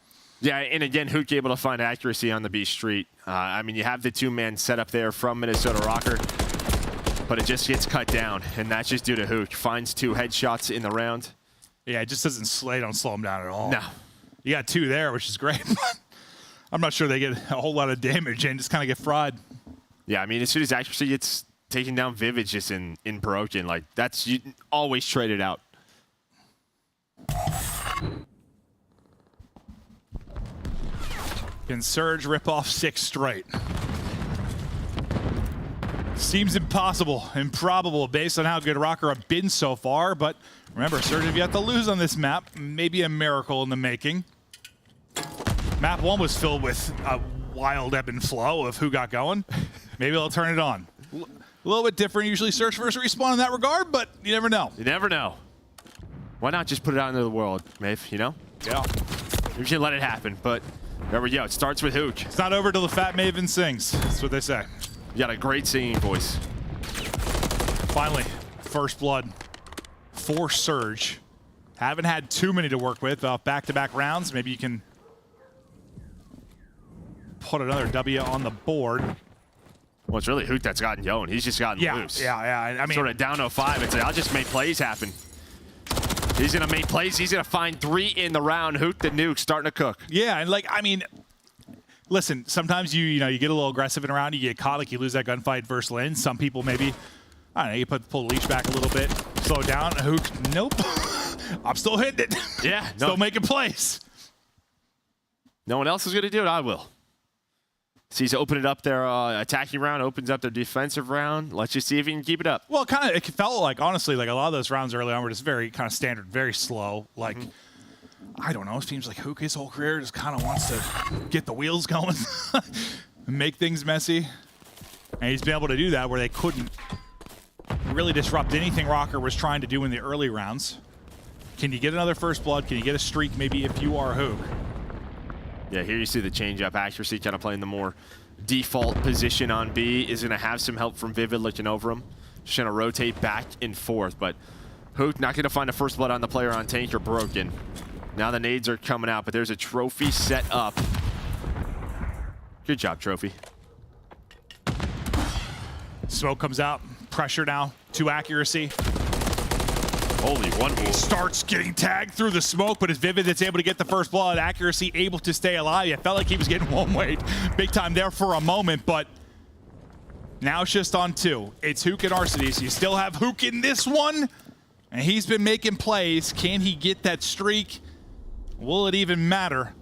Yeah, and again, Hook able to find accuracy on the B street. I mean, you have the 2-man setup there from Minnesota Rocker, but it just gets cut down, and that's just due to Hook. Finds 2 headshots in the round. Yeah, it just doesn't don't slow him down at all. No. You got 2 there, which is great. I'm not sure they get a whole lot of damage and just kind of get fried. Yeah, I mean, as soon as accuracy gets taken down, Vivid just in broken. Like, that's you always trade it out. Can Surge rip off 6 straight? Seems impossible, improbable based on how good Rocker have been so far, but remember, Surge have yet to lose on this map. Maybe a miracle in the making. Map 1 was filled with a wild ebb and flow of who got going. Maybe they'll turn it on. A little bit different, usually Surge first respawn in that regard, but you never know. You never know. Why not just put it out into the world, Maeve, you know? Yeah. You should let it happen, but there we go. It starts with Hook. It's not over till the fat Maven sings. That's what they say. You got a great singing voice. Finally, first blood for Surge. Haven't had too many to work with. Back-to-back rounds. Maybe you can put another W on the board. Well, it's really Hook that's gotten going. He's just gotten loose. Yeah. I mean, sort of down 0-5. It's I'll just make plays happen. He's going to make plays. He's going to find 3 in the round. Hook the nuke starting to cook. Yeah, and like, I mean, listen, sometimes you get a little aggressive in a round. You get caught, like you lose that gunfight versus Lin. Some people maybe, I don't know, you pull the leash back a little bit, slow it down. Hook, nope. I'm still hitting it. Yeah. Still making plays. No one else is going to do it. I will. Sees open it up their attacking round, opens up their defensive round. Let's just see if he can keep it up. Well, it felt like, honestly, like a lot of those rounds early on were just very kind of standard, very slow. Like, I don't know, it seems like Hook his whole career just kind of wants to get the wheels going, make things messy. And he's been able to do that where they couldn't really disrupt anything Rocker was trying to do in the early rounds. Can you get another first blood? Can you get a streak maybe if you are Hook? Yeah, here you see the change-up accuracy, kind of playing the more default position on B, is going to have some help from Vivid looking over him. Just going to rotate back and forth, but Hook not going to find a first blood on the player on tank or broken. Now the nades are coming out, but there's a trophy set up. Good job, trophy. Smoke comes out, pressure now to accuracy. Holy, one He starts getting tagged through the smoke, but it's Vivid that's able to get the first blood. Accuracy able to stay alive. I felt like he was getting one way big time there for a moment, but now it's just on 2. It's Hook and Arcity. So you still have Hook in this one, and he's been making plays. Can he get that streak? Will it even matter?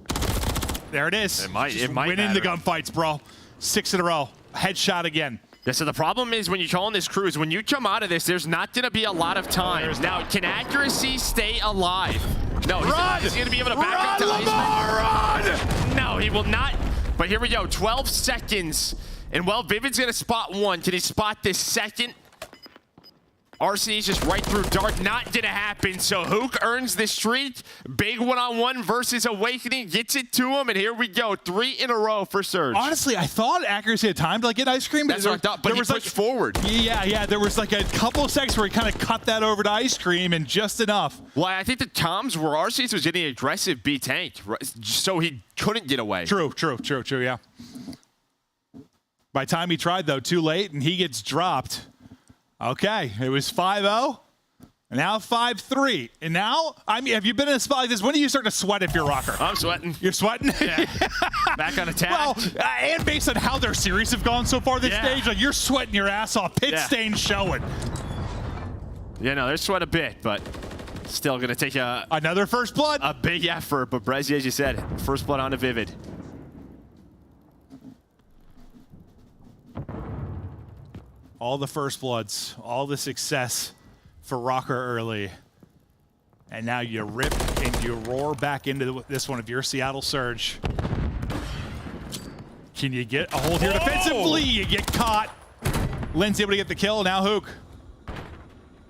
There it is. It might winning matter. the gunfights, bro. 6 in a row. Headshot again. Yeah, so the problem is when you call in this cruise, when you come out of this, there's not going to be a lot of time. Now, can accuracy stay alive? No, he's going to be able to back up to Lamar, run! No, he will not. But here we go, 12 seconds. And well, Vivid's going to spot one. Can he spot this second? RC's just right through dark, not going to happen. So Hook earns the streak. Big one-on-one versus Awakening, gets it to him, and here we go. 3 in a row for Surge. Honestly, I thought accuracy had time to like get ice cream. That's what I thought, but he pushed forward. Yeah, there was like a couple of seconds where he kind of cut that over to ice cream and just enough. Well, I think the comms were RC's was getting aggressive B tank, so he couldn't get away. True, yeah. By the time he tried, though, too late, and he gets dropped. Okay, it was 5-0, and now 5-3. And now, I mean, have you been in a spot like this? When do you start to sweat if you're Rocker? I'm sweating. You're sweating? Yeah. Back on attack. Well, and based on how their series have gone so far this stage, like you're sweating your ass off. Pit stain showing. Yeah, no, they're sweat a bit, but still going to take another first blood. A big effort, but Brezzy, as you said, first blood on to Vivid. All the first bloods, all the success for Rocker early. And now you rip and you roar back into this one of your Seattle Surge. Can you get a hold here defensively? You get caught. Lynn's able to get the kill. Now Hook,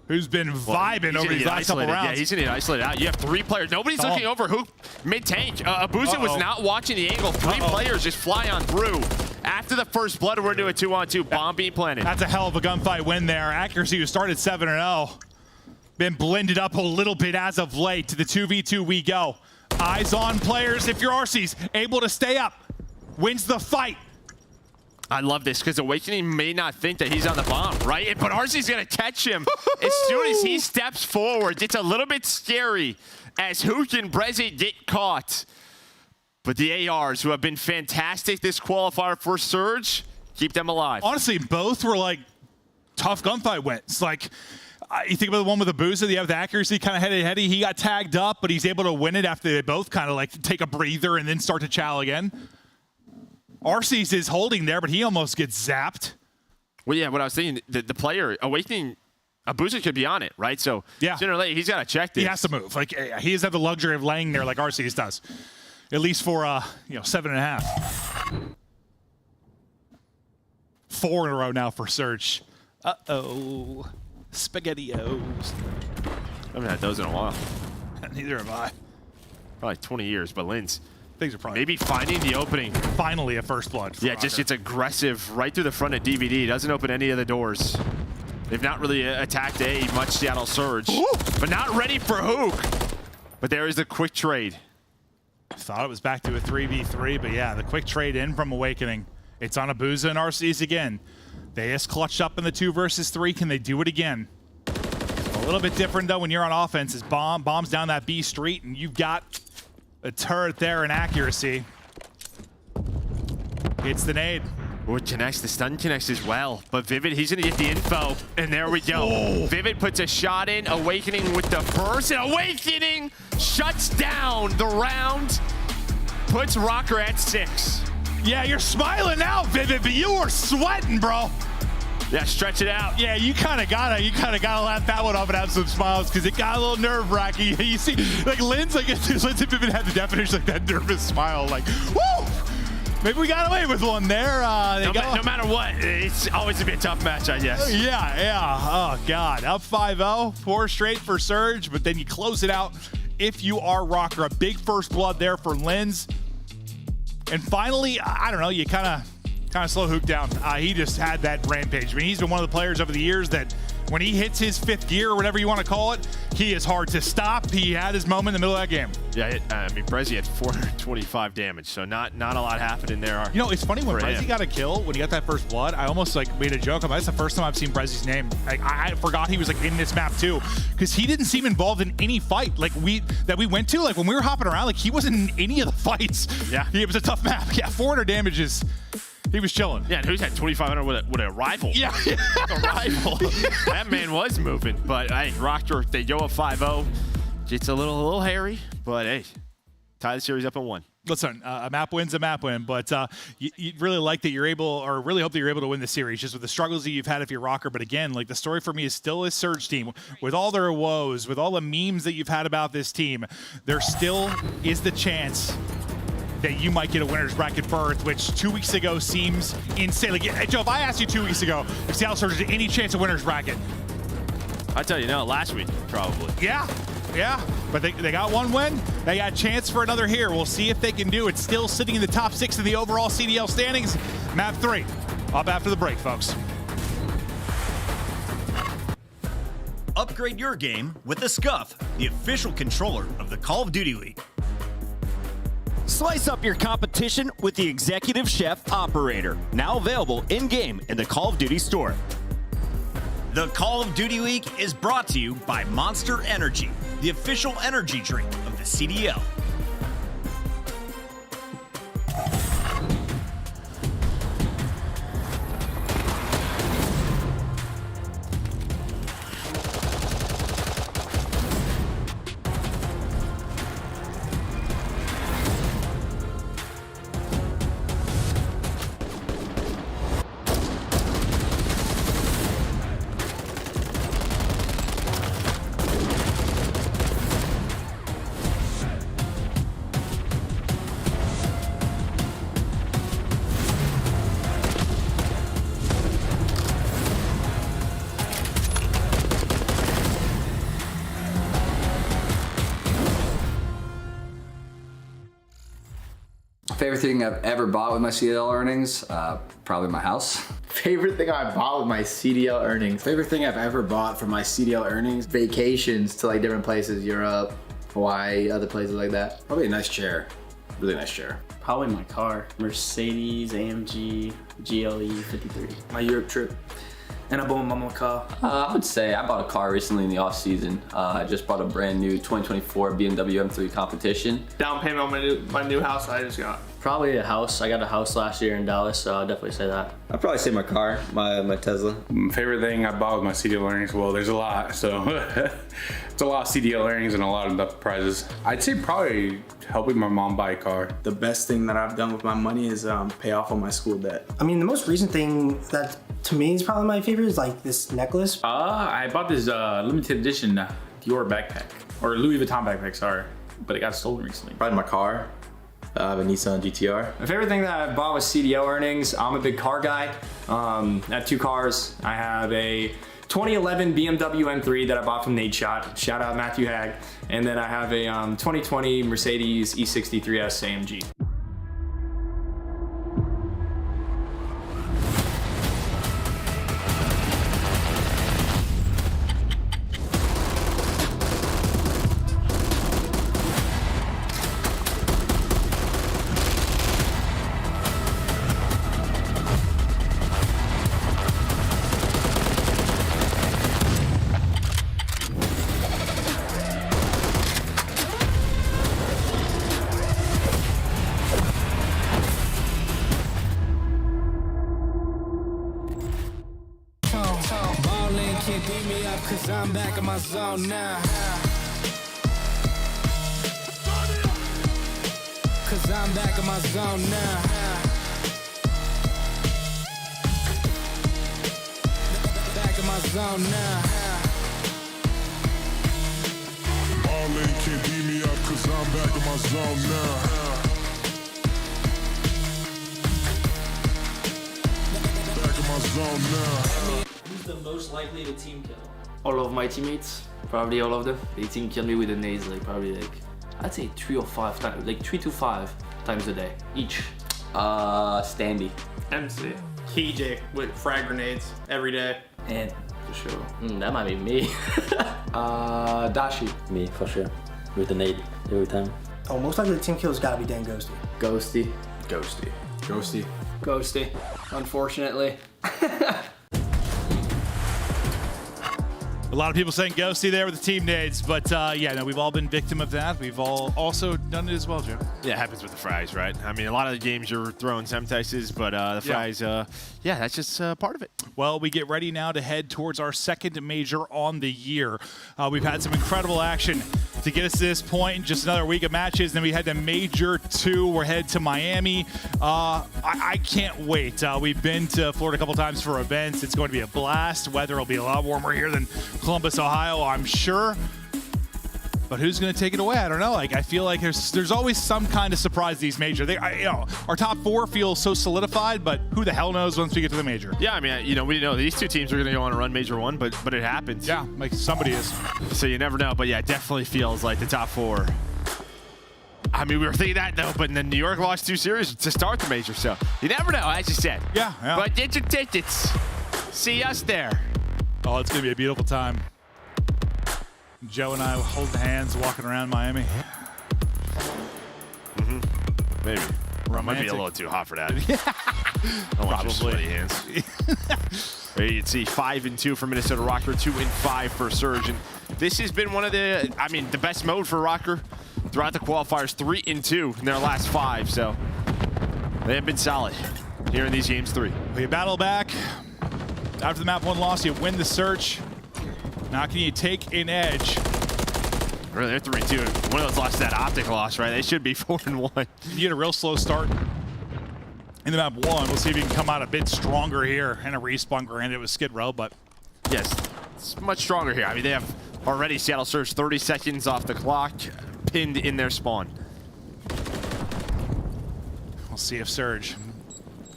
who's been vibing over these last couple rounds. Yeah, he's going to get isolated out. You have 3 players. Nobody's looking over Hook mid-tank. Abuza was not watching the angle. 3 players just fly on through. After the first blood, we're doing a 2-on-2. Bomb being planted. That's a hell of a gunfight win there. Accuracy who started 7-0. Been blended up a little bit as of late. To the 2v2 we go. Eyes on players. If you're RC's able to stay up, wins the fight. I love this because Awakening may not think that he's on the bomb, right? But RC's going to catch him as soon as he steps forward. It's a little bit scary as Hook and Brezzy get caught. But the ARs, who have been fantastic this qualifier for Surge, keep them alive. Honestly, both were like tough gunfight wins. Like, you think about the one with Abuza, you have the accuracy kind of heady. He got tagged up, but he's able to win it after they both kind of like take a breather and then start to chow again. Arcee's is holding there, but he almost gets zapped. Well, yeah, what I was thinking, the player, Awakening, Abuza could be on it, right? So sooner or later, he's got to check this. He has to move. Like, he doesn't have the luxury of laying there like Arcee's does. At least for, 7.5. 4 in a row now for Surge. Uh-oh. SpaghettiOs. I haven't had those in a while. Neither have I. Probably 20 years, but Lynn's things are probably maybe finding the opening. Finally a first blood. Yeah, just gets aggressive right through the front of DVD. Doesn't open any of the doors. They've not really attacked A much Seattle Surge, but not ready for Hook. But there is the quick trade. Thought it was back to a 3v3, but yeah, the quick trade in from Awakening. It's on Abuza and RC's again. They just clutched up in the 2 versus 3. Can they do it again? A little bit different though when you're on offense. Is bombs down that B street, and you've got a turret there in accuracy. Hits the nade. Oh, it connects. The stun connects as well. But Vivid, he's going to get the info. And there we go. Vivid puts a shot in. Awakening with the burst. And Awakening shuts down the round. Puts Rocker at 6. Yeah, you're smiling now, Vivid, but you were sweating, bro. Yeah, stretch it out. Yeah, you kind of gotta laugh that one off and have some smiles because it got a little nerve-wracking. You see, like Lynn's and Vivid had the definition like that nervous smile, like, woo! Maybe we got away with one there. No matter what, it's always going to be a tough match, I guess. Yeah. Oh, God. Up 5-0, 4 straight for Surge, but then you close it out if you are Rocker. A big first blood there for Lynn's. And finally, I don't know, you kind of Kind of slow Hook down. He just had that rampage. I mean, he's been one of the players over the years that when he hits his 5th gear, or whatever you want to call it, he is hard to stop. He had his moment in the middle of that game. Yeah, I mean, Brezzy had 425 damage, so not a lot happening there. You know, it's funny, when Brezzy got a kill, when he got that first blood, I almost like made a joke about it. That's the first time I've seen Brezzy's name. Like, I forgot he was like in this map too, because he didn't seem involved in any fight like we went to. Like when we were hopping around, like he wasn't in any of the fights. Yeah, it was a tough map. Yeah, 400 damages. He was chilling. Yeah, and who's had 2,500 with a rifle? Yeah. A rifle. That man was moving. But, hey, Rocker, they go up 5-0. It's a little hairy, but, hey, tie the series up at 1. Listen, a map win's a map win, but you really like that you're able, or really hope that you're able to win the series, just with the struggles that you've had if you're Rocker. But again, like the story for me is still a Surge team. With all their woes, with all the memes that you've had about this team, there still is the chance that you might get a winner's bracket berth, which 2 weeks ago seems insane. Like, Joe, if I asked you 2 weeks ago if Seattle Surge had any chance of winner's bracket, I tell you no, last week probably. Yeah, but they got one win. They got a chance for another here. We'll see if they can do it. Still sitting in the top 6 of the overall CDL standings. Map 3, up after the break, folks. Upgrade your game with the Scuff, the official controller of the Call of Duty League. Slice up your competition with the Executive Chef Operator, now available in-game in the Call of Duty store. The Call of Duty League is brought to you by Monster Energy, the official energy drink of the CDL. Favorite thing I've ever bought with my CDL earnings? Probably my house. Favorite thing I bought with my CDL earnings? Favorite thing I've ever bought from my CDL earnings? Vacations to like different places, Europe, Hawaii, other places like that. Probably a nice chair, really nice chair. Probably my car, Mercedes AMG GLE 53. My Europe trip. And I bought my mama a car. I would say I bought a car recently in the off season. I just bought a brand new 2024 BMW M3 competition. Down payment on my new house I just got. Probably a house. I got a house last year in Dallas, so I'll definitely say that. I'd probably say my car, my Tesla. Favorite thing I bought with my CDL earnings? Well, there's a lot, so it's a lot of CDL earnings and a lot of prizes. I'd say probably helping my mom buy a car. The best thing that I've done with my money is pay off all my school debt. I mean, the most recent thing that to me is probably my favorite is like this necklace. I bought this limited edition Dior backpack, or Louis Vuitton backpack, sorry, but it got stolen recently. Probably my car. I have a Nissan GTR. My favorite thing that I bought with CDL earnings, I'm a big car guy. I have 2 cars. I have a 2011 BMW M3 that I bought from Nate Shot. Shout out Matthew Hag. And then I have a 2020 Mercedes E63S AMG. Can't beat me up cause I'm back in my zone now. Cause I'm back in my zone now. Back in my zone now. Marlin can't beat me up cause I'm back in my zone now. Back in my zone now. Who's the most likely to team kill? All of my teammates, probably all of them. They team kill me with a nades, like probably like, I'd say 3 or 5 times, like 3 to 5 times a day, each. Standy. MC. KJ with frag grenades every day. And for sure. That might be me. Dashi. Me, for sure. With the nade every time. Oh, most likely the team kill's gotta be Dan Ghosty. Ghosty. Ghosty. Ghosty. Ghosty. Unfortunately. A lot of people saying Ghosty there with the team nades, but yeah, no, we've all been victim of that. We've all also done it as well, Jim. Yeah, it happens with the frags, right? I mean, a lot of the games you're throwing Semtexes, but the frags, yeah, that's just part of it. Well, we get ready now to head towards our second major on the year. We've had some incredible action to get us to this point. Just another week of matches. Then we head to Major 2. We're headed to Miami. I can't wait. We've been to Florida a couple times for events. It's going to be a blast. Weather will be a lot warmer here than Columbus, Ohio, I'm sure. But who's going to take it away? I don't know. Like, I feel like there's always some kind of surprise these major. Our top 4 feels so solidified, but who the hell knows once we get to the major? Yeah, I mean, we know these two teams are going to go on a run Major 1, but it happens. Yeah, like somebody is. So you never know, but yeah, it definitely feels like the top 4. I mean, we were thinking that though, but then New York lost 2 series to start the major, so you never know, as you said. Yeah. But get your tickets. See us there. Oh, it's going to be a beautiful time. Joe and I holding hands, walking around Miami. Maybe. Romantic. Might be a little too hot for that. I want your sweaty hands. There you can see 5-2 for Minnesota Rocker, 2-5 for Surge. And this has been one of the, the best mode for Rocker throughout the qualifiers, 3-2 in their last 5. So they have been solid here in these games 3. We battle back. After the map 1 loss, you win the search. Now can you take an edge? Really, they're 3-2. One of those lost that Optic loss, right? They should be 4-1. You get a real slow start in the map 1. We'll see if you can come out a bit stronger here in a respawn. Granted, it was Skid Row, but yes, it's much stronger here. I mean, they have already Seattle Surge 30 seconds off the clock, pinned in their spawn. We'll see if Surge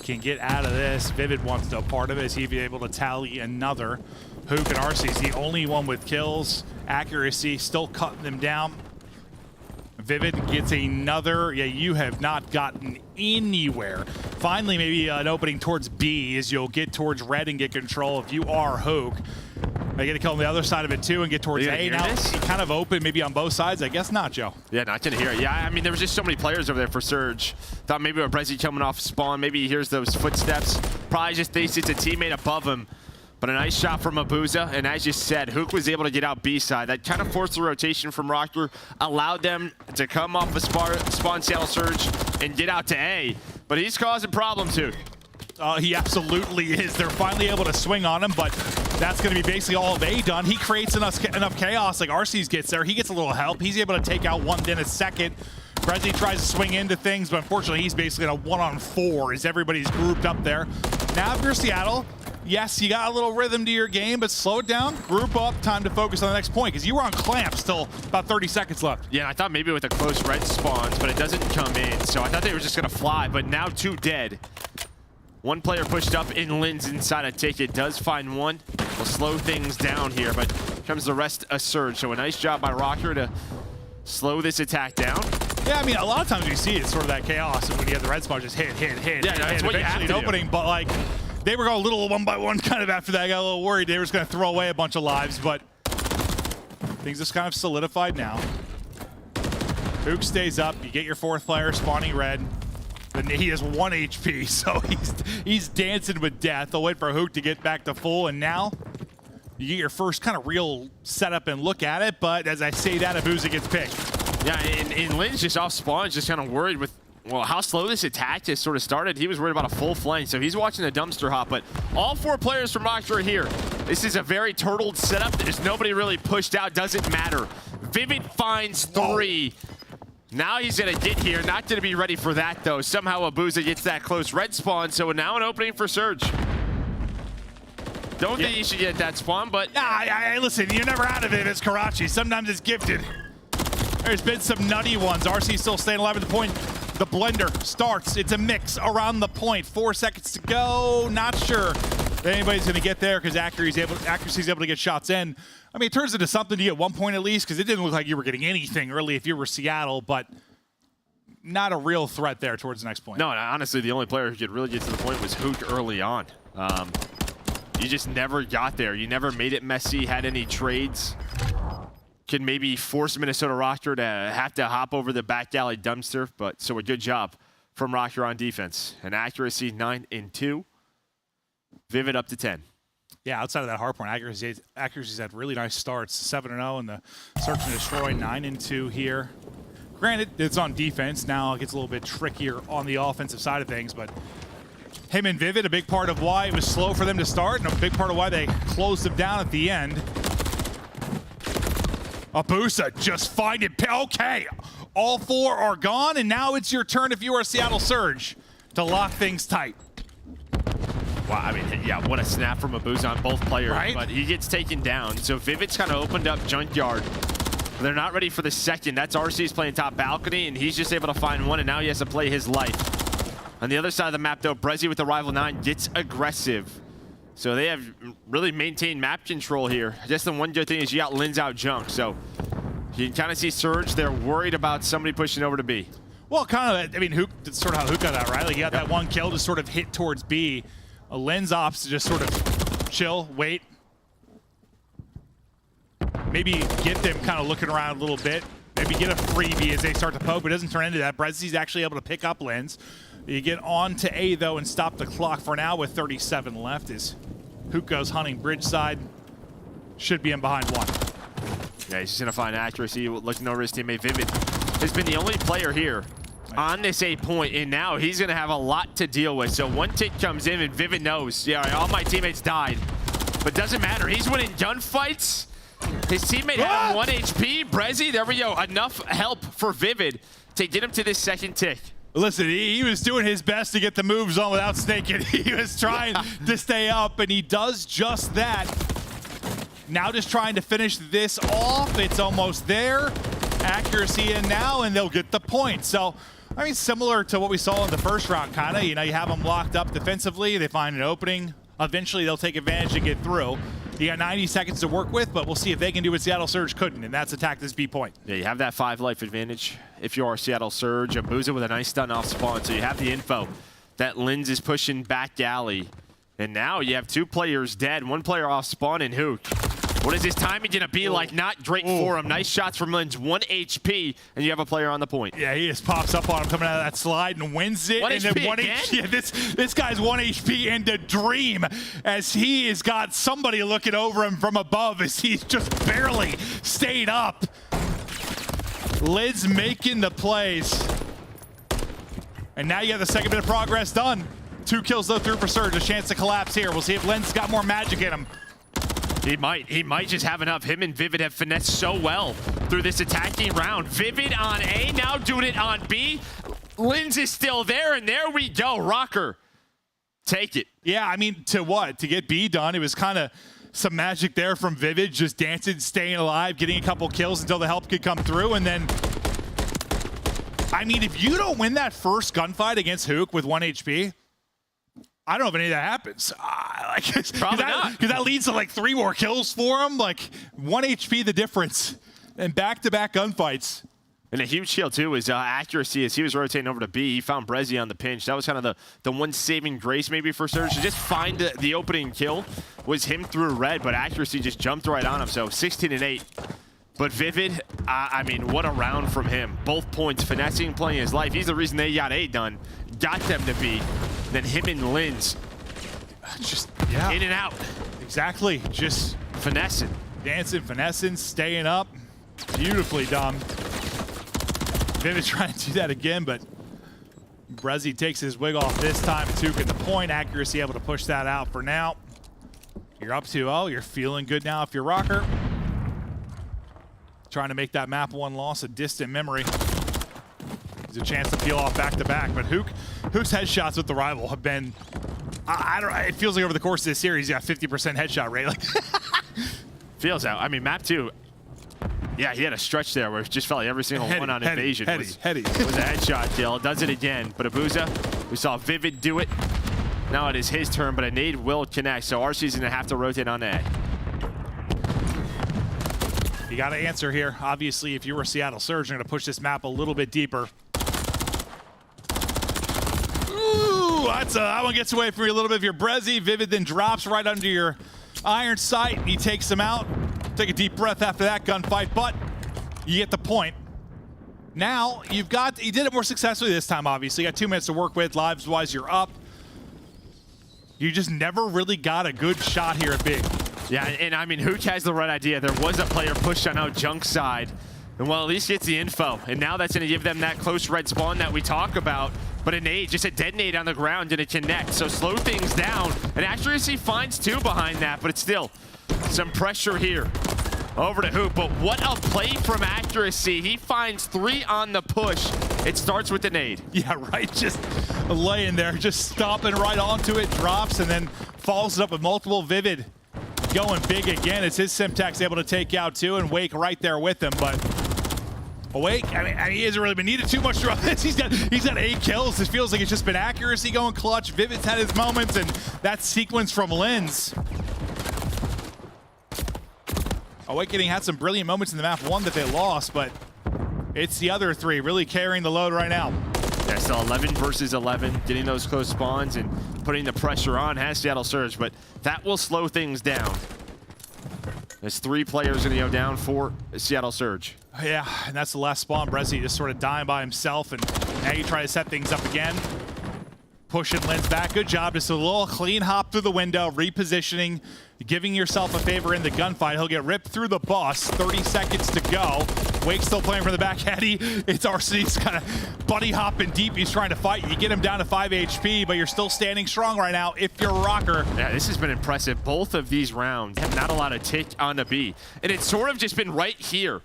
can get out of this. Vivid wants no part of it. Is he be able to tally another? Hook and RC is the only one with kills. Accuracy still cutting them down. Vivid gets another. Yeah, you have not gotten anywhere. Finally, maybe an opening towards B as you'll get towards red and get control. If you are Hook, I get to kill on the other side of it too and get towards A. Now it's kind of open, maybe on both sides. I guess not, Joe. Yeah, not gonna hear it. Yeah, I mean, there was just so many players over there for Surge. Thought maybe a Brezzy coming off spawn. Maybe he hears those footsteps. Probably just thinks it's a teammate above him. But a nice shot from Abuza, and as you said, Hook was able to get out B side. That kind of forced the rotation from Rocker, allowed them to come off a spawn Seattle Surge and get out to A. But he's causing problems, Hook. He absolutely is. They're finally able to swing on him, but that's going to be basically all of A done. He creates enough chaos. Like Arcees gets there. He gets a little help. He's able to take out one in a second. Brezzy tries to swing into things, but unfortunately he's basically in a 1-on-4 as everybody's grouped up there. Now if you're Seattle, yes, you got a little rhythm to your game, but slow it down, group up, time to focus on the next point, because you were on clamp still about 30 seconds left. Yeah, I thought maybe with the close red spawns, but it doesn't come in, so I thought they were just going to fly, but now 2 dead. One player pushed up in Lin's inside a ticket, does find one. Will slow things down here, but comes the rest a Surge. So a nice job by Rocker to slow this attack down. Yeah, I mean, a lot of times you see it's sort of that chaos when you have the red spawn just hit. Yeah, that's what you have to do. Opening, but like, they were going a little 1 by 1 kind of after that. I got a little worried they were just going to throw away a bunch of lives, but things just kind of solidified now. Hook stays up. You get your 4th player spawning red. And he has 1 HP, so he's dancing with death. They'll wait for Hook to get back to full, and now you get your first kind of real setup and look at it, but as I say that, Abuza gets picked. Yeah, and Lin's just off spawn, just kind of worried with, well, how slow this attack just sort of started. He was worried about a full flank, so he's watching the dumpster hop, but all 4 players from Rocker are here. This is a very turtled setup. There's nobody really pushed out, doesn't matter. Vivid finds 3. Now he's going to get here. Not going to be ready for that, though. Somehow Abuza gets that close red spawn, so now an opening for Surge. Don't think you should get that spawn, but... Listen, you're never out of it. It's Karachi. Sometimes it's gifted. There's been some nutty ones. RC still staying alive at the point. The blender starts. It's a mix around the point. 4 seconds to go. Not sure if anybody's going to get there because accuracy's able to get shots in. I mean, it turns into something to get 1 point at least because it didn't look like you were getting anything early if you were Seattle, but not a real threat there towards the next point. No, and honestly, the only player who could really get to the point was Hook early on. You just never got there. You never made it messy, had any trades. Could maybe force Minnesota Rocker to have to hop over the back alley dumpster, but so a good job from Rocker on defense. And accuracy 9 and 2. Vivid up to 10. Yeah, outside of that hardpoint, accuracy's had really nice starts. 7-0 in the search and destroy, 9 and 2 here. Granted, it's on defense. Now it gets a little bit trickier on the offensive side of things, but him and Vivid, a big part of why it was slow for them to start, and a big part of why they closed them down at the end. Abusa just finding, okay, all 4 are gone, and now it's your turn if you are Seattle Surge to lock things tight. Wow, I mean, yeah, what a snap from Abusa on both players, right? But he gets taken down. So Vivid's kind of opened up Junkyard. They're not ready for the second. That's RC's playing top balcony, and he's just able to find one, and now he has to play his life. On the other side of the map, though, Brezzy with the Rival 9 gets aggressive. So they have really maintained map control here. Just the one good thing is you got Linz out junk. So you can kind of see Surge. They're worried about somebody pushing over to B. Well, kind of, I mean, Hook, that's sort of how Hook got that, right? Like, you got that one kill to sort of hit towards B. A Linz ops to just sort of chill, wait. Maybe get them kind of looking around a little bit. Maybe get a freebie as they start to poke, but it doesn't turn into that. Brezzy's actually able to pick up Linz. You get on to A, though, and stop the clock for now with 37 left as Hook goes hunting bridge side. Should be in behind one. Yeah, he's just going to find accuracy. Looking over his teammate, Vivid has been the only player here on this 8 point, and now he's going to have a lot to deal with. So one tick comes in, and Vivid knows, yeah, all my teammates died. But doesn't matter. He's winning gunfights. His teammate had 1 HP. Brezzy, there we go. Enough help for Vivid to get him to this second tick. Listen, he was doing his best to get the moves on without snaking. He was trying to stay up, and he does just that. Now just trying to finish this off. It's almost there. Accuracy in now, and they'll get the point. So, I mean, similar to what we saw in the first round, kind of. You know, you have them locked up defensively. They find an opening. Eventually, they'll take advantage and get through. You got 90 seconds to work with, but we'll see if they can do what Seattle Surge couldn't, and that's attack this B point. Yeah, you have that 5 life advantage if you are Seattle Surge. Abusa with a nice stun off spawn, so you have the info that Linz is pushing back alley. And now you have 2 players dead, 1 player off spawn, and Hook. What is his timing going to be like? Not great for him. Nice shots from Linz, 1 HP, and you have a player on the point. Yeah, he just pops up on him coming out of that slide and wins it. 1 and HP then 1 again? HP. Yeah, this guy's 1 HP and a dream as he has got somebody looking over him from above as he's just barely stayed up. Lids making the plays. And now you have the second bit of progress done. 2 kills though through for Surge. A chance to collapse here. We'll see if Linz got more magic in him. He might just have enough. Him and Vivid have finessed so well through this attacking round. Vivid on A, now doing it on B. Linz is still there, and there we go. Rocker, take it. Yeah, I mean, to what? To get B done, it was kind of some magic there from Vivid, just dancing, staying alive, getting a couple kills until the help could come through, and then, I mean, if you don't win that first gunfight against Hook with 1 HP, I don't know if any of that happens. Probably not. Because that leads to like 3 more kills for him. Like 1 HP the difference. And back-to-back gunfights. And a huge kill too is accuracy as he was rotating over to B. He found Brezzy on the pinch. That was kind of the one saving grace maybe for Surge to just find the opening kill was him through red, but accuracy just jumped right on him. So 16 and 8. But Vivid, I mean, what a round from him. Both points, finessing, playing his life. He's the reason they got A done. Got them to B. Then him and Linz just in and out. Exactly. Just finessing. Dancing, finessing, staying up. Beautifully done. Vivid trying to do that again, but Brezzy takes his wig off this time. Took at the point. Accuracy able to push that out for now. You're up 2-0. You're feeling good now if you're Rocker. Trying to make that map 1 loss a distant memory. There's a chance to peel off back-to-back, but Hook's headshots with the Rival have been, I don't know, it feels like over the course of this series, you got 50% headshot rate. Like feels out. I mean, map 2, yeah, he had a stretch there where it just felt like every single one on Invasion was a headshot kill. Does it again, but Abusa, we saw Vivid do it. Now it is his turn, but a nade will connect, so RC's gonna have to rotate on A. You got to answer here. Obviously, if you were Seattle Surge, you're going to push this map a little bit deeper. that one gets away from you a little bit of your Brezzy. Vivid then drops right under your iron sight. He takes him out. Take a deep breath after that gunfight, but you get the point. Now, he did it more successfully this time, obviously. You got 2 minutes to work with. Lives-wise, you're up. You just never really got a good shot here at B. Yeah, and I mean, Hook has the right idea. There was a player pushed on out junk side, and well, at least gets the info. And now that's going to give them that close red spawn that we talk about. But a nade, just a dead nade on the ground, didn't connect. So slow things down. And Accuracy finds 2 behind that, but it's still some pressure here. Over to Hoop, but what a play from Accuracy. He finds 3 on the push. It starts with the nade. Yeah, right, just laying there, just stomping right onto it, drops, and then follows it up with multiple. Vivid going big again. It's his Simtax able to take out 2, and Wake right there with him, but Wake, I mean, he hasn't really been needed too much throughout this. He's got 8 kills. It feels like it's just been Accuracy going clutch. Vivid's had his moments, and that sequence from Lens. Awakening had some brilliant moments in the map 1 that they lost, but it's the other 3 really carrying the load right now. Yeah, so 11 versus 11, getting those close spawns and putting the pressure on has Seattle Surge, but that will slow things down. There's 3 players going to go down for Seattle Surge. Yeah, and that's the last spawn. Brezzy just sort of dying by himself, and now you try to set things up again. Pushing Lens back. Good job. Just a little clean hop through the window, repositioning, giving yourself a favor in the gunfight. He'll get ripped through the bus. 30 seconds to go. Wake still playing from the back. Hetty, it's RC's kind of buddy hopping deep. He's trying to fight. You get him down to 5 HP, but you're still standing strong right now if you're Rocker. Yeah, this has been impressive. Both of these rounds have not a lot of tick on the B. And it's sort of just been right here.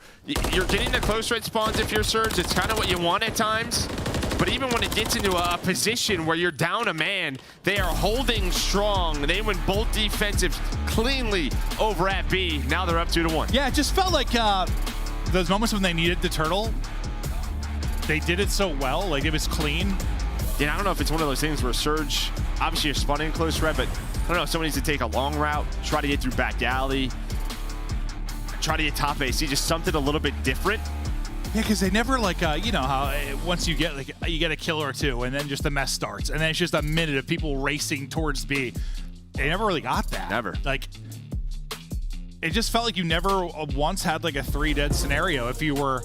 You're getting the close red spawns if you're Surge. It's kind of what you want at times. But even when it gets into a position where you're down a man, they are holding strong. They win both defensives cleanly over at B. Now they're up 2-1. Yeah, it just felt like those moments when they needed the turtle, they did it so well. Like, it was clean. Yeah, I don't know if it's one of those things where Surge, obviously you're spawning close red, but I don't know if someone needs to take a long route, try to get through back alley, try to get top AC, just something a little bit different. Yeah, because they never, like, you know how once you get you get a kill or 2, and then just the mess starts, and then it's just a minute of people racing towards B. They never really got that. Never. Like, it just felt like you never once had like a 3 dead scenario if you were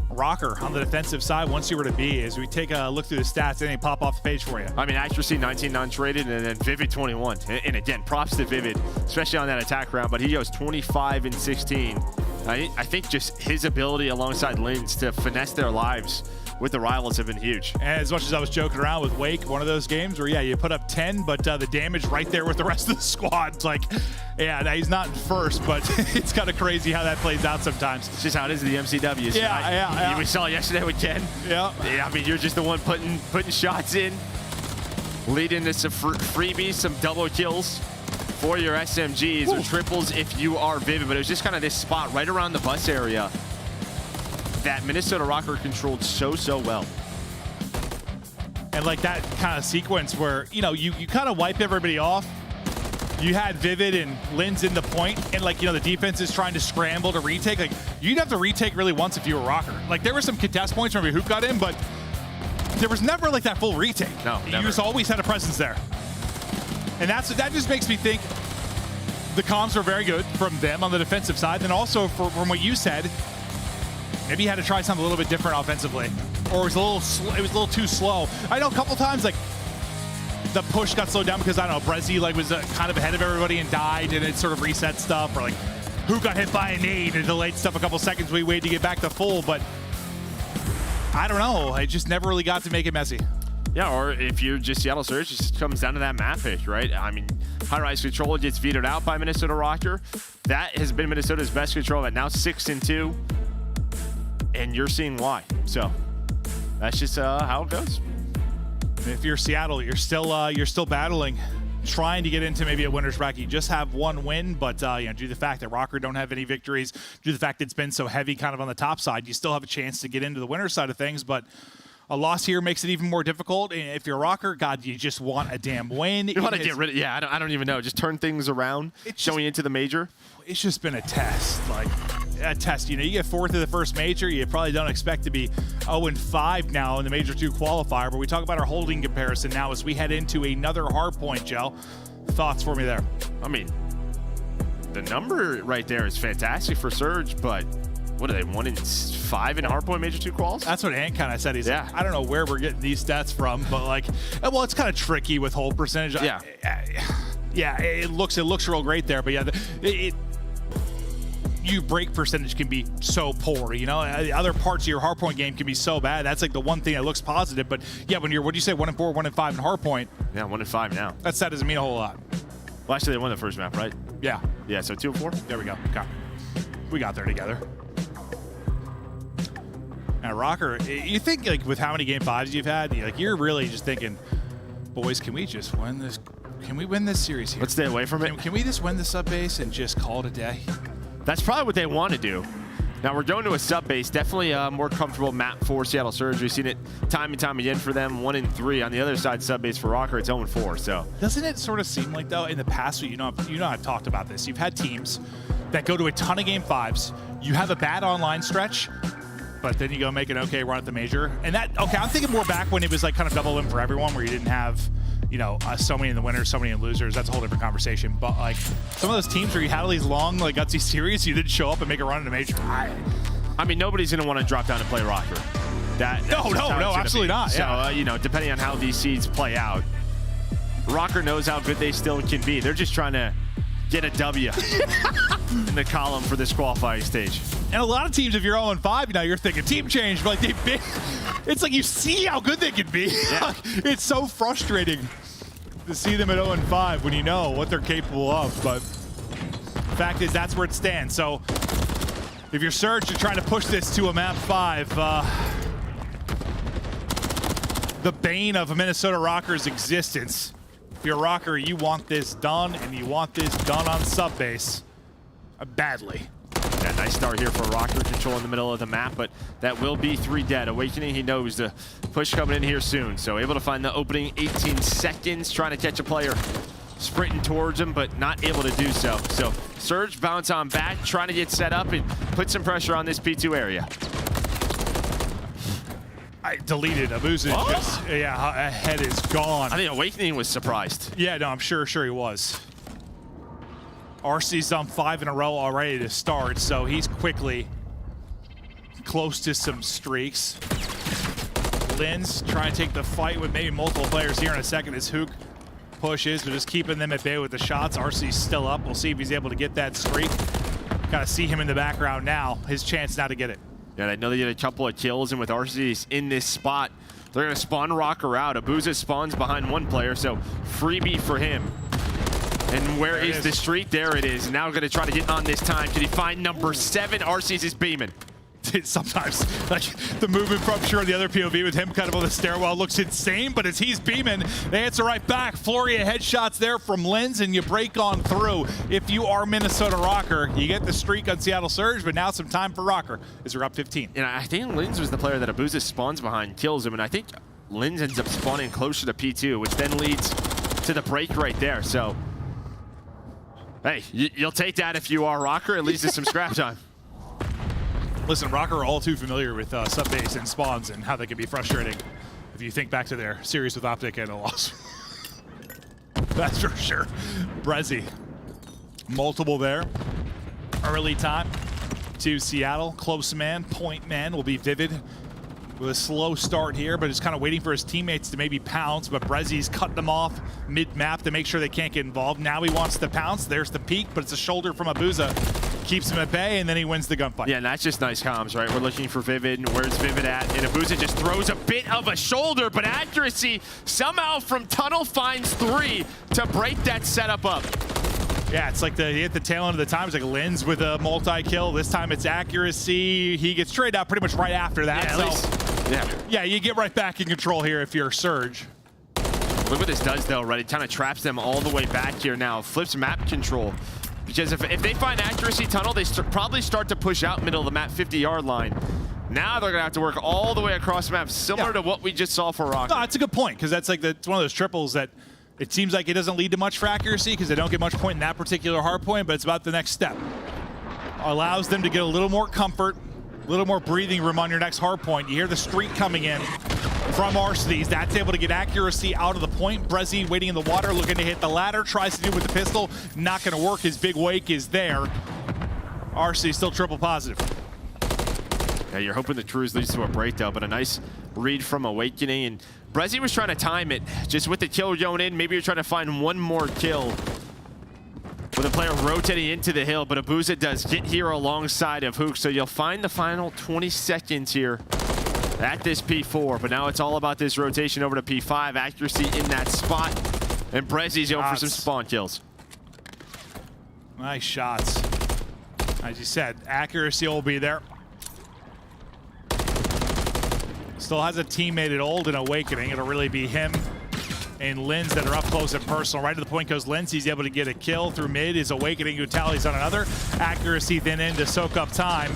Rocker on the defensive side once you were to B. As we take a look through the stats, and they pop off the page for you. I mean, Accuracy 19 non-traded, and then Vivid 21. And again, props to Vivid, especially on that attack round, but he goes 25 and 16. I think just his ability alongside Lens to finesse their lives with the rivals have been huge. And as much as I was joking around with Wake, one of those games where, yeah, you put up 10, but the damage right there with the rest of the squad. It's like, yeah, now he's not in first, but it's kind of crazy how that plays out sometimes. It's just how it is in the MCWs. Yeah. We saw yesterday with Ken. Yeah. I mean, you're just the one putting shots in, leading to some freebies, some double kills for your SMGs or triples if you are Vivid. But it was just kind of this spot right around the bus area that Minnesota Rocker controlled so well. And like that kind of sequence where, you know, you kind of wipe everybody off. You had Vivid and Lens in the point, and like, you know, the defense is trying to scramble to retake. Like, you'd have to retake really once if you were Rocker. Like, there were some contest points where Hoop got in, but there was never like that full retake. No, never. You just always had a presence there. And that just makes me think the comms were very good from them on the defensive side. And also from what you said, maybe you had to try something a little bit different offensively, or it was a little too slow. I know a couple times like the push got slowed down because, I don't know, Brezzy like was kind of ahead of everybody and died, and it sort of reset stuff, or like who got hit by a nade and delayed stuff a couple seconds. We waited to get back to full, but I don't know. I just never really got to make it messy. Yeah, or if you're just Seattle Surge, it just comes down to that map pick, right? I mean, high-rise control gets vetoed out by Minnesota Rocker. That has been Minnesota's best control at now 6-2, and you're seeing why. So that's just how it goes. If you're Seattle, you're still battling, trying to get into maybe a winner's bracket. You just have one win, but you know, due to the fact that Rocker don't have any victories, due to the fact that it's been so heavy kind of on the top side, you still have a chance to get into the winner's side of things, but a loss here makes it even more difficult. And if you're Rocker, God, you just want a damn win. You want to get rid of, yeah, I don't even know. Just turn things around, going into the major. It's just been a test. Like, a test. You know, you get 4th in the first major, you probably don't expect to be 0-5 now in the Major II qualifier, but we talk about our holding comparison now as we head into another hard point, Joe. Thoughts for me there? I mean, the number right there is fantastic for Surge, but what are they, 1-5 in hardpoint Major II quals? That's what Ant kind of said. He's like, I don't know where we're getting these stats from, but like, well, it's kind of tricky with hold percentage. Yeah. Yeah, it looks real great there, but yeah, you break percentage can be so poor, you know. Other parts of your hardpoint game can be so bad. That's like the one thing that looks positive. But yeah, when you're, what do you say, 1-4, 1-5 in hardpoint? Yeah, 1-5 now. That stat doesn't mean a whole lot. Well, actually, they won the first map, right? Yeah. Yeah, so 2-4. There we go. Okay. We got there together. Now, Rocker, you think like with how many game 5s you've had, you're really just thinking, boys, can we just win this? Can we win this series here? Let's stay away from it. Can we just win the sub base and just call it a day? That's probably what they want to do. Now we're going to a sub base, definitely a more comfortable map for Seattle Surge. We've seen it time and time again for them. 1-3 on the other side, sub base for Rocker. It's 0-4. So doesn't it sort of seem like though in the past, you know I've talked about this. You've had teams that go to a ton of game 5s. You have a bad online stretch, but then you go make an okay run at the major. And that, okay, I'm thinking more back when it was like kind of double win for everyone, where you didn't have, you know, so many in the winners, so many in losers. That's a whole different conversation. But like some of those teams where you had all these long, like gutsy series, you didn't show up and make a run in a major. I mean, nobody's going to want to drop down and play Rocker. No, absolutely not. So, you know, depending on how these seeds play out, Rocker knows how good they still can be. They're just trying to get a W in the column for this qualifying stage. And a lot of teams, if you're 0-5, you know, you're thinking team change, but like they've been, it's like you see how good they can be. Yeah. It's so frustrating to see them at 0-5 when you know what they're capable of. But the fact is, that's where it stands. So if you're Surge, you're trying to push this to a map 5. The bane of a Minnesota Rocker's existence. If you're a Rocker, you want this done, and you want this done on sub base badly. Yeah, nice start here for Rocker, control in the middle of the map, but that will be 3 dead. Awakening, he knows the push coming in here soon, so able to find the opening 18 seconds, trying to catch a player sprinting towards him, but not able to do so. So Surge bounce on back, trying to get set up and put some pressure on this P2 area. I deleted Abuza. Oh. Yeah, head is gone. I think Awakening was surprised. Yeah, no, I'm sure he was. RC's on 5 in a row already to start, so he's quickly close to some streaks. Linz trying to take the fight with maybe multiple players here in a second as Hook pushes, but just keeping them at bay with the shots. RC's still up. We'll see if he's able to get that streak. Gotta see him in the background now. His chance now to get it. Yeah, I know they did a couple of kills, and with RC's in this spot, they're gonna spawn Rocker out. Abuza spawns behind one player, so freebie for him. And where is the streak? There it is. Now gonna try to get on this time. Can he find number 7? RC's is beaming. Sometimes, like the movement from sure the other POV with him kind of on the stairwell looks insane, but as he's beaming, they answer right back. Flurry of headshots there from Linz, and you break on through. If you are Minnesota Rocker, you get the streak on Seattle Surge, but now some time for Rocker as we're up 15. And I think Linz was the player that Abuza spawns behind, kills him, and I think Linz ends up spawning closer to P2, which then leads to the break right there. So, hey, you'll take that if you are Rocker. At least it's some scrap time. Listen, Rocker are all too familiar with sub-base and spawns and how they can be frustrating if you think back to their series with Optic and a loss. That's for sure. Brezzy, multiple there. Early time to Seattle. Close man, point man will be Vivid with a slow start here, but is kind of waiting for his teammates to maybe pounce, but Brezzy's cut them off mid-map to make sure they can't get involved. Now he wants to pounce. There's the peek, but it's a shoulder from Abuza. Keeps him at bay, and then he wins the gunfight. Yeah, and that's just nice comms, right? We're looking for Vivid, and where's Vivid at? And Abuza just throws a bit of a shoulder, but accuracy somehow from Tunnel finds 3 to break that setup up. Yeah, it's like he hit the tail end of the time. It's like Linz with a multi-kill. This time it's accuracy. He gets traded out pretty much right after that. Yeah, yeah, you get right back in control here if you're Surge. Look what this does, though, right? It kind of traps them all the way back here now. Flips map control. Because if they find accuracy tunnel, they probably start to push out middle of the map 50-yard line. Now they're going to have to work all the way across the map, similar to what we just saw for Rocker. No, that's a good point, because that's like it's one of those triples that it seems like it doesn't lead to much for accuracy because they don't get much point in that particular hard point, but it's about the next step. allows them to get a little more comfort, a little more breathing room on your next hard point. You hear the streak coming in from Arcitys. That's able to get accuracy out of the point. Brezzy waiting in the water, looking to hit the ladder, tries to do it with the pistol. Not going to work. His big wake is there. Arcitys still triple positive. Yeah, you're hoping the cruise leads to a break, though, but a nice read from Awakening. And Brezzy was trying to time it, just with the kill going in. Maybe you're trying to find one more kill with a player rotating into the hill, but Abuza does get here alongside of Hook, so you'll find the final 20 seconds here at this P4, but now it's all about this rotation over to P5, accuracy in that spot, and Brezzy's going for some spawn kills. Nice shots. As you said, accuracy will be there. Still has a teammate at Old and Awakening. It'll really be him and Linz that are up close and personal. Right to the point goes Linz. He's able to get a kill through mid. Is Awakening who tallies on another. Accuracy then in to soak up time.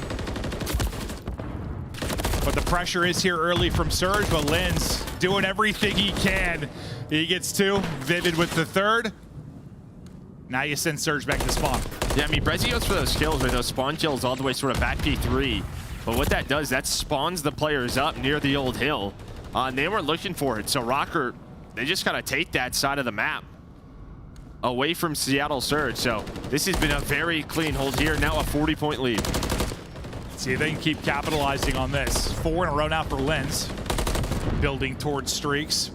But the pressure is here early from Surge, but Linz doing everything he can. He gets 2. Vivid with the 3rd. Now you send Surge back to spawn. Yeah, I mean, Brezzy goes for those kills with those spawn kills all the way sort of back P3. But what that does, that spawns the players up near the old hill. And they weren't looking for it. So Rocker, they just got to take that side of the map away from Seattle Surge. So this has been a very clean hold here. Now a 40-point lead. See if they can keep capitalizing on this. 4 in a row now for Linz. Building towards streaks.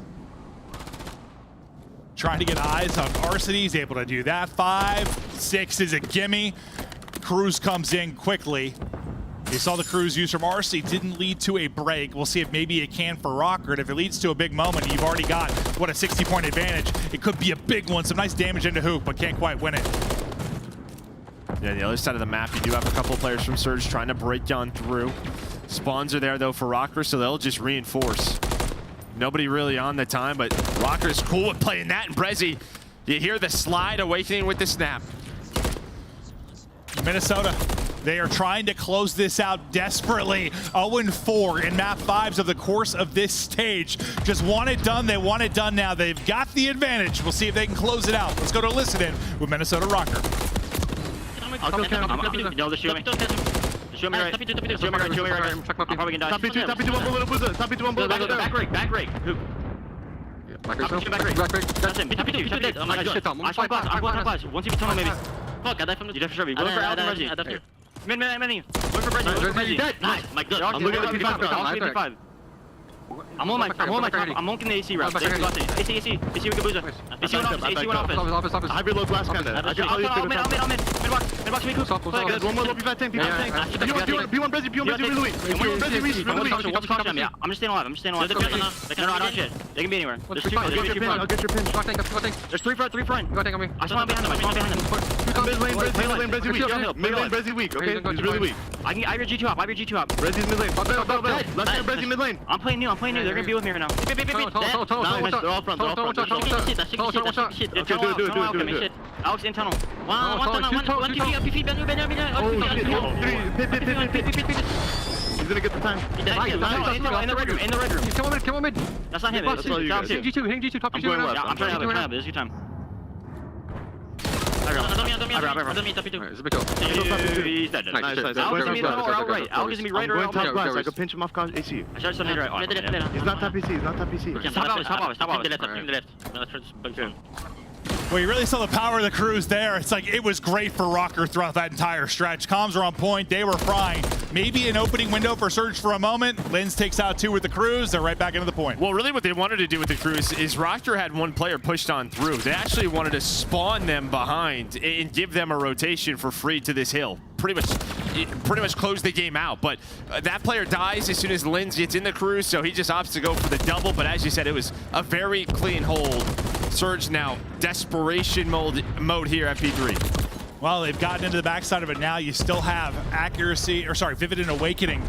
Trying to get eyes on Arcitys. He's able to do that. 5, 6 is a gimme. Cruz comes in quickly. You saw the Cruz use from Arcitys. Didn't lead to a break. We'll see if maybe it can for Rocker. And if it leads to a big moment, you've already got, what, a 60-point advantage. It could be a big one. Some nice damage into Hoop, but can't quite win it. Yeah, the other side of the map, you do have a couple players from Surge trying to break on through. Spawns are there, though, for Rocker, so they'll just reinforce. Nobody really on the time, but Rocker's cool with playing that. And Brezzy, you hear the slide, Awakening with the snap. Minnesota, they are trying to close this out desperately. 0-4 in map 5s of the course of this stage. Just want it done. They want it done now. They've got the advantage. We'll see if they can close it out. Let's go to Listen In with Minnesota Rocker. I'll go camp. No, just shoot me. Show me right. Show me right. Show me right. I'm probably gonna die. Top P2 one bullet, Abuza. Top P2 one bullet. Back rig. Who? Back rig. That's him. Top P2. Shut it. I'm going class. Once you tell me maybe. Fuck, I died from the. You died for sure. Go for Alvin Reggie. Mid. Going for Reggie. Nice. My good. I'm looking at the P5. I'm on the AC route. AC with Abuza. AC went office. Hybrid low blast kind of. I'll mid. Midbox me, Coop. One more low P5 tank. B1 Brezzy, really. I'm just staying alive. No, I don't shit. They can be anywhere. There's 2. I'll get your pin. There's 3 front. Go take on me. I spawn behind him. Mid lane, Brezzy weak. Okay, he's really weak. I have your G2 hop. Brezzy's mid lane. Left hand Brezzy mid lane. I'm playing new. They're gonna be with me right now. They're all front. Do it. Alex in tunnel. One feet. He's gonna get the time. In the red room. Come on mid. That's not him. That's G2. Top G2. I'm going left. I'm trying to have it. This is your time. It's a big kill. He's dead. Nice. Alex is me tunnel or outright. Alex is me right or outright. I could pinch him off AC. I tried something right. He's not top PC. Top office. Well, you really saw the power of the Crews there. It's like it was great for Rocker throughout that entire stretch. Comms are on point. They were frying. Maybe an opening window for Surge for a moment. Linz takes out 2 with the Crews. They're right back into the point. Well, really what they wanted to do with the Crews is Rocker had one player pushed on through. They actually wanted to spawn them behind and give them a rotation for free to this hill. Pretty much close the game out, but that player dies as soon as Linz gets in the Crews, so he just opts to go for the double, but as you said, it was a very clean hold. Surge now, desperation mode here at P3. Well, they've gotten into the backside of it now. You still have Vivid and Awakening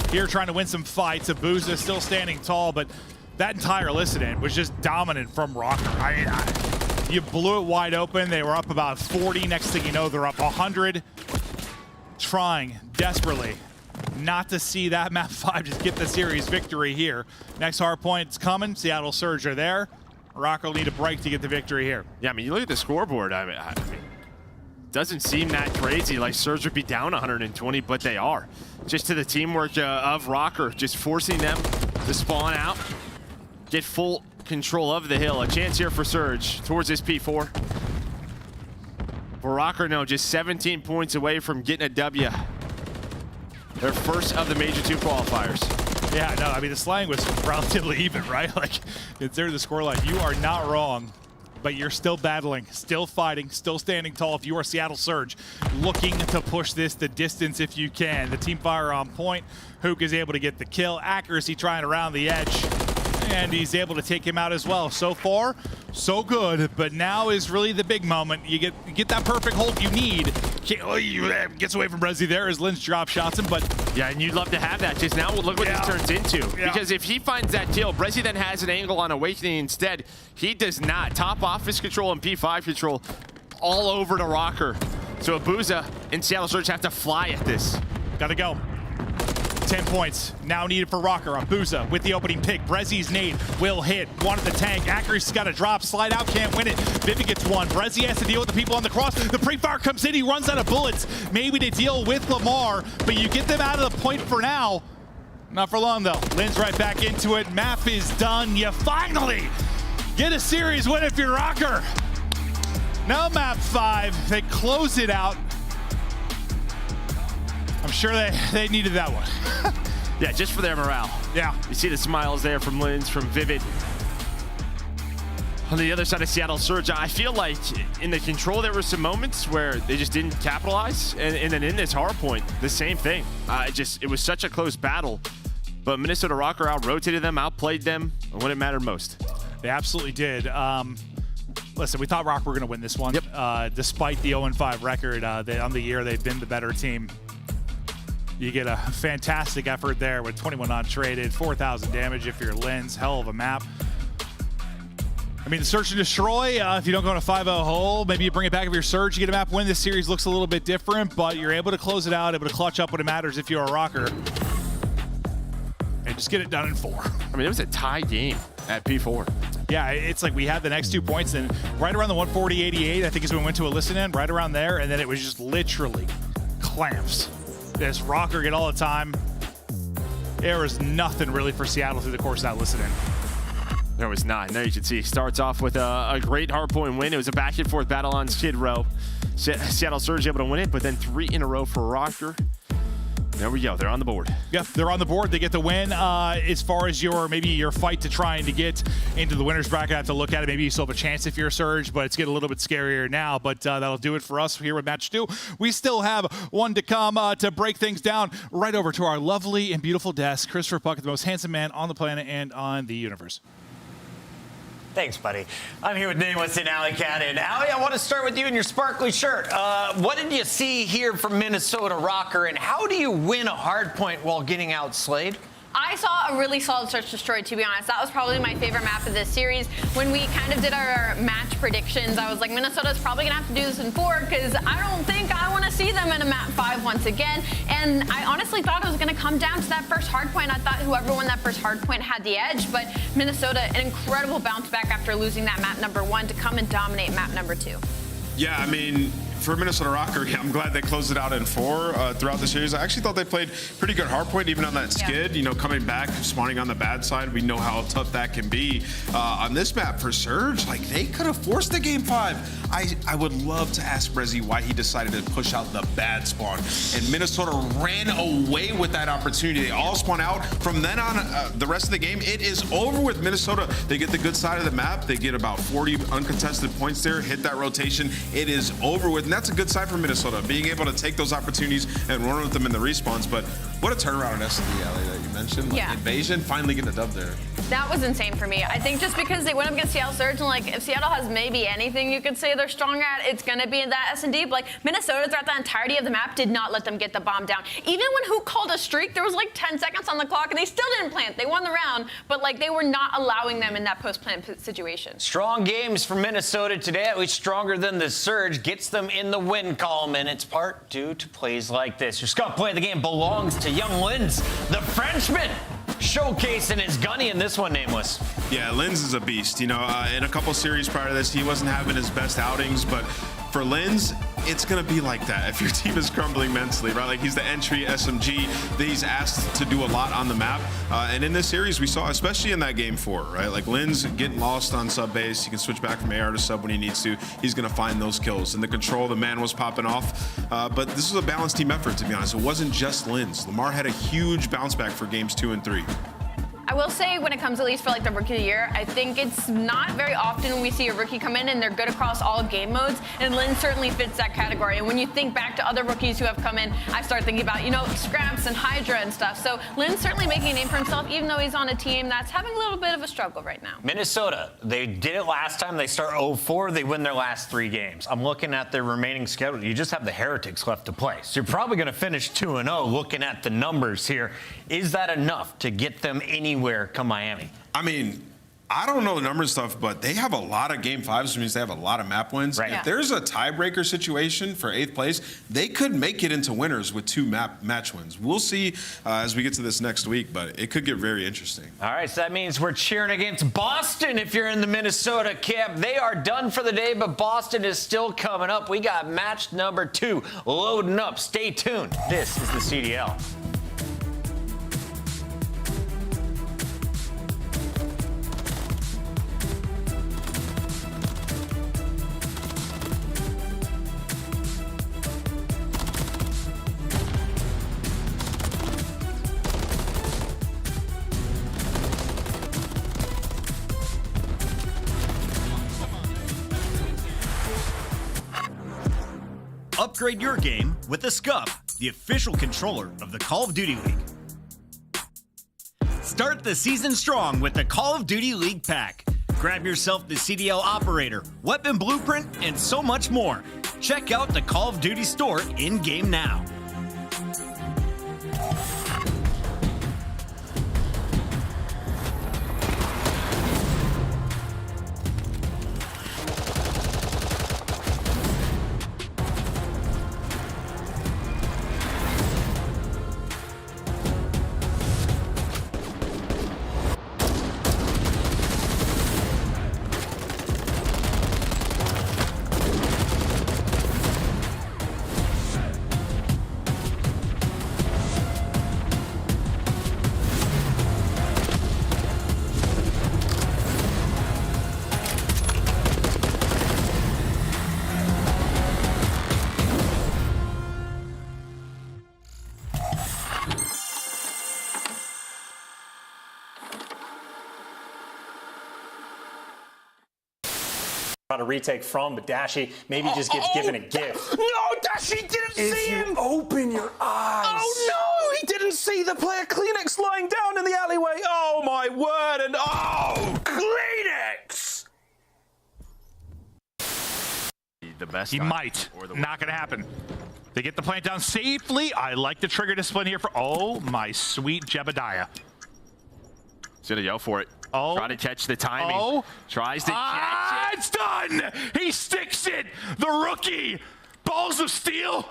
here trying to win some fights. Abuza still standing tall, but that entire Listen-In was just dominant from Rocker. You blew it wide open. They were up about 40. Next thing you know, they're up 100. Trying desperately not to see that map 5 just get the series victory here. Next hard point's coming. Seattle Surge are there. Rocker will need a break to get the victory here. Yeah, I mean, you look at the scoreboard. I mean, doesn't seem that crazy. Like Surge would be down 120, but they are. Just to the teamwork of Rocker, just forcing them to spawn out, get full control of the hill. A chance here for Surge towards this P4. For Rocker, no, just 17 points away from getting a W. Their first of the Major II qualifiers. Yeah, no, I mean, the slang was relatively even, right? Like, consider the scoreline. You are not wrong, but you're still battling, still fighting, still standing tall. If you are Seattle Surge, looking to push this the distance if you can. The team fire on point. Hook is able to get the kill. Accuracy trying around the edge. And he's able to take him out as well. So far, so good. But now is really the big moment. You get that perfect hold you need. Gets away from Brezzy there as Lynch drop shots him, but yeah, and you'd love to have that. Just now, look what this turns into. Yeah. Because if he finds that kill, Brezzy then has an angle on Awakening instead. He does not. Top office control and P5 control all over to Rocker. So Abuza and Seattle Surge have to fly at this. Gotta go. 10 points now needed for Rocker. Abuza with the opening pick. Brezzy's nade will hit. One at the tank. Accuracy's got to drop. Slide out, can't win it. Vivi gets one. Brezzy has to deal with the people on the cross. The pre-fire comes in. He runs out of bullets. Maybe to deal with Lamar, but you get them out of the point for now. Not for long, though. Lynn's right back into it. Map is done. You finally get a series win if you're Rocker. Now map 5. They close it out. I'm sure they needed that one. Yeah, just for their morale. Yeah. You see the smiles there from Lins, from Vivid. On the other side of Seattle Surge, I feel like in the control there were some moments where they just didn't capitalize. And then in this hard point, the same thing. It was such a close battle. But Minnesota Rocker out-rotated them, outplayed them when it mattered most. They absolutely did. Listen, we thought Rocker were going to win this one. Yep. Despite the 0-5 record on the year, they've been the better team. You get a fantastic effort there with 21 untraded, 4,000 damage if you're Lens. Hell of a map. I mean, the Search and Destroy, if you don't go in a 5-0 hole, maybe you bring it back if you're Surge, you get a map win. This series looks a little bit different, but you're able to close it out, able to clutch up when it matters if you're a Rocker. And just get it done in 4. I mean, it was a tie game at P4. Yeah, it's like we had the next 2 points, and right around the 140-88, I think is when we went to a listen-in, right around there, and then it was just literally clamps. This Rocker get all the time. There was nothing really for Seattle through the course of that listen-in. There was not. There you can see, starts off with a great hardpoint win. It was a back and forth battle on Skid Row. Seattle Surge able to win it, but then 3 in a row for Rocker. There we go. They're on the board. Yep, they're on the board. They get the win. As far as maybe your fight to trying to get into the winner's bracket, I have to look at it. Maybe you still have a chance if you're a Surge, but it's getting a little bit scarier now. But that'll do it for us here with match 2. We still have one to come to break things down. Right over to our lovely and beautiful desk, Christopher Puckett, the most handsome man on the planet and on the universe. Thanks, buddy. I'm here with Nameless and Alley Cat. And Alley, I want to start with you in your sparkly shirt. What did you see here from Minnesota Rocker, and how do you win a hard point while getting outslayed? I saw a really solid Search Destroy, to be honest. That was probably my favorite map of this series. When we kind of did our match predictions, I was like, Minnesota's probably going to have to do this in 4 because I don't think I want to see them in a map 5 once again. And I honestly thought it was going to come down to that first hard point. I thought whoever won that first hard point had the edge, but Minnesota, an incredible bounce back after losing that map number 1 to come and dominate map number 2. Yeah, I mean, for Minnesota Rocker, I'm glad they closed it out in 4 throughout the series. I actually thought they played pretty good hardpoint, even on that skid. You know, coming back, spawning on the bad side, we know how tough that can be. On this map for Surge, like, they could have forced the game 5. I would love to ask Brezzy why he decided to push out the bad spawn. And Minnesota ran away with that opportunity. They all spawn out. From then on, the rest of the game, it is over with Minnesota. They get the good side of the map. They get about 40 uncontested points there, hit that rotation. It is over with. And that's a good side for Minnesota, being able to take those opportunities and run with them in the respawns. But what a turnaround in SD, Alley, that you mentioned. Like, Invasion, finally getting a dub there. That was insane for me. I think just because they went up against Seattle Surge, and like, if Seattle has maybe anything you could say they're strong at, it's going to be that S&D. But like, Minnesota throughout the entirety of the map did not let them get the bomb down. Even when Hook called a streak, there was like 10 seconds on the clock, and they still didn't plant. They won the round, but like, they were not allowing them in that post-plant situation. Strong games for Minnesota today, at least stronger than the Surge, gets them in the win column, and it's part due to plays like this. Your scout play of the game belongs to young Lins, the Frenchman, showcasing his gunny in this one, Nameless. Yeah, Lins is a beast. You know, in a couple series prior to this, he wasn't having his best outings, but for Lins, it's going to be like that if your team is crumbling mentally, right? Like, he's the entry SMG that he's asked to do a lot on the map. And in this series, we saw, especially in that game 4, right? Like, Lin's getting lost on sub base. He can switch back from AR to sub when he needs to. He's going to find those kills. And the control, the man was popping off. But this was a balanced team effort, to be honest. It wasn't just Lin's. Lamar had a huge bounce back for games 2 and 3. I will say, when it comes at least for like the rookie of the year, I think it's not very often when we see a rookie come in and they're good across all game modes, and Lin certainly fits that category. And when you think back to other rookies who have come in, I start thinking about, you know, Scraps and Hydra and stuff. So Lin's certainly making a name for himself, even though he's on a team that's having a little bit of a struggle right now. Minnesota, they did it last time. They start 0-4. They win their last 3 games. I'm looking at their remaining schedule. You just have the Heretics left to play. So you're probably going to finish 2-0 looking at the numbers here. Is that enough to get them anywhere come Miami? I mean, I don't know the numbers stuff, but they have a lot of game 5s, which means they have a lot of map wins. Right. If there's a tiebreaker situation for 8th place, they could make it into winners with 2 match wins. We'll see as we get to this next week, but it could get very interesting. All right, so that means we're cheering against Boston if you're in the Minnesota camp. They are done for the day, but Boston is still coming up. We got match number 2 loading up. Stay tuned. This is the CDL. Upgrade your game with the Scuff, the official controller of the Call of Duty League. Start the season strong with the Call of Duty League pack. Grab yourself the CDL operator, weapon blueprint, and so much more. Check out the Call of Duty store in-game now. A retake from, but Dashy maybe just gets given a gift. No, Dashy didn't see him! Open your eyes. Oh no, he didn't see the player Kleenex lying down in the alleyway. Oh my word, and oh, Kleenex! The best. He might. Not going to happen. They get the plant down safely. I like the trigger discipline here for, oh my sweet Jebediah. He's going to go for it. Oh. Trying to catch the timing. Oh. Tries to catch it. It's done! He sticks it! The rookie! Balls of steel!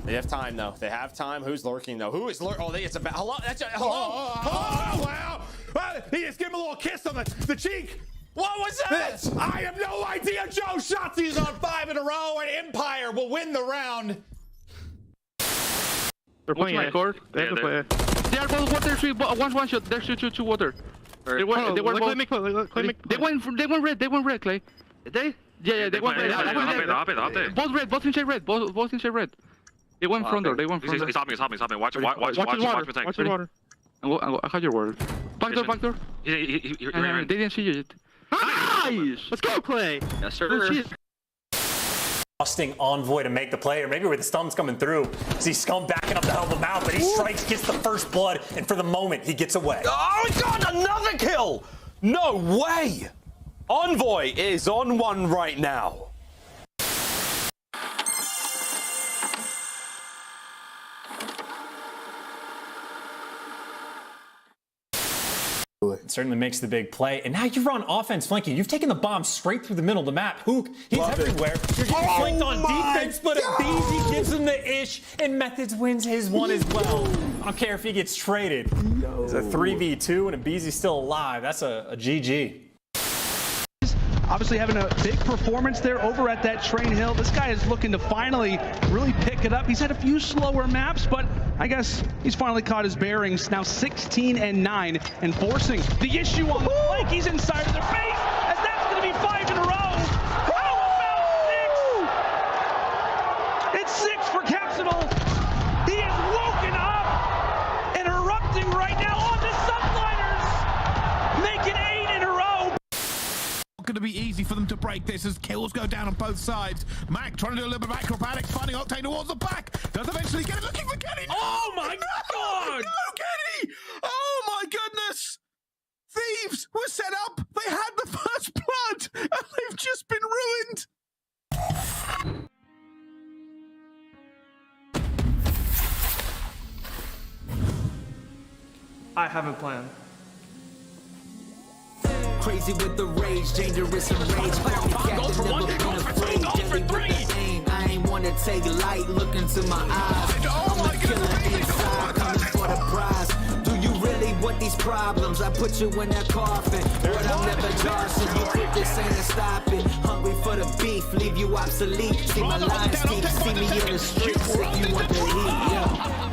They have time, though. They have time. Who's lurking, though? Who is lurking? Oh, it's about. Hello? That's a, hello? Oh, wow! He just gave him a little kiss on the cheek! What was that? I have no idea! Joe Shotzi's on 5 in a row, and Empire will win the round! They're playing my court. They have to play. They are both water. One shot. There's two water. They went. They went red. They went red, Clay. They went red. Both red. Both inside red. Both inside red. They went front door. They went front door. He's hopping. Watch water. I have your word. Back door. They didn't see you yet. Nice. Let's go, Clay. Yes, sir. Busting Envoy to make the play, or maybe where the stump's coming through. See Scum backing up the hell of the mouth, but he strikes, gets the first blood, and for the moment, he gets away. Oh, he got another kill! No way! Envoy is on 1 right now. It certainly makes the big play. And now you're on offense flanking. You've taken the bomb straight through the middle of the map. Hook, he's everywhere. You're getting flanked on defense, but Abizi gives him the ish, and Methods wins his one as well. I don't care if he gets traded. It's a 3v2, and Abizi's still alive. That's a GG. obviously having a big performance there over at that Train Hill. This guy is looking to finally really pick it up. He's had a few slower maps, but I guess he's finally caught his bearings. Now 16-9 and forcing the issue on the flank. He's inside of their face, as that's going to be 5 in a row. How about 6? It's 6 for Capsital. He is woken up and erupting right now on the Subliners, making 8 in a row. Going to be easy for them to break this as kills go down on both sides. Mac trying to do a little bit of acrobatics, finding Octane towards the back. Does eventually get it, looking for Kenny. Oh my God! No, Kenny! Oh my goodness! Thieves were set up. They had the first blood, and they've just been ruined. I have a plan. Crazy with the rage, dangerous and rage. Captain, never been afraid. Deadly with the aim. I ain't wanna take light. Look into my eyes. I'm a killer inside, coming for the prize. Do you really want these problems? I put you in that coffin, but I'm never Johnson. You quit this ain't to stop it. Hungry for the beef, leave you obsolete. See my lines deep, see me in the streets. If you want the heat, yeah.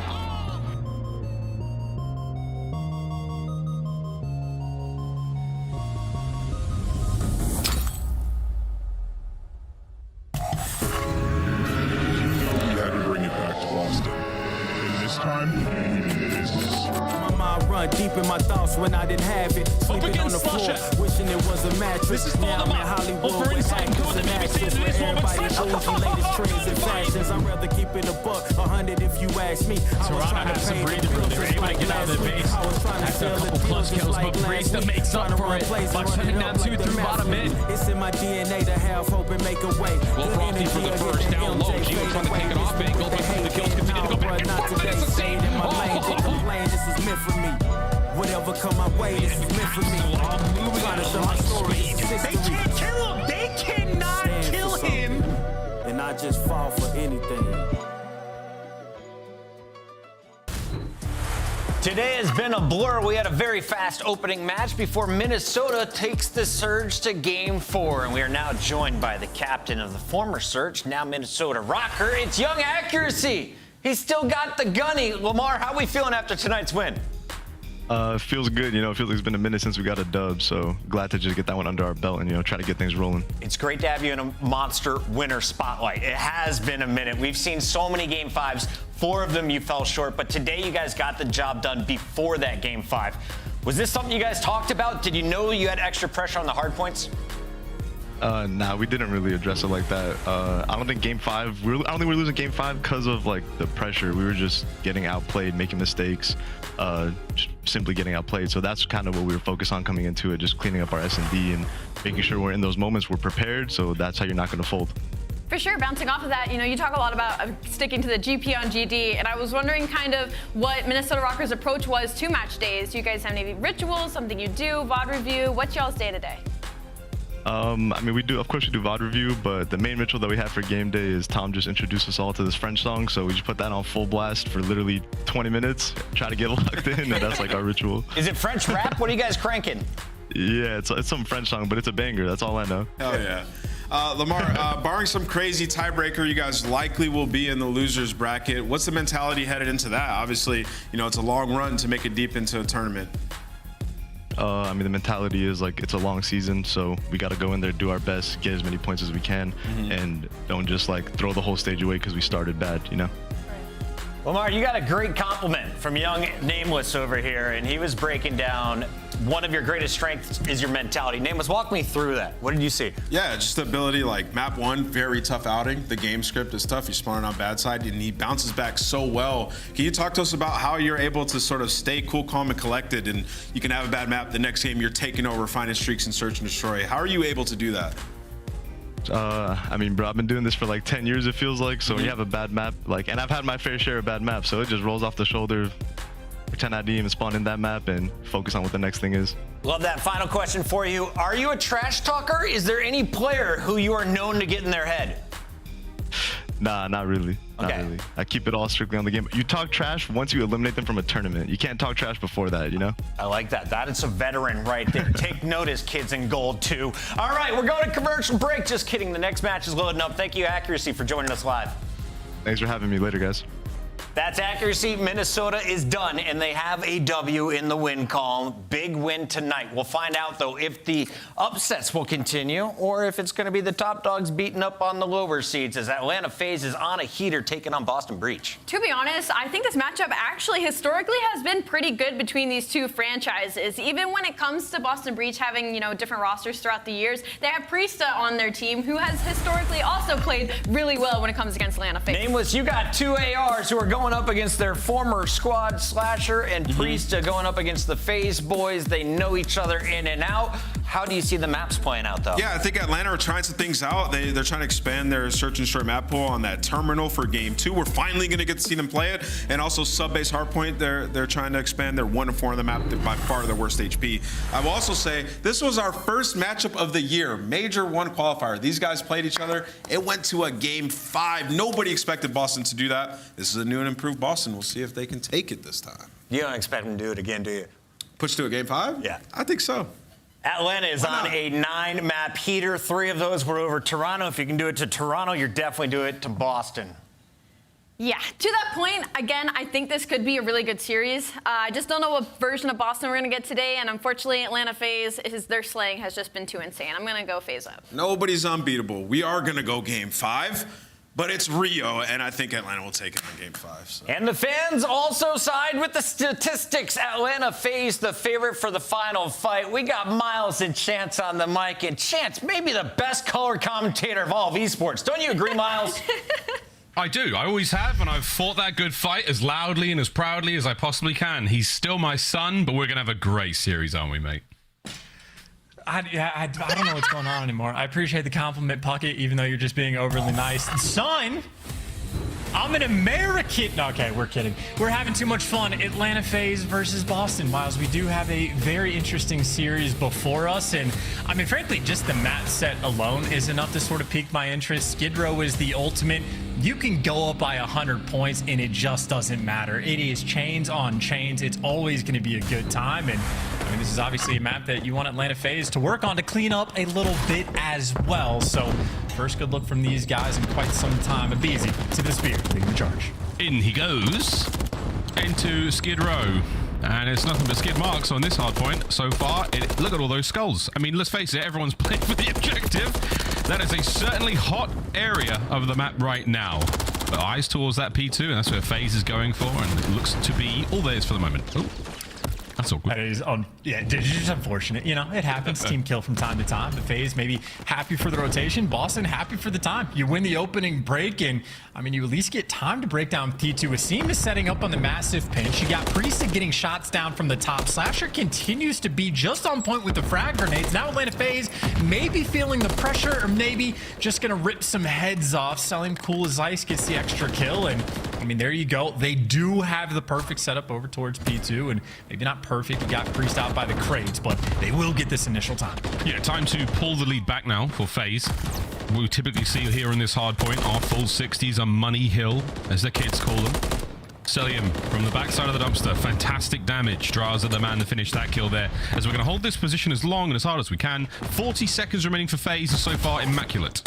Deep in my thoughts when I didn't have it. Sleeping on the floor, wishing it was a mattress. This is now I'm in Hollywood with actors and actors. Everybody knows the latest trends and fashions. I'd rather keep it a buck, 100 if you ask me. I was trying to pay the bills just like last week. I was trying to sell the deals just like last week. Trying to run plays and run it up like the math. It's in my DNA to have hope and make a way. Well, Frosty for the first down low. Gio trying to take it off angle, but the kills continue to go back and forth. But it's the same. This is meant for me. Whatever come my way, this is meant for me. I'm trying to tell my story. They can't kill him. They cannot kill him. And I just fall for anything. Today has been a blur. We had a very fast opening match before Minnesota takes the Surge to Game 4. And we are now joined by the captain of the former Surge, now Minnesota Rocker. It's Young Accuracy. He's still got the gunny. Lamar, how are we feeling after tonight's win? Feels good, you know. It feels like it's been a minute since we got a dub, so glad to just get that one under our belt and, you know, try to get things rolling. It's great to have you in a monster winner spotlight. It has been a minute. We've seen so many Game 5s. 4 of them you fell short, but today you guys got the job done before that Game 5. Was this something you guys talked about? Did you know you had extra pressure on the hard points? Nah, we didn't really address it like that. I don't think Game 5, I don't think we're losing Game 5 because of like the pressure. We were just getting outplayed, making mistakes, just simply getting outplayed. So that's kind of what we were focused on coming into it, just cleaning up our S&D and making sure we're in those moments, we're prepared. So that's how you're not going to fold. For sure, bouncing off of that, you know, you talk a lot about sticking to the GP on GD, and I was wondering kind of what Minnesota Rockers' approach was to match days. Do you guys have any rituals, something you do, VOD review? What's y'all's day-to-day? I mean, we do, of course we do VOD review, but the main ritual that we have for game day is Tom just introduced us all to this French song, so we just put that on full blast for literally 20 minutes, try to get locked in, and that's like our ritual. Is it French rap? What are you guys cranking? Yeah, it's some French song, but it's a banger, that's all I know. Hell yeah. Lamar, barring some crazy tiebreaker, you guys likely will be in the losers bracket. What's the mentality headed into that? Obviously, you know, it's a long run to make it deep into a tournament. I mean, the mentality is like it's a long season, so we got to go in there, do our best, get as many points as we can, and don't just like throw the whole stage away because we started bad, you know? Lamar, you got a great compliment from Young Nameless over here, and he was breaking down one of your greatest strengths is your mentality. Nameless, walk me through that. What did you see? Yeah, just the ability, like map 1, very tough outing. The game script is tough. You're spawning on bad side, and he bounces back so well. Can you talk to us about how you're able to sort of stay cool, calm, and collected, and you can have a bad map, the next game you're taking over, finding streaks, and search and destroy. How are you able to do that? I mean, bro, I've been doing this for like 10 years, it feels like. So when you have a bad map, like, and I've had my fair share of bad maps, so it just rolls off the shoulder, pretend ID and spawn in that map and focus on what the next thing is. Love that. Final question for you. Are you a trash talker? Is there any player who you are known to get in their head? Nah, not really. Not Okay. really. I keep it all strictly on the game. You talk trash once you eliminate them from a tournament. You can't talk trash before that, you know? I like that. That is a veteran right there. Take notice, kids in gold, too. All right, we're going to commercial break. Just kidding. The next match is loading up. Thank you, Accuracy, for joining us live. Thanks for having me. Later, guys. That's Accuracy. Minnesota is done, and they have a W in the win column. Big win tonight. We'll find out, though, if the upsets will continue or if it's going to be the top dogs beating up on the lower seeds as Atlanta FaZe is on a heater taking on Boston Breach. To be honest, I think this matchup actually historically has been pretty good between these two franchises. Even when it comes to Boston Breach having, different rosters throughout the years, they have Priesta on their team who has historically also played really well when it comes against Atlanta FaZe. Nameless, you got two ARs who are going up against their former squad, Slasher and Priesta, going up against the FaZe boys. They know each other in and out. How do you see the maps playing out, though? Yeah, I think Atlanta are trying some things out. They're trying to expand their search and destroy map pool on that terminal for game 2. We're finally going to get to see them play it. And also sub-base hardpoint, they're trying to expand. They're 1-4 on the map. They're by far their worst HP. I will also say this was our first matchup of the year, Major I qualifier. These guys played each other. It went to a game 5. Nobody expected Boston to do that. This is a new and improved Boston. We'll see if they can take it this time. You don't expect them to do it again, do you? Push to a game 5? Yeah. I think so. Atlanta is on a 9-map heater. 3 of those were over Toronto. If you can do it to Toronto, you're definitely doing it to Boston. Yeah, to that point, again, I think this could be a really good series. I just don't know what version of Boston we're going to get today, and unfortunately, Atlanta FaZe, their slaying has just been too insane. I'm going to go FaZe up. Nobody's unbeatable. We are going to go game 5. But it's Rio, and I think Atlanta will take it on game 5. So. And the fans also side with the statistics. Atlanta FaZe the favorite for the final fight. We got Miles and Chance on the mic. And Chance, maybe the best color commentator of all of esports. Don't you agree, Miles? I do. I always have, and I've fought that good fight as loudly and as proudly as I possibly can. He's still my son, but we're going to have a great series, aren't we, mate? I don't know what's going on anymore. I appreciate the compliment, Puckett, even though you're just being overly nice. Son, I'm an American. No, okay, we're kidding. We're having too much fun. Atlanta FaZe versus Boston, Miles. We do have a very interesting series before us. And, I mean, frankly, just the map set alone is enough to sort of pique my interest. Skid Row is the ultimate. You can go up by 100 points, and it just doesn't matter. It is chains on chains. It's always going to be a good time. And, I mean, this is obviously a map that you want Atlanta FaZe to work on to clean up a little bit as well. So, first good look from these guys in quite some time. Abizi to the spear, leading the charge. In he goes into Skid Row. And it's nothing but skid marks on this hard point so far. Look at all those skulls. I mean, let's face it, everyone's playing for the objective. That is a certainly hot area of the map right now. But eyes towards that P2, and that's where FaZe is going for, and it looks to be all theirs for the moment. Oh, that's all good. That is, yeah, it's just unfortunate. You know, it happens. Team kill from time to time. The FaZe maybe happy for the rotation. Boston happy for the time. You win the opening break, and I mean, you at least get time to break down P2. Asim is setting up on the massive pinch. You got Priesta getting shots down from the top. Slasher continues to be just on point with the frag grenades. Now Atlanta FaZe maybe feeling the pressure, or maybe just gonna rip some heads off. Selling Cool as Ice gets the extra kill, and I mean, there you go. They do have the perfect setup over towards P2, and maybe not perfect. You got Priest out by the crates, but they will get this initial time. Yeah, time to pull the lead back now for FaZe. We typically see here in this hard point our full 60s, a money hill, as the kids call them. Celium from the backside of the dumpster. Fantastic damage. Draza, the man to finish that kill there. As we're going to hold this position as long and as hard as we can. 40 seconds remaining for FaZe is so far immaculate.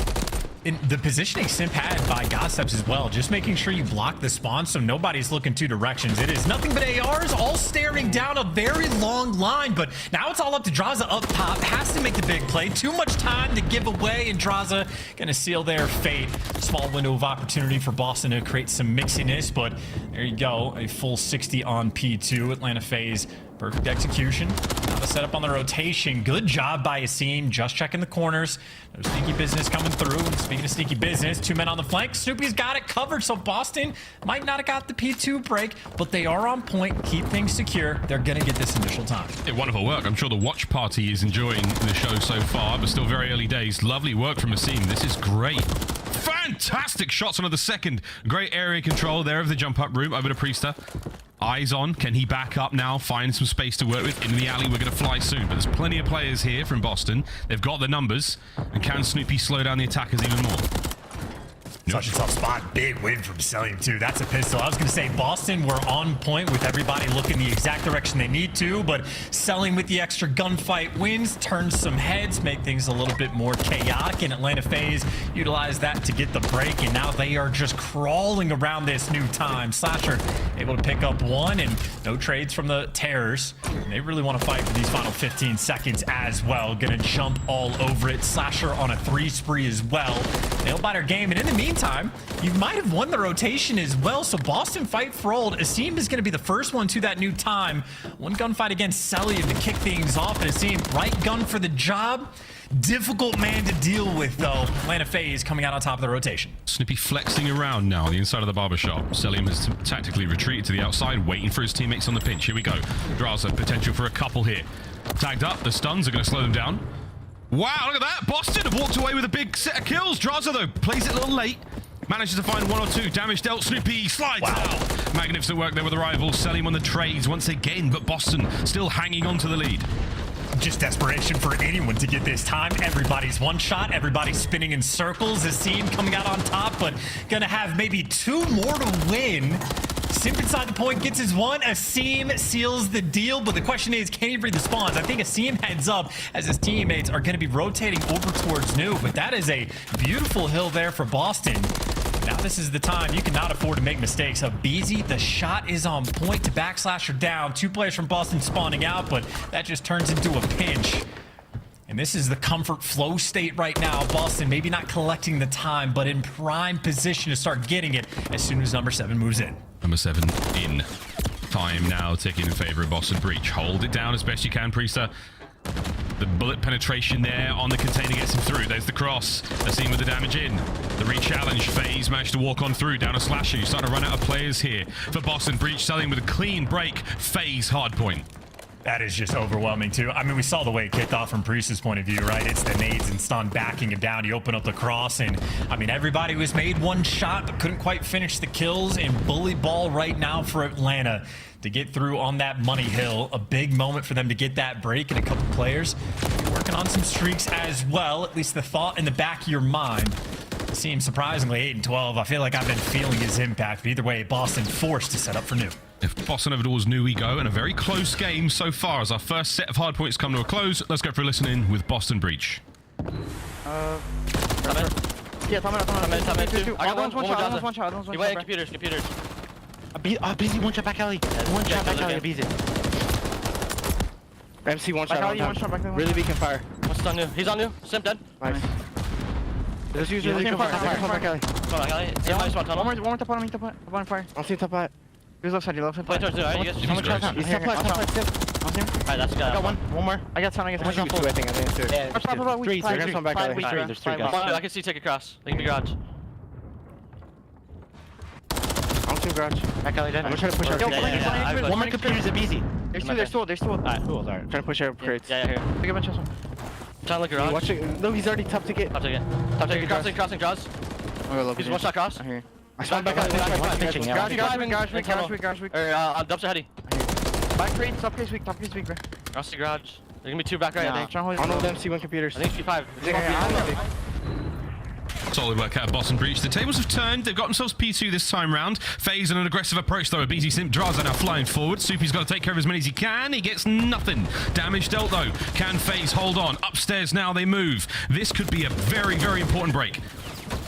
In the positioning Simp had by Godsteps as well, just making sure you block the spawn so nobody's looking two directions. It is nothing but ARs all staring down a very long line, but now it's all up to Draza up top. Has to make the big play. Too much time to give away, and Draza gonna seal their fate. Small window of opportunity for Boston to create some mixiness, but there you go. A full 60 on P2. Atlanta FaZe. Perfect execution. Now the setup on the rotation. Good job by Asim. Just checking the corners. No sneaky business coming through. And speaking of sneaky business, 2 men on the flank. Snoopy's got it covered, so Boston might not have got the P2 break, but they are on point. Keep things secure. They're going to get this initial time. Yeah, wonderful work. I'm sure the watch party is enjoying the show so far, but still very early days. Lovely work from Asim. This is great. Fantastic shots on the second. Great area control there of the jump up room over to Priesta. Eyes on. Can he back up now? Find some space to work with. In the alley, we're going to fly soon. But there's plenty of players here from Boston. They've got the numbers. And can Snoopy slow down the attackers even more? Such a tough spot. Big win from Selim, too. That's a pistol. I was going to say, Boston were on point with everybody looking the exact direction they need to, but Selim with the extra gunfight wins, turns some heads, make things a little bit more chaotic, and Atlanta FaZe utilized that to get the break, and now they are just crawling around this new time. Slasher able to pick up one, and no trades from the Terrors. And they really want to fight for these final 15 seconds as well. Gonna jump all over it. Slasher on a 3 spree as well. They'll buy their game, and in the meantime, you might have won the rotation as well. So Boston fight for old. Asim is going to be the first one to that new time. One gunfight against Selim to kick things off, and Asim, right gun for the job. Difficult man to deal with, though. Atlanta FaZe coming out on top of the rotation. Snippy flexing around now, the inside of the barbershop. Selim has tactically retreated to the outside, waiting for his teammates on the pinch. Here we go. Draza, potential for a couple here. Tagged up, the stuns are going to slow them down. Wow, look at that. Boston have walked away with a big set of kills. Draza, though, plays it a little late. Manages to find 1 or 2. Damage dealt. Snoopy slides out. Magnificent work there with the rivals. Selim on the trades once again, but Boston still hanging on to the lead. Just desperation for anyone to get this time. Everybody's one shot. Everybody's spinning in circles. Asim coming out on top, but gonna have maybe 2 more to win. Simp inside the point gets his one. Asim seals the deal, but the question is, can he read the spawns? I think Asim heads up as his teammates are going to be rotating over towards New, but that is a beautiful hill there for Boston. Now this is the time you cannot afford to make mistakes. Abizi, the shot is on point to backslasher down. 2 players from Boston spawning out, but that just turns into a pinch. And this is the comfort flow state right now. Boston maybe not collecting the time, but in prime position to start getting it as soon as number 7 moves in. Number 7 in. Time now ticking in favor of Boston Breach. Hold it down as best you can, Priester. The bullet penetration there on the container gets him through. There's the cross. Asim with the damage in. The re-challenge. FaZe managed to walk on through. Down a Slasher. You're starting to run out of players here for Boston Breach. Selling with a clean break. FaZe hardpoint. That is just overwhelming, too. I mean, we saw the way it kicked off from Priest's point of view, right? It's the nades and stun backing him down. You open up the cross, and, I mean, everybody was made one shot, but couldn't quite finish the kills. And bully ball right now for Atlanta to get through on that money hill. A big moment for them to get that break, and a couple players working on some streaks as well. At least the thought in the back of your mind. Seems surprisingly 8 and 12. I feel like I've been feeling his impact. But either way, Boston forced to set up for New. If Boston overdoors New, we go, and a very close game so far as our first set of hard points come to a close. Let's go for a listen in with Boston Breach. Yeah, top mid. I got one shot. You wait, computers. Busy one shot back alley. One shot back alley, busy. MC one shot. One shot back alley. Really weak in fire. What's on New? He's on New. Simp dead. Nice. This usually really good fire. Back alley. One more top on fire. I'll see top on. Who's left side? You left side. Play towards New. Alright, you guys. He's top left. Alright, that's good. I got one more. I got 10. I got 2, I think. Yeah, three. They're gonna come back alley. There's 3 guys. I can see take across. They can be garage. I'm 2 garage. Back alley dead. I'm gonna try to push out. One more computers are easy. There's 2. Alright, cool. Alright. Trying to push out crates. Yeah, here. Pick up a chest one. Trying to look around. Watch it. No, he's already top ticket. Top ticket. Crossing draws. He's one shot cross. I spawned back alley. Garage weak. Dumpster heady. Back crate. Top case weak, bro. Crossing garage. There's gonna be 2 back right, I think. On all them C1 computers. I think it's 5. Solid work out of Boston Breach. The tables have turned. They've got themselves P2 this time round. FaZe on an aggressive approach, though. A BZ Simp Draza now flying forward. Soupy's got to take care of as many as he can. He gets nothing. Damage dealt, though. Can FaZe hold on? Upstairs now they move. This could be a very, very important break.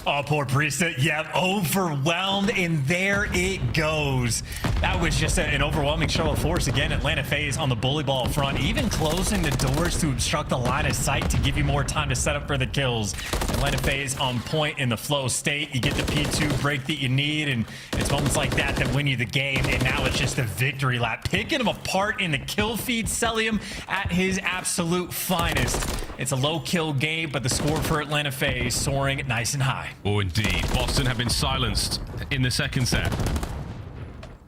Oh, poor Priesta. Yep, overwhelmed, and there it goes. That was just an overwhelming show of force. Again, Atlanta FaZe on the bully ball front, even closing the doors to obstruct the line of sight to give you more time to set up for the kills. Atlanta FaZe on point in the flow state. You get the P2 break that you need, and it's moments like that that win you the game, and now it's just a victory lap. Picking them apart in the kill feed, Selim at his absolute finest. It's a low kill game, but the score for Atlanta FaZe soaring nice and high. Oh, indeed. Boston have been silenced in the second set.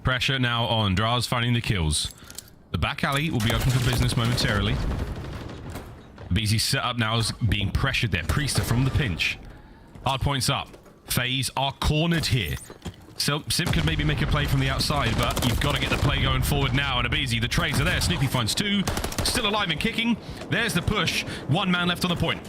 Pressure now on. Draz finding the kills. The back alley will be open for business momentarily. BZ set up now is being pressured there. Priester from the pinch. Hard points up. FaZe are cornered here. Simp could maybe make a play from the outside, but you've got to get the play going forward now. And Abizi, the trades are there. Snoopy finds 2. Still alive and kicking. There's the push. 1 man left on the point.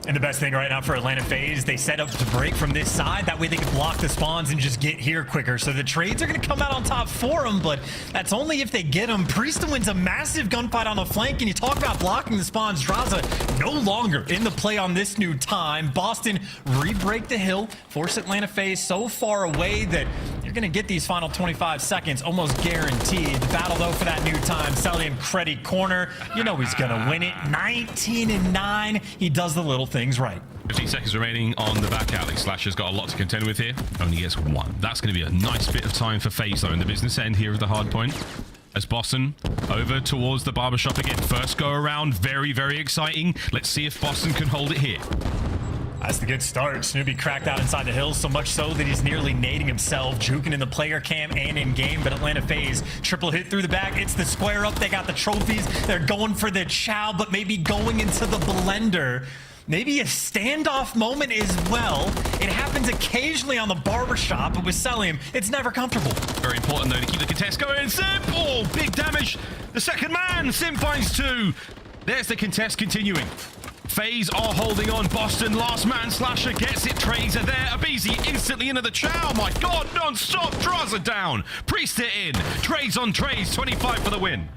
And the best thing right now for Atlanta FaZe, they set up to break from this side. That way they can block the spawns and just get here quicker. So the trades are going to come out on top for them, but that's only if they get them. Priest wins a massive gunfight on the flank, and you talk about blocking the spawns. Draza no longer in the play on this new time. Boston re-break the hill, force Atlanta FaZe so far away that you're going to get these final 25 seconds almost guaranteed. The battle, though, for that new time. Cellium Credit corner. You know he's going to win it. 19-9. He does the little things right. 15 seconds remaining on the back alley. Slasher's got a lot to contend with here. Only gets one. That's going to be a nice bit of time for FaZe, though, in the business end here of the hard point. As Boston over towards the barbershop again. First go around. Very, very exciting. Let's see if Boston can hold it here. That's the good start. Snoopy cracked out inside the hills, so much so that he's nearly nading himself, juking in the player cam and in game. But Atlanta FaZe triple hit through the back. It's the square up. They got the trophies. They're going for the chow, but maybe going into the blender. Maybe a standoff moment as well. It happens occasionally on the barbershop, but with Cellium, it's never comfortable. Very important, though, to keep the contest going. Simp! Oh, big damage. The second man. Simp finds two. There's the contest continuing. FaZe are holding on. Boston, last man. Slasher gets it. Trades are there. Abizi instantly into the chow. My God, non-stop. Draws it down. Priest it in. Trades on trades. 25 for the win.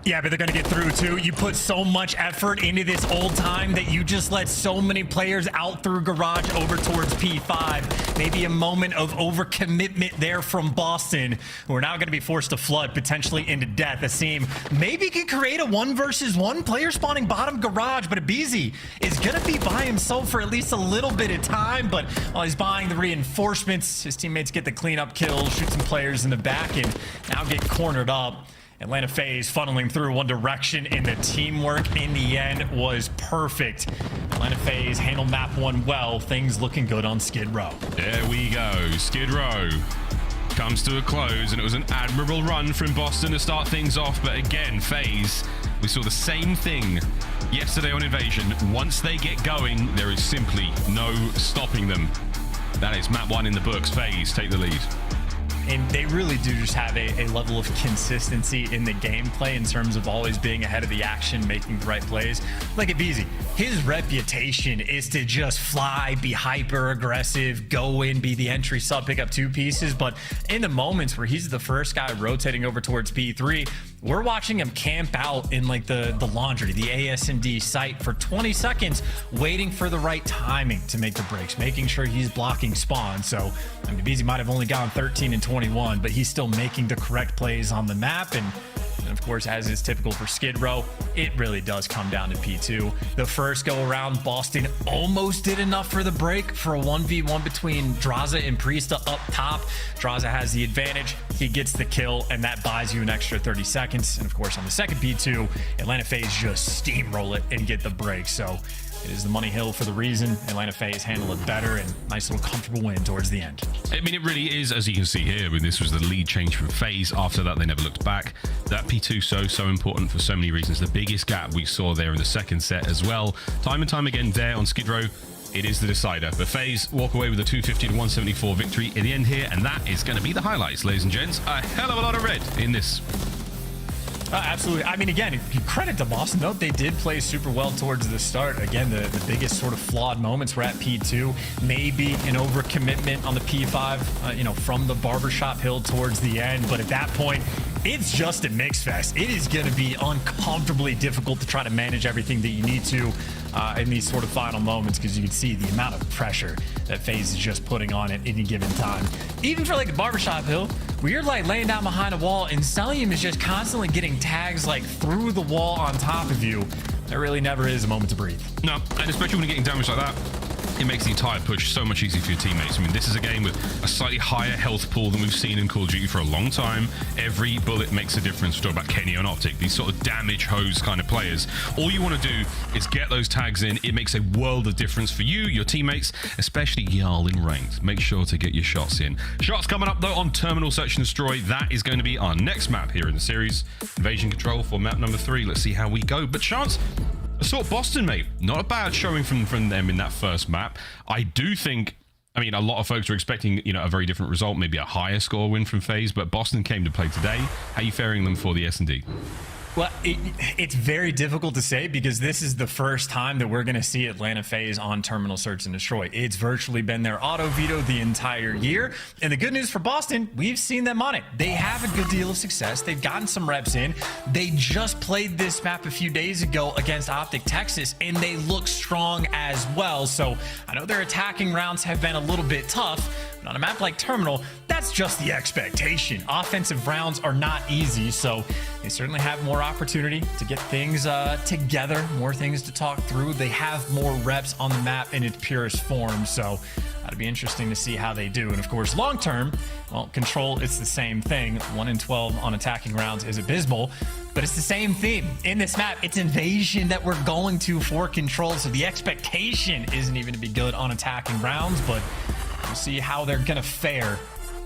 Yeah, but they're going to get through, too. You put so much effort into this old time that you just let so many players out through Garage over towards P5. Maybe a moment of overcommitment there from Boston, who are now going to be forced to flood, potentially into death. Asim maybe can create a 1-versus-1 player spawning bottom Garage, but Abizi is going to be by himself for at least a little bit of time. But while he's buying the reinforcements, his teammates get the cleanup kills, shoot some players in the back, and now get cornered up. Atlanta FaZe funneling through one direction, and the teamwork in the end was perfect. Atlanta FaZe handled map 1 well. Things looking good on Skid Row. There we go. Skid Row comes to a close, and it was an admirable run from Boston to start things off. But again, FaZe, we saw the same thing yesterday on Invasion. Once they get going, there is simply no stopping them. That is map 1 in the books. FaZe take the lead. And they really do just have a level of consistency in the gameplay in terms of always being ahead of the action, making the right plays. Like Abizi, his reputation is to just fly, be hyper aggressive, go in, be the entry sub, pick up 2 pieces. But in the moments where he's the first guy rotating over towards P3, we're watching him camp out in like the laundry, the AS&D site for 20 seconds, waiting for the right timing to make the breaks, making sure he's blocking spawn. So, I mean, Abizi might have only gone 13 and 21, but he's still making the correct plays on the map. And of course, as is typical for Skid Row, it really does come down to P2. The first go around, Boston almost did enough for the break for a 1v1 between Draza and Priesta up top. Draza has the advantage. He gets the kill, and that buys you an extra 30 seconds. And of course, on the second P2, Atlanta FaZe just steamroll it and get the break. So it is the money hill for the reason. Atlanta FaZe handle it better, and nice little comfortable win towards the end. I mean, it really is, as you can see here, when this was the lead change from FaZe. After that, they never looked back. That P2 so important for so many reasons. The biggest gap we saw there in the second set as well. Time and time again there on Skid Row, it is the decider. But FaZe walk away with a 250-174 victory in the end here, and that is going to be the highlights, ladies and gents. A hell of a lot of red in this. Absolutely. I mean, again, credit to Boston, though. They did play super well towards the start. Again, the biggest sort of flawed moments were at P2. Maybe an overcommitment on the P5, from the barbershop hill towards the end. But at that point, it's just a mix fest. It is going to be uncomfortably difficult to try to manage everything that you need to in these sort of final moments, because you can see the amount of pressure that FaZe is just putting on at any given time. Even for like the barbershop hill, where you're like laying down behind a wall and Cellium is just constantly getting tags like through the wall on top of you. There really never is a moment to breathe. No, and especially when you're getting damaged like that, it makes the entire push so much easier for your teammates. I mean, this is a game with a slightly higher health pool than we've seen in Call of Duty for a long time. Every bullet makes a difference. We're talking about Kenny and Optic, these sort of damage hose kind of players. All you want to do is get those tags in. It makes a world of difference for you, your teammates, especially y'all in ranked. Make sure to get your shots in. Shots coming up, though, on Terminal Search and Destroy. That is going to be our next map here in the series. Invasion Control for map number 3. Let's see how we go. But Chance, I saw Boston, mate. Not a bad showing from them in that first map. I do think, I mean, a lot of folks are expecting, a very different result, maybe a higher score win from FaZe, but Boston came to play today. How are you faring them for the S&D? Well, it's very difficult to say because this is the first time that we're going to see Atlanta FaZe on Terminal Search and Destroy. It's virtually been their auto veto the entire year. And the good news for Boston, we've seen them on it. They have a good deal of success. They've gotten some reps in. They just played this map a few days ago against Optic Texas, and they look strong as well. So I know their attacking rounds have been a little bit tough, but on a map like Terminal, that's just the expectation. Offensive rounds are not easy, so they certainly have more opportunity to get things together, more things to talk through. They have more reps on the map in its purest form, so that'll be interesting to see how they do. And of course, long term, well, Control, it's the same thing. 1 in 12 on attacking rounds is abysmal, but it's the same theme. In this map, it's invasion that we're going to for Control, so the expectation isn't even to be good on attacking rounds, but we'll see how they're going to fare.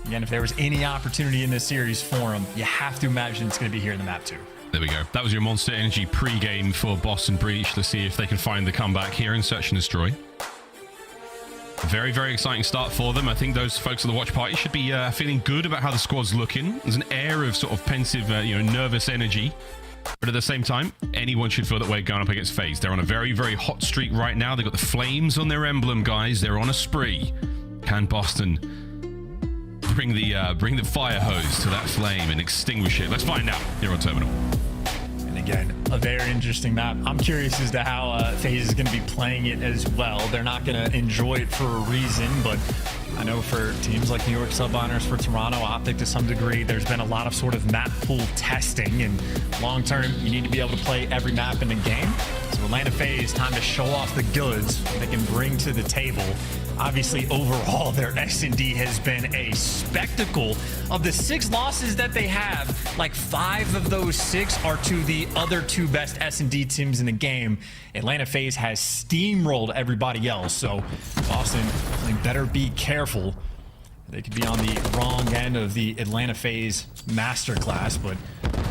Again, if there was any opportunity in this series for them, you have to imagine it's going to be here in the map too. There we go. That was your Monster Energy pre-game for Boston Breach. Let's see if they can find the comeback here in Search and Destroy. Very, very exciting start for them. I think those folks at the watch party should be feeling good about how the squad's looking. There's an air of sort of pensive, nervous energy. But at the same time, anyone should feel that way going up against FaZe. They're on a very, very hot streak right now. They've got the flames on their emblem, guys. They're on a spree. Can Boston bring the fire hose to that flame and extinguish it? Let's find out here on Terminal. And again, a very interesting map. I'm curious as to how FaZe is going to be playing it as well. They're not going to enjoy it for a reason, but I know for teams like New York Subliners, for Toronto, Optic to some degree, there's been a lot of sort of map pool testing, and long term, you need to be able to play every map in the game. So Atlanta FaZe, time to show off the goods they can bring to the table. Obviously, overall, their S&D has been a spectacle. Of the 6 losses that they have, like 5 of those 6 are to the other 2 best S&D teams in the game. Atlanta FaZe has steamrolled everybody else, so Boston better be careful. They could be on the wrong end of the Atlanta FaZe masterclass, but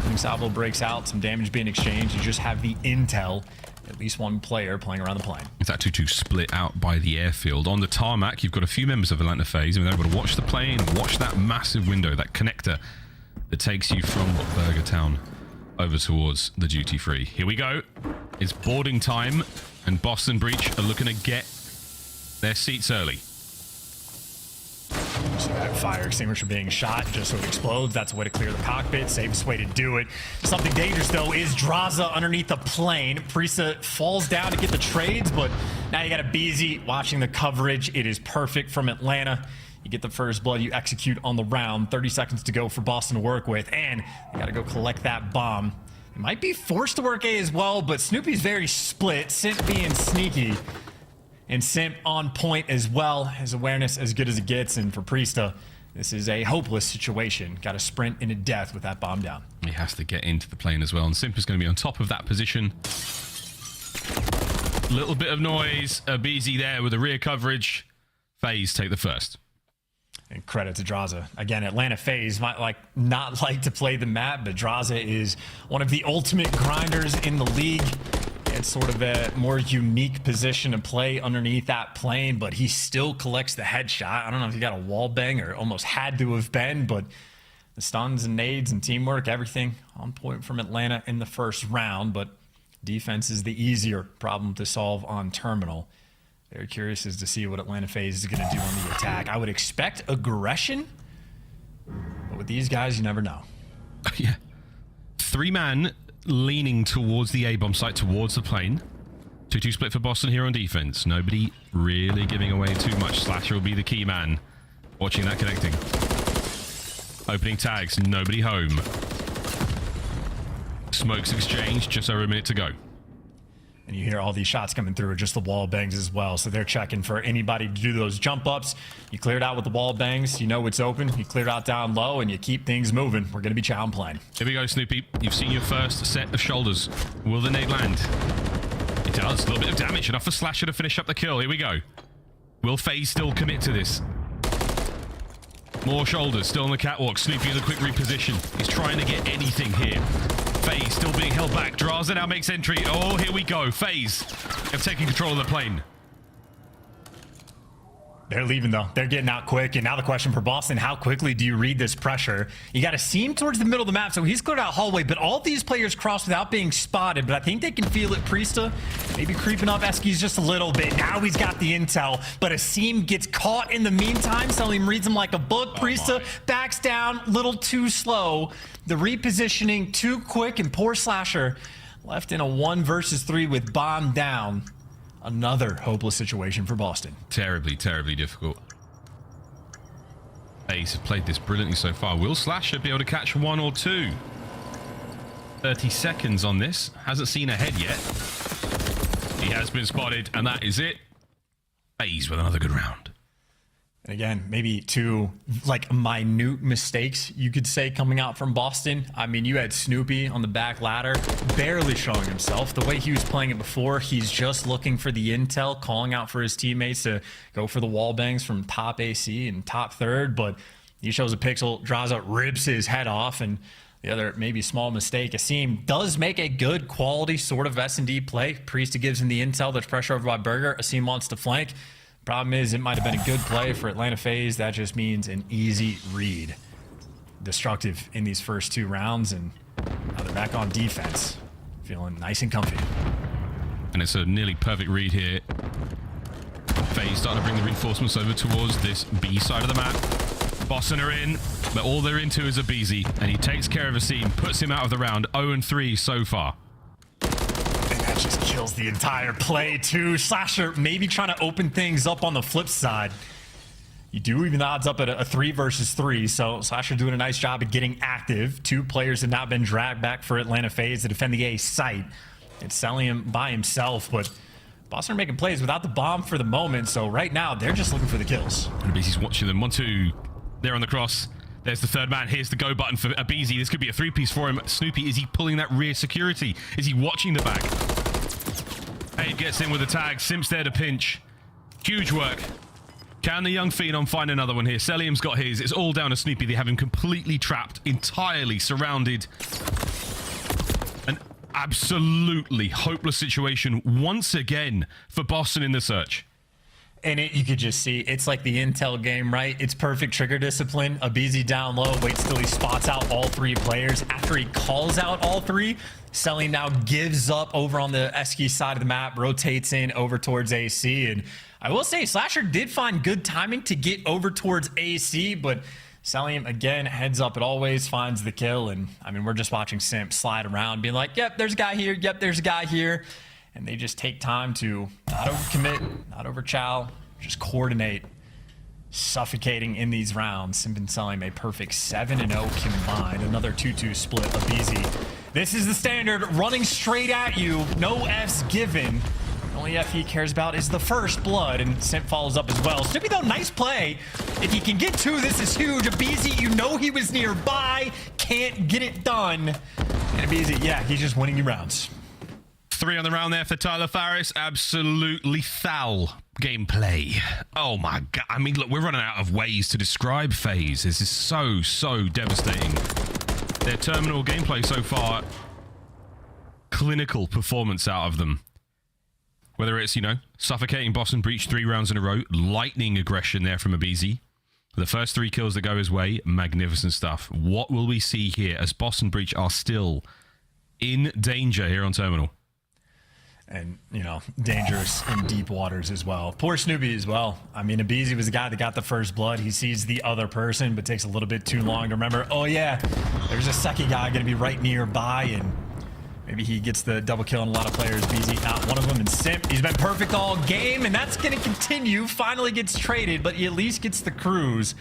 when Salvo breaks out, some damage being exchanged, you just have the intel. At least one player playing around the plane. It's that 2-2 split out by the airfield. On the tarmac, you've got a few members of Atlanta FaZe, and they're able to watch the plane, watch that massive window, that connector that takes you from Burger Town over towards the duty free. Here we go. It's boarding time, and Boston Breach are looking to get their seats early. So that fire extinguisher being shot just so it explodes. That's a way to clear the cockpit. Safest way to do it. Something dangerous, though, is Draza underneath the plane. Prisa falls down to get the trades, but now you got a BZ watching the coverage. It is perfect from Atlanta. You get the first blood. You execute on the round. 30 seconds to go for Boston to work with, and you got to go collect that bomb. It might be forced to work A as well, but Snoopy's very split. Simp being sneaky. And Simp on point as well. His awareness as good as it gets. And for Priesta, this is a hopeless situation. Got to sprint into death with that bomb down. He has to get into the plane as well. And Simp is going to be on top of that position. Little bit of noise. BZ there with the rear coverage. FaZe take the first. And credit to Draza. Again, Atlanta FaZe might not like to play the map, but Draza is one of the ultimate grinders in the league. It's sort of a more unique position to play underneath that plane, but he still collects the headshot. I don't know if he got a wall bang or almost had to have been, but the stuns and nades and teamwork, everything on point from Atlanta in the first round, but defense is the easier problem to solve on Terminal. Very curious as to see what Atlanta FaZe is going to do on the attack. I would expect aggression, but with these guys, you never know. Yeah. 3-man leaning towards the A-bomb site, towards the plane. 2-2 split for Boston here on defense. Nobody really giving away too much. Slasher will be the key man. Watching that connecting. Opening tags. Nobody home. Smokes exchanged. Just over a minute to go. And you hear all these shots coming through, just the wall bangs as well. So they're checking for anybody to do those jump ups. You cleared out with the wall bangs. You know it's open. You cleared out down low, and you keep things moving. We're going to be chowing playing. Here we go, Snoopy. You've seen your first set of shoulders. Will the nade land? It does. A little bit of damage. Enough for Slasher to finish up the kill. Here we go. Will FaZe still commit to this? More shoulders. Still on the catwalk. Snoopy in a quick reposition. He's trying to get anything here. FaZe still being held back. Draza now makes entry. Oh, here we go. FaZe have taken control of the plane. They're leaving, though. They're getting out quick. And now the question for Boston, how quickly do you read this pressure? You got to see him towards the middle of the map, so he's cleared out hallway, but all these players cross without being spotted, but I think they can feel it. Priesta maybe creeping up Eskies just a little bit. Now he's got the intel, but Asim gets caught in the meantime. Selim reads him like a book. Priesta backs down, little too slow. The repositioning too quick, and poor Slasher left in a 1 versus 3 with bomb down. Another hopeless situation for Boston. Terribly, terribly difficult. FaZe have played this brilliantly so far. Will Slasher be able to catch 1 or 2? 30 seconds on this. Hasn't seen a head yet. He has been spotted, and that is it. FaZe with another good round. And again, maybe 2 like minute mistakes you could say coming out from Boston. I mean, you had Snoopy on the back ladder, barely showing himself. The way he was playing it before, he's just looking for the intel, calling out for his teammates to go for the wall bangs from top AC and top third. But he shows a pixel, draws out, rips his head off, and the other maybe small mistake. Asim does make a good quality sort of S&D play. Priesta gives him the intel. There's pressure over by Burger. Asim wants to flank. Problem is, it might have been a good play for Atlanta FaZe. That just means an easy read. Destructive in these first 2 rounds, and now they're back on defense. Feeling nice and comfy. And it's a nearly perfect read here. FaZe starting to bring the reinforcements over towards this B side of the map. Boston are in, but all they're into is a BZ, and he takes care of Asim, puts him out of the round. 0-3 so far. That just kills the entire play, too. Slasher maybe trying to open things up on the flip side. You do even the odds up at a 3 versus 3, so Slasher doing a nice job of getting active. 2 players have now been dragged back for Atlanta FaZe to defend the A site. It's selling him by himself, but Boston are making plays without the bomb for the moment, so right now they're just looking for the kills. And Abizi's watching them. 1-2 there on the cross. There's the third man. Here's the go button for Abizi. This could be a 3-piece for him. Snoopy, is he pulling that rear security? Is he watching the back? Abe gets in with the tag. Simps there to pinch. Huge work. Can the young phenom find another one here? Celium's got his. It's all down to Snoopy. They have him completely trapped, entirely surrounded. An absolutely hopeless situation once again for Boston in the search. And you could just see, it's like the intel game, right? It's perfect trigger discipline. Abizi down low, waits till he spots out all 3 players. After he calls out all 3, Selly now gives up over on the Eski side of the map, rotates in over towards AC. And I will say, Slasher did find good timing to get over towards AC, but Selly again heads up. It always finds the kill. And I mean, we're just watching Simp slide around, being like, yep, there's a guy here. Yep, there's a guy here. And they just take time to not overcommit, not overchow, just coordinate, suffocating in these rounds. Simp and Selim a perfect 7-0 combined. Another 2-2 split of BZ. This is the standard, running straight at you, no F's given. The only F he cares about is the first blood, and Simp follows up as well. Snoopy, though, nice play. If he can get 2, this is huge. Abizi, you know he was nearby, can't get it done. And Abizi, yeah, he's just winning you rounds. 3 on the round there for Tyler Farris. Absolutely foul gameplay. Oh my god. I mean, look, we're running out of ways to describe FaZe. This is so devastating. Their terminal gameplay so far, clinical performance out of them. Whether it's, you know, suffocating Boston Breach 3 rounds in a row, lightning aggression there from Abizi. The first 3 kills that go his way, magnificent stuff. What will we see here as Boston Breach are still in danger here on terminal? And, you know, dangerous in deep waters as well. Poor Snoopy as well. I mean, Abizi was the guy that got the first blood. He sees the other person, but takes a little bit too long to remember, oh yeah, there's a second guy going to be right nearby, and maybe he gets the double kill on a lot of players. BZ, not one of them, and Simp, he's been perfect all game, and that's going to continue. Finally gets traded, but he at least gets the cruise.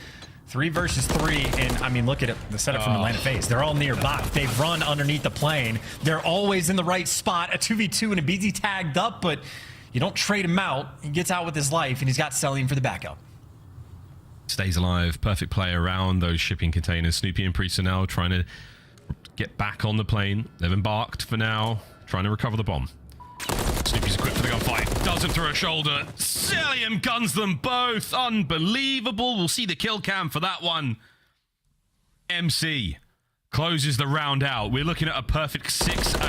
3 versus 3, and I mean, look at it, the setup from Atlanta FaZe. They're all nearby. They've run underneath the plane. They're always in the right spot. A 2v2 and a BZ tagged up, but you don't trade him out. He gets out with his life, and he's got Selim for the backup. Stays alive. Perfect play around those shipping containers. Snoopy and Priesta now trying to get back on the plane. They've embarked for now, trying to recover the bomb. Snoopy's equipped for the gunfight. Doesn't through a shoulder. Celium guns them both. Unbelievable. We'll see the kill cam for that one. MC closes the round out. We're looking at a perfect 6-0.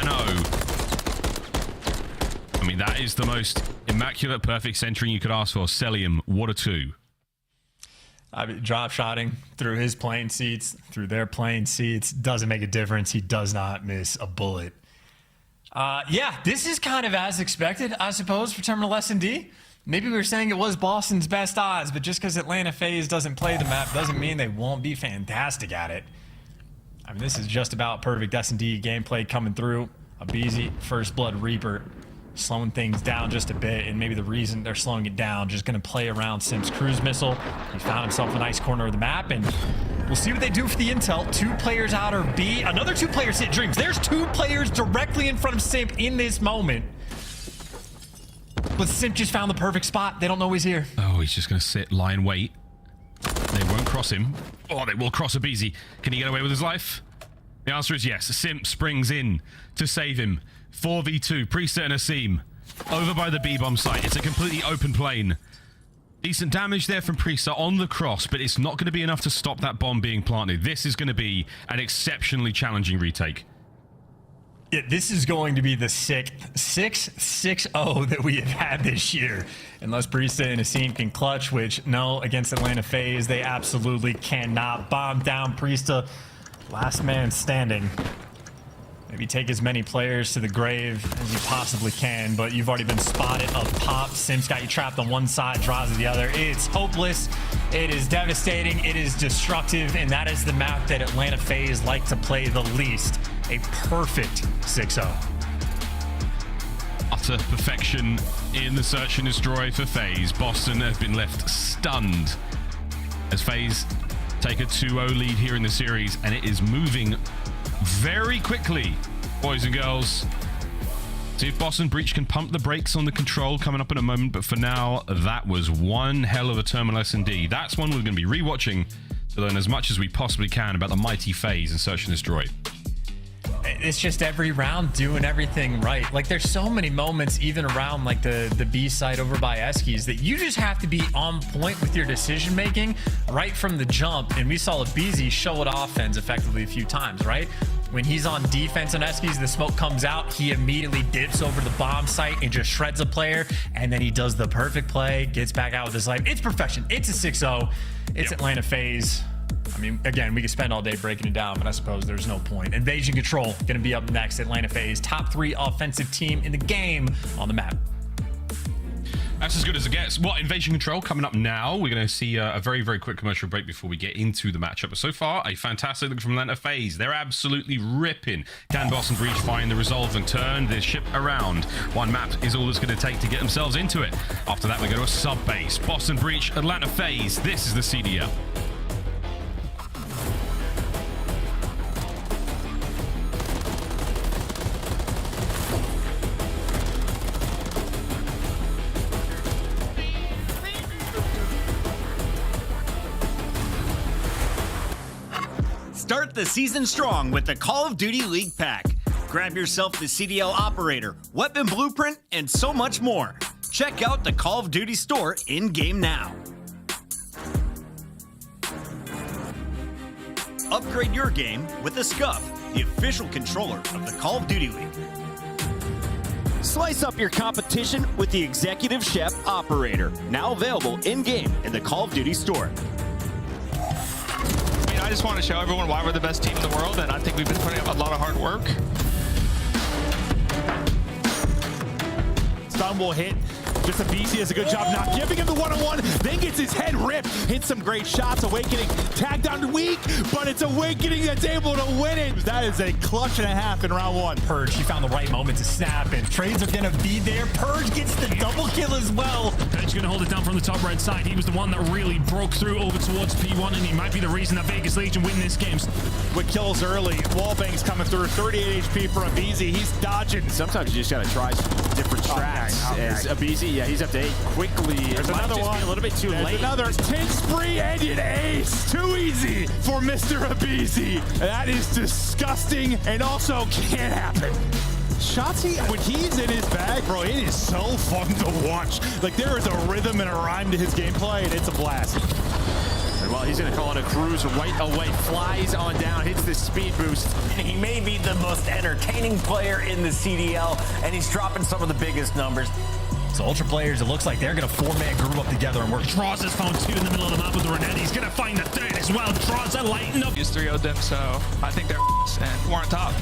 I mean, that is the most immaculate, perfect centering you could ask for. Celium, what a 2. I mean, drop shotting through his plane seats, through their plane seats, doesn't make a difference. He does not miss a bullet. Yeah, this is kind of as expected, I suppose, for Terminal S&D. Maybe we were saying it was Boston's best odds, but just because Atlanta FaZe doesn't play the map doesn't mean they won't be fantastic at it. I mean, this is just about perfect S&D gameplay coming through. Abizi, First Blood Reaper, slowing things down just a bit, and maybe the reason they're slowing it down, just going to play around Sim's cruise missile. He found himself a nice corner of the map, and we'll see what they do for the intel. 2 players out of B. Another 2 players hit Dreams. There's 2 players directly in front of Simp in this moment. But Simp just found the perfect spot. They don't know he's here. Oh, he's just going to sit, lie in wait. They won't cross him. Oh, they will cross Abizi. Can he get away with his life? The answer is yes. Simp springs in to save him. 4v2, Priester and Asim. Over by the B-bomb site. It's a completely open plane. Decent damage there from Priester on the cross, but it's not going to be enough to stop that bomb being planted. This is going to be an exceptionally challenging retake. Yeah, this is going to be the 6-6-0 that we have had this year. Unless Priester and Asim can clutch, which, no, against Atlanta FaZe, they absolutely cannot. Bomb down Priester. Last man standing. Maybe take as many players to the grave as you possibly can, but you've already been spotted up top. Sim's got you trapped on one side, draws to the other. It's hopeless. It is devastating. It is destructive, and that is the map that Atlanta FaZe like to play the least. A perfect 6-0. Utter perfection in the search and destroy for FaZe. Boston have been left stunned as FaZe take a 2-0 lead here in the series, and it is moving very quickly, boys and girls. See if Boston Breach can pump the brakes on the control coming up in a moment, but for now, that was one hell of a Terminal S&D. That's one we're going to be rewatching to learn as much as we possibly can about the mighty FaZe in Search and Destroy. It's just every round doing everything right. Like, there's so many moments even around like the B side over by Eskies that you just have to be on point with your decision making right from the jump. And we saw Abizi show it offense effectively a few times, right? When he's on defense on Eskies, the smoke comes out, he immediately dips over the bomb site and just shreds a player, and then he does the perfect play, gets back out with his life. It's perfection. It's a 6-0. It's Atlanta FaZe. I mean, again, we could spend all day breaking it down, but I suppose there's no point. Invasion Control going to be up next. Atlanta FaZe, top 3 offensive team in the game on the map. That's as good as it gets. What, Invasion Control coming up now? We're going to see a very, very quick commercial break before we get into the matchup. But so far, a fantastic look from Atlanta FaZe. They're absolutely ripping. Can Boston Breach find the resolve and turn this ship around? One map is all it's going to take to get themselves into it. After that, we go to a sub-base. Boston Breach, Atlanta FaZe. This is the CDL. Start the season strong with the Call of Duty League Pack. Grab yourself the CDL Operator, Weapon Blueprint, and so much more. Check out the Call of Duty store in-game now. Upgrade your game with the Scuff, the official controller of the Call of Duty League. Slice up your competition with the Executive Chef Operator, now available in-game in the Call of Duty store. I just want to show everyone why we're the best team in the world, and I think we've been putting up a lot of hard work. Stun will hit. Just Abizi does a good job not giving him the one-on-one, then gets his head ripped, hits some great shots. Awakening tagged down to weak, but it's Awakening that's able to win it. That is a clutch and a half in round 1. Purge, he found the right moment to snap, and trades are going to be there. Purge gets the double kill as well. Purge going to hold it down from the top right side. He was the one that really broke through over towards P1, and he might be the reason that Vegas Legion win this game. With kills early, Wallbang's coming through, 38 HP for Abizi. He's dodging. Sometimes you just got to try different strats. As Abizi, yeah, he's up to 8 quickly. There's another one. A little bit too late. Another 10 spree and an ace. Too easy for Mr. Abizi. That is disgusting and also can't happen. Shotzi, when he's in his bag, bro, it is so fun to watch. Like, there is a rhythm and a rhyme to his gameplay, and it's a blast. Well, he's going to call it a cruise right away. Flies on down, hits the speed boost. And he may be the most entertaining player in the CDL, and he's dropping some of the biggest numbers. So Ultra players, it looks like they're going to 4-man group up together and work. Draws has found 2 in the middle of the map with the Renetti. He's going to find the 3rd as well. Draws are lighting up. Just 3-0'd them, so I think they're and we're on top.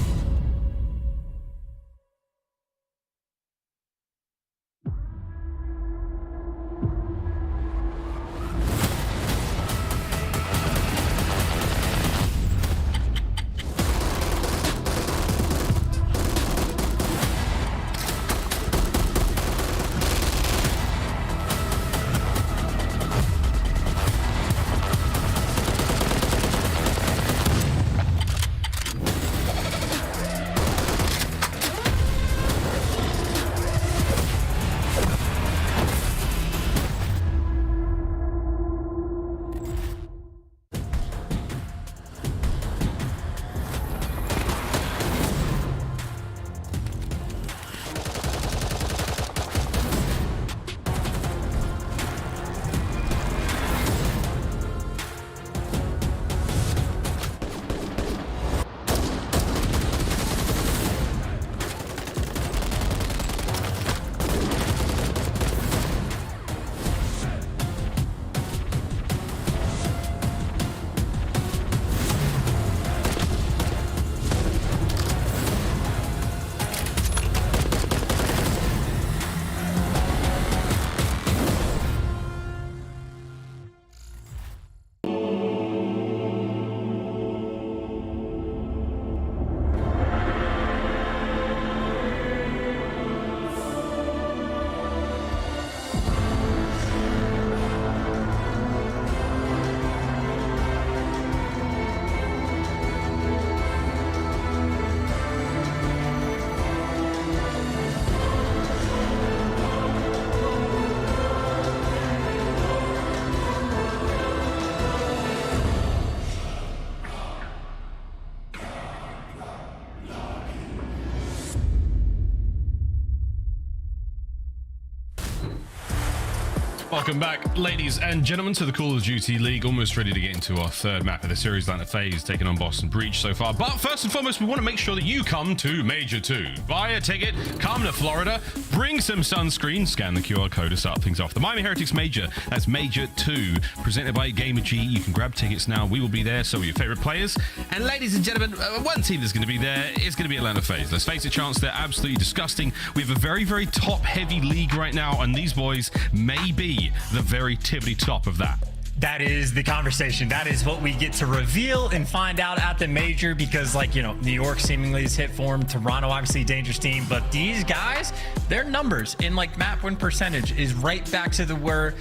Welcome back, ladies and gentlemen, to the Call of Duty League. Almost ready to get into our 3rd map of the series, Atlanta FaZe taking on Boston Breach so far. But first and foremost, we want to make sure that you come to Major II. Buy a ticket, come to Florida, bring some sunscreen, scan the QR code to start things off. The Miami Heretics Major, that's Major II, presented by Gamer G. You can grab tickets now. We will be there, so will your favorite players. And ladies and gentlemen, one team that's going to be there is going to be Atlanta FaZe. Let's face it, Chance, they're absolutely disgusting. We have a very, very top-heavy league right now, and these boys may be the very tippity top of that. That is the conversation. That is what we get to reveal and find out at the major because, like, you know, New York seemingly is hit form. Toronto, obviously, dangerous team. But these guys, their numbers in, like, map win percentage is right back to the where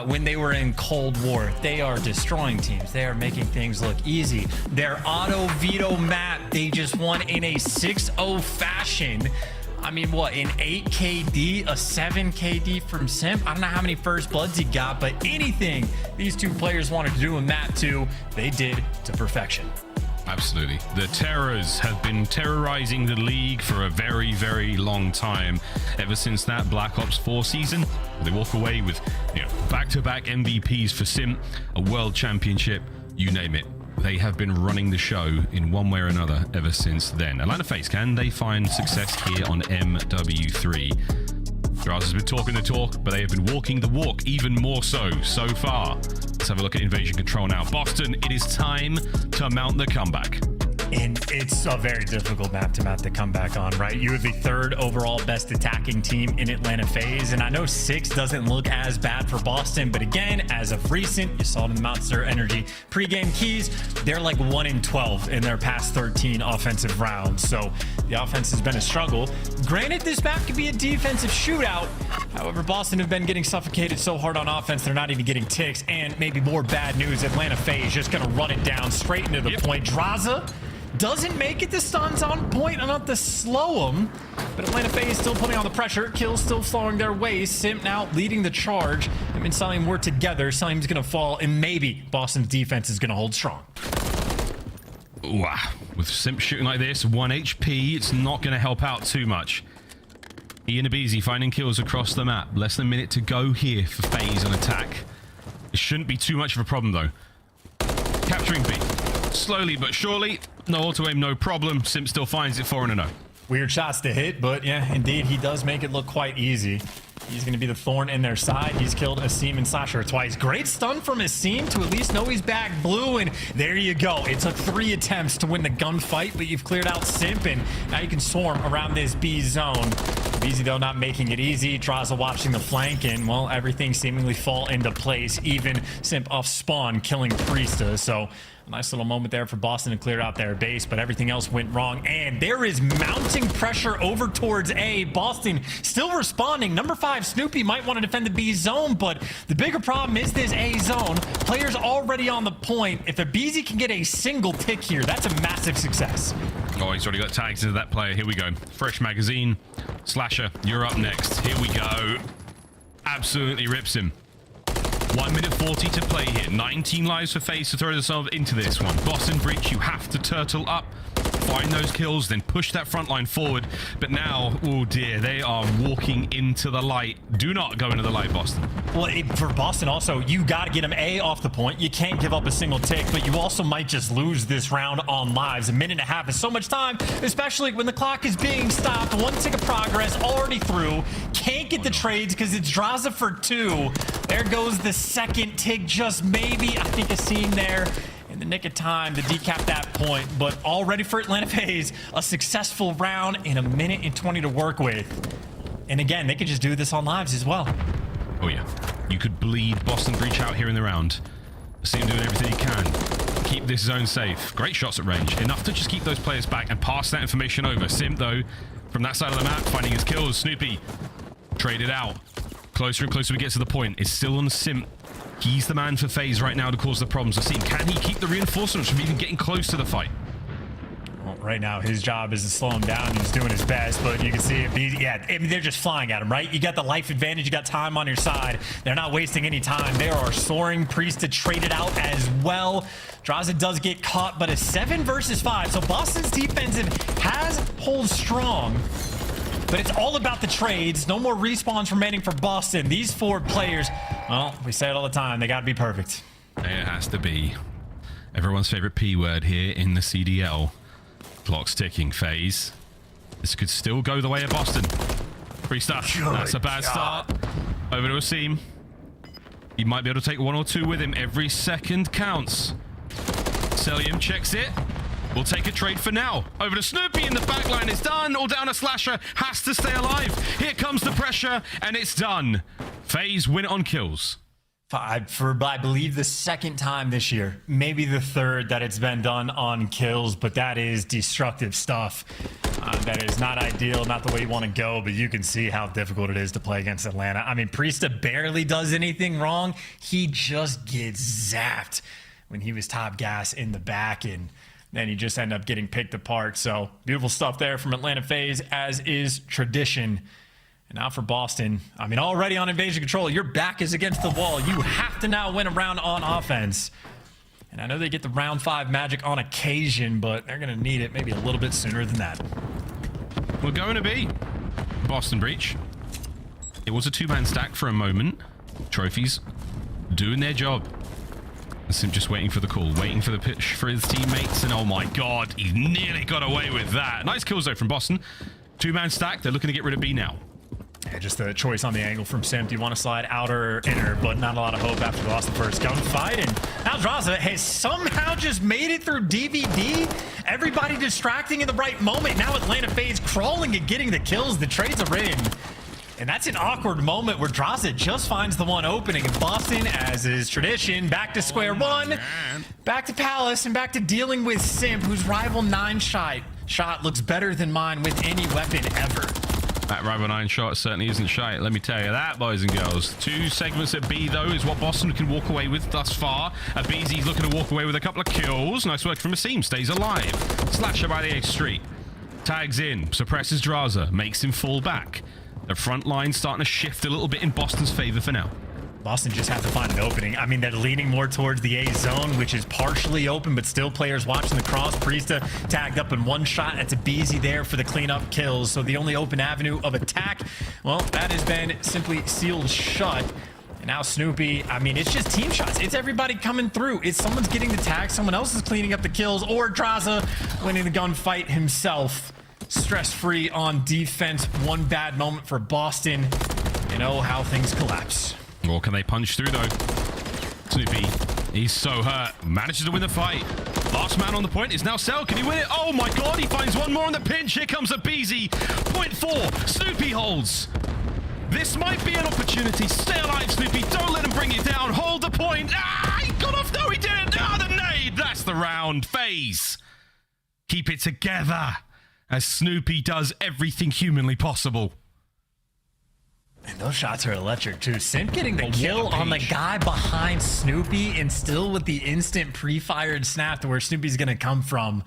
when they were in Cold War. They are destroying teams. They are making things look easy. Their auto veto map, they just won in a 6-0 fashion. I mean, what, an 8 KD, a 7 KD from Simp? I don't know how many first bloods he got, but anything these two players wanted to do in map 2, they did to perfection. Absolutely. The Terrors have been terrorizing the league for a very, very long time. Ever since that Black Ops 4 season, they walk away with, you know, back-to-back MVPs for Simp, a world championship, you name it. They have been running the show in one way or another ever since then. Atlanta FaZe, can they find success here on MW3? Graz has been talking the talk, but they have been walking the walk even more so far. Let's have a look at Invasion Control now. Boston, it is time to mount the comeback. And it's a very difficult map to mount the comeback on, right? You have the 3rd overall best attacking team in Atlanta FaZe, and I know 6 doesn't look as bad for Boston, but again, as of recent, you saw it in the Monster Energy pregame keys, they're like 1 in 12 in their past 13 offensive rounds, so the offense has been a struggle. Granted, this map could be a defensive shootout. However, Boston have been getting suffocated so hard on offense, they're not even getting ticks, and maybe more bad news, Atlanta FaZe just gonna run it down straight into the point. Draza doesn't make it. The stun's on point enough to slow him, but Atlanta FaZe still putting on the pressure. Kills still flowing their way. Simp now leading the charge. Him and Salim work together. Salim's gonna fall, and maybe Boston's defense is gonna hold strong. Wow, with Simp shooting like this, 1 HP, it's not gonna help out too much. Ian Abizi finding kills across the map. Less than a minute to go here for FaZe on attack. It shouldn't be too much of a problem though. Capturing B. Slowly but surely. No auto-aim, no problem. Simp still finds it 4-0. Weird shots to hit, but yeah, indeed, he does make it look quite easy. He's going to be the thorn in their side. He's killed Asim and Slasher twice. Great stun from Asim to at least know he's back blue, and there you go. It took 3 attempts to win the gunfight, but you've cleared out Simp, and now you can swarm around this B zone. Easy, though, not making it easy. Draza watching the flank, and, well, everything seemingly fall into place. Even Simp off spawn, killing Priesta, so a nice little moment there for Boston to clear out their base, but everything else went wrong, and there is mounting pressure over towards A. Boston still responding. Number 5, Snoopy, might want to defend the B zone, but the bigger problem is this A zone. Players already on the point. If Abizi can get a single tick here, that's a massive success. Oh, he's already got tags into that player. Here we go. Fresh magazine. Slasher, you're up next. Here we go. Absolutely rips him. 1 minute 40 to play here. 19 lives for FaZe to throw themselves into this one. Boston Breach, you have to turtle up, find those kills, then push that front line forward. But now, oh dear, they are walking into the light. Do not go into the light, Boston. Well, for Boston also, you got to get him A off the point. You can't give up a single tick, but you also might just lose this round on lives. 1.5 minutes is so much time, especially when the clock is being stopped. 1 tick of progress already through. Can't get the trades because it's Draza for 2. There goes the second tick, just maybe. I think a scene there in the nick of time to decap that point, but all ready for Atlanta FaZe. A successful round in 1 minute and 20 to work with. And again, they could just do this on lives as well. Oh yeah, you could bleed Boston Breach out here in the round. See him doing everything he can. Keep this zone safe. Great shots at range. Enough to just keep those players back and pass that information over. Simp, though, from that side of the map, finding his kills. Snoopy, traded out. Closer and closer we get to the point. It's still on Simp. He's the man for FaZe right now to cause the problems. I've seen, can he keep the reinforcements from even getting close to the fight? Well, right now, his job is to slow him down. He's doing his best, but you can see it. Yeah, I mean, they're just flying at him, right? You got the life advantage. You got time on your side. They're not wasting any time. They are soaring. Priesta traded out as well. Draza does get caught, but a 7 versus 5. So Boston's defensive has pulled strong. But it's all about the trades. No more respawns remaining for Boston. These 4 players, well, we say it all the time. They got to be perfect. It has to be. Everyone's favorite P word here in the CDL. Clock's ticking. FaZe. This could still go the way of Boston. Priesta. That's a bad start. Over to Asim. He might be able to take 1 or 2 with him. Every second counts. Celium checks it. We'll take a trade for now. Over to Snoopy in the backline. It's done. All down to Slasher. Has to stay alive. Here comes the pressure, and it's done. FaZe win it on kills. For I believe the 2nd time this year, maybe the 3rd that it's been done on kills, but that is destructive stuff. That is not ideal, not the way you want to go, but you can see how difficult it is to play against Atlanta. I mean, Priesta barely does anything wrong. He just gets zapped when he was top gas in the back, and then he just ended up getting picked apart. So beautiful stuff there from Atlanta FaZe, as is tradition. And now for Boston, I mean, already on invasion control, your back is against the wall. You have to now win a round on offense. And I know they get the round 5 magic on occasion, but they're going to need it maybe a little bit sooner than that. We're going to be Boston Breach. It was a 2-man stack for a moment. Trophies doing their job. Sim just waiting for the call, waiting for the pitch for his teammates, and oh my god, he nearly got away with that. Nice kills though from Boston. 2-man stack, they're looking to get rid of B now. Yeah, just a choice on the angle from Sim. Do you want to slide outer or inner? But not a lot of hope after the loss of the first gunfight. And now Draza has somehow just made it through DVD. Everybody distracting in the right moment. Now Atlanta FaZe crawling and getting the kills. The trades are in. And that's an awkward moment where Draza just finds the one opening. And Boston, as is tradition, back to square one. Back to Palace and back to dealing with Simp, whose rival 9 shot looks better than mine with any weapon ever. That rival 9 shot certainly isn't shy. Let me tell you that, boys and girls. 2 segments at B, though, is what Boston can walk away with thus far. Abizi's looking to walk away with a couple of kills. Nice work from Asim. Stays alive. Slasher by the 8th Street. Tags in. Suppresses Draza. Makes him fall back. The front line starting to shift a little bit in Boston's favor for now. Boston just has to find an opening. I mean, they're leaning more towards the A zone, which is partially open, but still players watching the cross. Priesta tagged up in 1 shot. That's a Beezy there for the cleanup kills. So the only open avenue of attack, well, that has been simply sealed shut. And now Snoopy, I mean, it's just team shots. It's everybody coming through. It's someone's getting the tag, someone else is cleaning up the kills, or Draza winning the gunfight himself. Stress-free on defense. 1 bad moment for Boston. You know how things collapse. Or can they punch through, though? Snoopy, he's so hurt. Manages to win the fight. Last man on the point is now Cell. Can he win it? Oh my god, he finds one more on the pinch. Here comes a BZ. Point 4. Snoopy holds. This might be an opportunity. Stay alive, Snoopy. Don't let him bring you down. Hold the point. Ah, he got off. No, he didn't. Ah, the nade. That's the round. FaZe. Keep it together as Snoopy does everything humanly possible. And those shots are electric too. Simp getting the kill on the guy behind Snoopy and still with the instant pre-fired snap to where Snoopy's going to come from.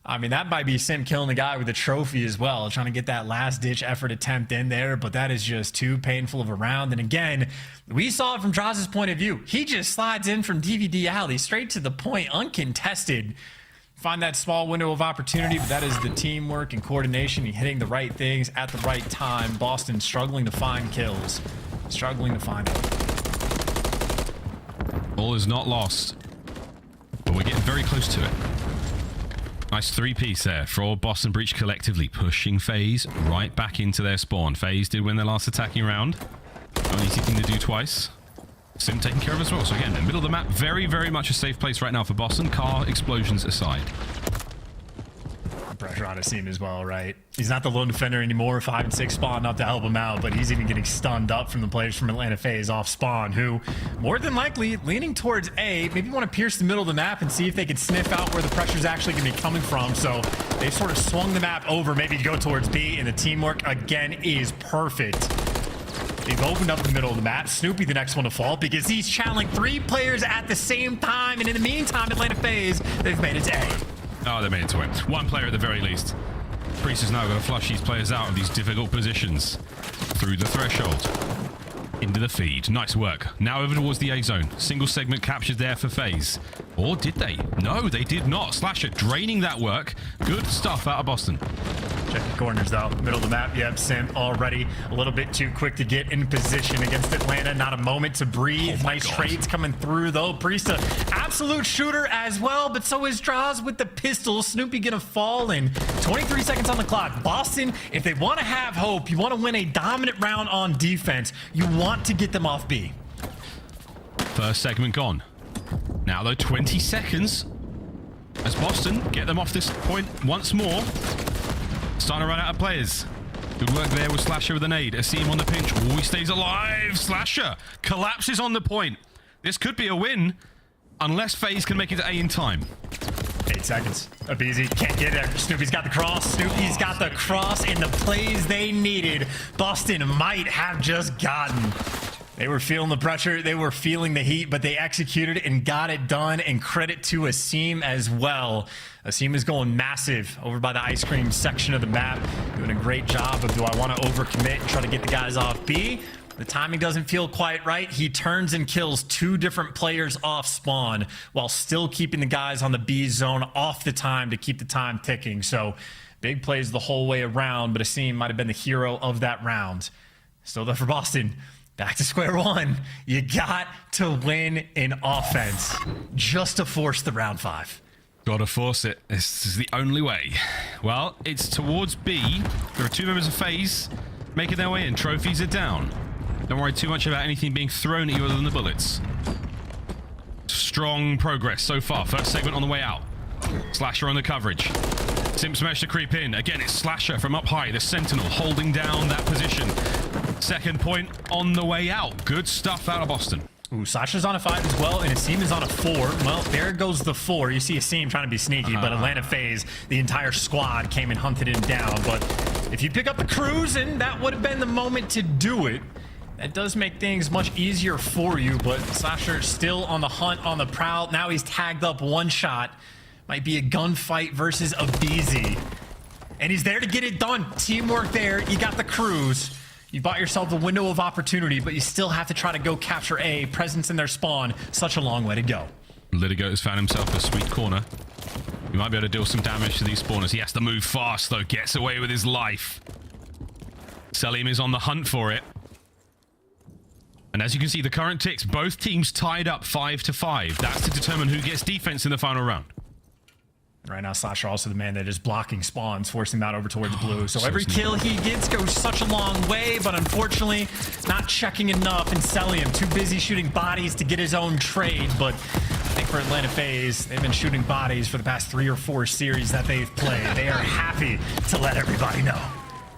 I mean, that might be Simp killing the guy with the trophy as well, trying to get that last-ditch effort attempt in there, but that is just too painful of a round. And again, we saw it from Draz's point of view. He just slides in from DVD alley, straight to the point, uncontested. Find that small window of opportunity, but that is the teamwork and coordination and hitting the right things at the right time. Boston struggling to find kills. Struggling to find them. All is not lost, but we're getting very close to it. Nice 3-piece there for Boston Breach collectively, pushing FaZe right back into their spawn. FaZe did win their last attacking round. Only seeking to do twice. Sim taking care of as well. So again, the middle of the map, very, very much a safe place right now for Boston. Car explosions aside. Pressure on his team as well, right? He's not the lone defender anymore. 5 and 6 spawn up to help him out, but he's even getting stunned up from the players from Atlanta FaZe off spawn, who more than likely leaning towards A, maybe want to pierce the middle of the map and see if they can sniff out where the pressure is actually going to be coming from. So they've sort of swung the map over, maybe to go towards B, and the teamwork again is perfect. They've opened up the middle of the map. Snoopy the next one to fall because he's channeling 3 players at the same time. And in the meantime, Atlanta FaZe, they've made it to A. Oh, they made it to it. 1 player at the very least. Priest is now going to flush these players out of these difficult positions. Through the threshold. Into the feed. Nice work. Now over towards the A zone. Single segment captured there for FaZe. Or did they? No, they did not. Slasher draining that work. Good stuff out of Boston. Check the corners though. Middle of the map. Yep, Simp already a little bit too quick to get in position against Atlanta. Not a moment to breathe. Nice trades coming through though. Priest, absolute shooter as well, but so is Draz with the pistol. Snoopy gonna fall in. 23 seconds on the clock. Boston, if they want to have hope, you want to win a dominant round on defense, you want to get them off B. First segment gone. Now though, 20 seconds as Boston get them off this point once more. Starting to run out of players. Good work there with Slasher with a nade. Asim on the pinch. Oh, he stays alive. Slasher collapses on the point. This could be a win unless FaZe can make it to A in time. 8 seconds. Abizi can't get there. Snoopy's got the cross. Snoopy's got the cross and the plays they needed. Boston might have just gotten. They were feeling the pressure. They were feeling the heat, but they executed and got it done. And credit to Asim as well. Asim is going massive over by the ice cream section of the map. Doing a great job of do I want to overcommit and try to get the guys off B? The timing doesn't feel quite right. He turns and kills 2 different players off spawn while still keeping the guys on the B zone off the time to keep the time ticking. So big plays the whole way around, but Asim might have been the hero of that round. Still though for Boston. Back to square one. You got to win in offense just to force the round 5. Gotta force it. This is the only way. Well, it's towards B. There are 2 members of FaZe making their way in. Trophies are down. Don't worry too much about anything being thrown at you other than the bullets. Strong progress so far. First segment on the way out. Slasher on the coverage. Simps managed to creep in. Again, it's Slasher from up high. The Sentinel holding down that position. Second point on the way out. Good stuff out of Boston. Ooh, Sasha's on a 5 as well, and Asim is on a 4. Well, there goes the 4. You see Asim trying to be sneaky, but Atlanta FaZe, the entire squad came and hunted him down. But if you pick up the cruise, and that would have been the moment to do it, that does make things much easier for you. But Sasha still on the hunt, on the prowl. Now he's tagged up 1 shot. Might be a gunfight versus a BZ. And he's there to get it done. Teamwork there. You got the cruise. You bought yourself a window of opportunity, but you still have to try to go capture A. Presence in their spawn. Such a long way to go. Litigo has found himself a sweet corner. He might be able to deal some damage to these spawners. He has to move fast, though. Gets away with his life. Selim is on the hunt for it. And as you can see, the current ticks, both teams tied up 5-5. That's to determine who gets defense in the final round. Right now, Slasher also the man that is blocking spawns, forcing them out over towards blue. So every kill he gets goes such a long way, but unfortunately, not checking enough and selling him. Too busy shooting bodies to get his own trade, but I think for Atlanta FaZe, they've been shooting bodies for the past 3 or 4 series that they've played. They are happy to let everybody know.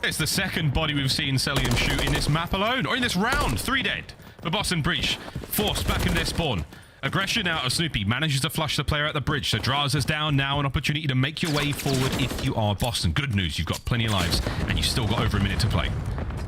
It's the second body we've seen Celium shoot in this map alone, or in this round. 3 dead for Boston Breach. Forced back in their spawn. Aggression out of Snoopy, manages to flush the player at the bridge. So Draza's down now, an opportunity to make your way forward if you are Boston. Good news, you've got plenty of lives, and you've still got over a minute to play.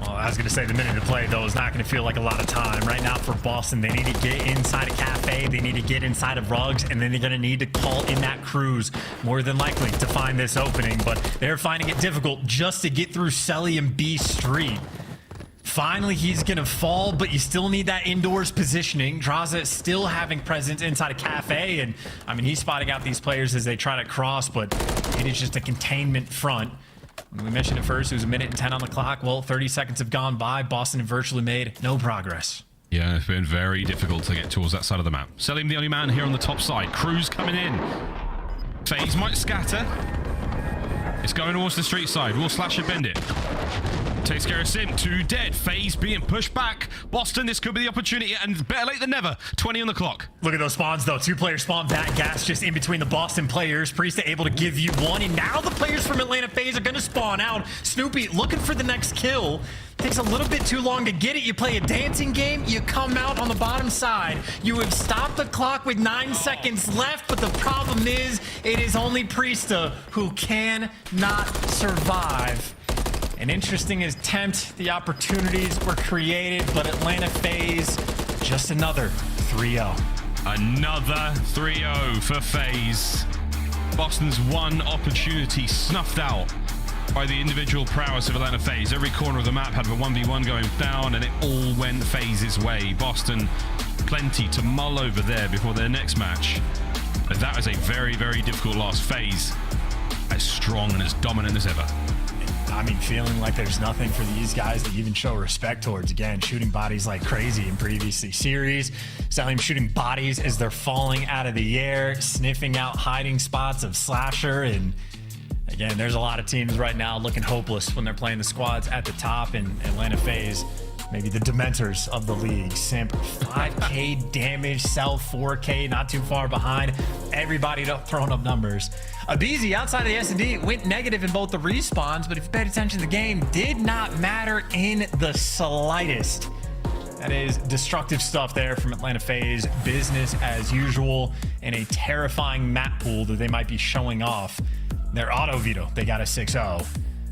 Well, I was going to say the minute to play, though, is not going to feel like a lot of time. Right now for Boston, they need to get inside a cafe, they need to get inside of rugs, and then they're going to need to call in that cruise, more than likely, to find this opening. But they're finding it difficult just to get through Celium B Street. Finally, he's going to fall, but you still need that indoors positioning. Draza still having presence inside a cafe, and, I mean, he's spotting out these players as they try to cross, but it is just a containment front. We mentioned it first, it was 1 minute and 10 on the clock. Well, 30 seconds have gone by. Boston have virtually made no progress. Yeah, it's been very difficult to get towards that side of the map. Selim the only man here on the top side. Cruz coming in. FaZe might scatter. It's going towards the street side. Will Slasher bend it? Takes care of Sim. 2 dead. FaZe being pushed back. Boston, this could be the opportunity, and better late than never. 20 on the clock. Look at those spawns, though. 2 players spawn that gas just in between the Boston players. Priest able to give you 1, and now the players from Atlanta FaZe are going to spawn out. Snoopy looking for the next kill. Takes a little bit too long to get it. You play a dancing game. You come out on the bottom side. You have stopped the clock with 9 seconds left, but the problem is it is only Priesta who cannot survive. An interesting attempt. The opportunities were created, but Atlanta FaZe, just another 3-0. Another 3-0 for FaZe. Boston's one opportunity snuffed out by the individual prowess of Atlanta FaZe. Every corner of the map had a 1v1 going down, and it all went FaZe's way. Boston, plenty to mull over there before their next match. But that was a very, very difficult loss. FaZe, as strong and as dominant as ever. I mean, feeling like there's nothing for these guys to even show respect towards. Again, shooting bodies like crazy in previous series. Selling shooting bodies as they're falling out of the air, sniffing out hiding spots of Slasher. And again, there's a lot of teams right now looking hopeless when they're playing the squads at the top. And Atlanta FaZe, maybe the Dementors of the league. Simp, 5K damage, Cell 4K, not too far behind. Everybody throwing up numbers. Abizi, outside of the S&D, went negative in both the respawns, but if you paid attention to the game, did not matter in the slightest. That is destructive stuff there from Atlanta FaZe. Business as usual, and a terrifying map pool that they might be showing off. Their auto veto, they got a 6-0.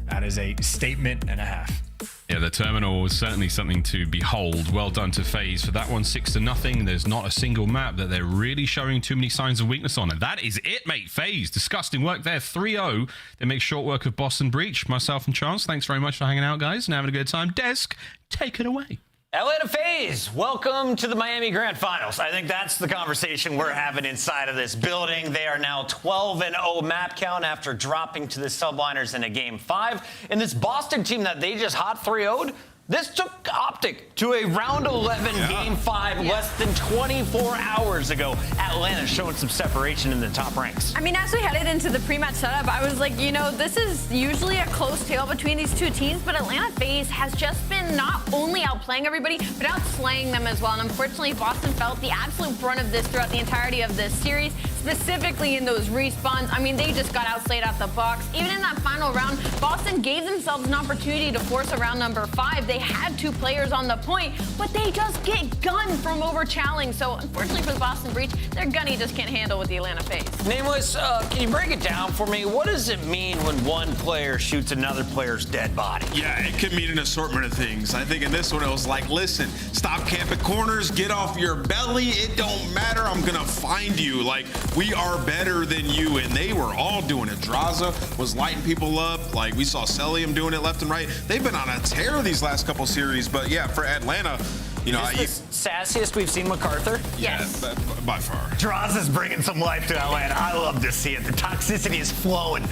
That is a statement and a half. Yeah, the terminal was certainly something to behold. Well done to FaZe for that one, 6-0. There's not a single map that they're really showing too many signs of weakness on. And that is it, mate. FaZe, disgusting work there. 3-0. They make short work of Boston Breach. Myself and Chance, thanks very much for hanging out, guys, and having a good time. Desk, take it away. Atlanta FaZe, welcome to the Miami Grand Finals. I think that's the conversation we're having inside of this building. They are now 12-0 map count after dropping to the Subliners in a Game 5. And this Boston team that they just hot 3-0'd, this took Optic to a round 11 Game 5 less than 24 hours ago. Atlanta showing some separation in the top ranks. I mean, as we headed into the pre-match setup, I was like, you know, this is usually a close tale between these two teams, but Atlanta FaZe has just been not only outplaying everybody, but outslaying them as well. And unfortunately, Boston felt the absolute brunt of this throughout the entirety of this series, specifically in those respawns. I mean, they just got outslayed out the box. Even in that final round, Boston gave themselves an opportunity to force a round number 5. They had 2 players on the point, but they just get gunned from over-challenge. So unfortunately for the Boston Breach, their gunny just can't handle with the Atlanta FaZe. Nameless, can you break it down for me? What does it mean when one player shoots another player's dead body? Yeah, it could mean an assortment of things. I think in this one, it was like, listen, stop camping corners, get off your belly. It don't matter. I'm going to find you. Like, we are better than you. And they were all doing it. Draza was lighting people up. Like, we saw Celium doing it left and right. They've been on a tear these last couple series. But yeah, for Atlanta, you know, is this the sassiest we've seen MacArthur? Yes, by far. Draza's bringing some life to Atlanta. I love to see it. The toxicity is flowing.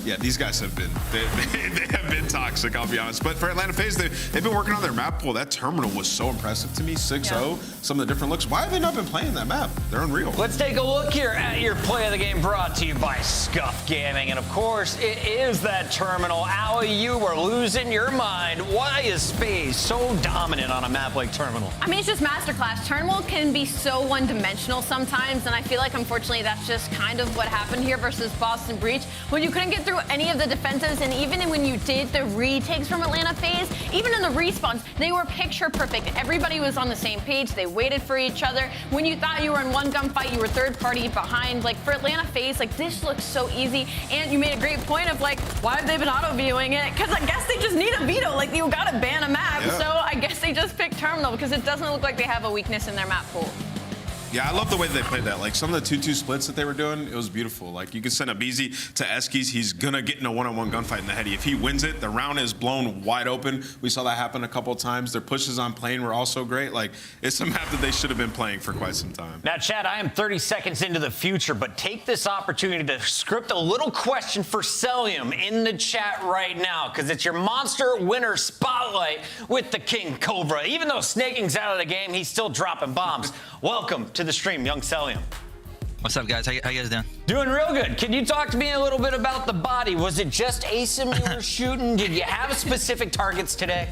Yeah, these guys have been they have been toxic, I'll be honest. But for Atlanta FaZe, they've been working on their map pool. That terminal was so impressive to me. 6-0, some of the different looks. Why have they not been playing that map? They're unreal. Let's take a look here at your play of the game, brought to you by Scuff Gaming. And of course, it is that terminal. Allie, you were losing your mind. Why is FaZe so dominant on a map like Terminal? I mean, it's just masterclass. Terminal can be so one-dimensional sometimes, and I feel like, unfortunately, that's just kind of what happened here versus Boston Breach, when you couldn't get through any of the defenses, and even when you did the retakes from Atlanta FaZe, even in the respawns, they were picture perfect. Everybody was on the same page. They waited for each other. When you thought you were in one gunfight, you were third party behind. Like, for Atlanta FaZe, like, this looks so easy, and you made a great point of, like, why have they been auto-viewing it? Because I guess they just need a veto. Like, you gotta ban a map, so I guess they just picked Terminal because it doesn't look like they have a weakness in their map pool. Yeah, I love the way they played that. Like, some of the 2-2 splits that they were doing, it was beautiful. Like, you could send a BZ to Eskies, he's gonna get in a one-on-one gunfight in the heady. If he wins it, the round is blown wide open. We saw that happen a couple of times. Their pushes on plane were also great. Like, it's a map that they should have been playing for quite some time. Now, Chad, I am 30 seconds into the future, but take this opportunity to script a little question for Celium in the chat right now, because it's your monster winner spotlight with the King Cobra. Even though Snaking's out of the game, he's still dropping bombs. Welcome to the stream, young Celium. What's up, guys? How you guys doing? Doing real good. Can you talk to me a little bit about the body? Was it just ASIM you were shooting? Did you have specific targets today?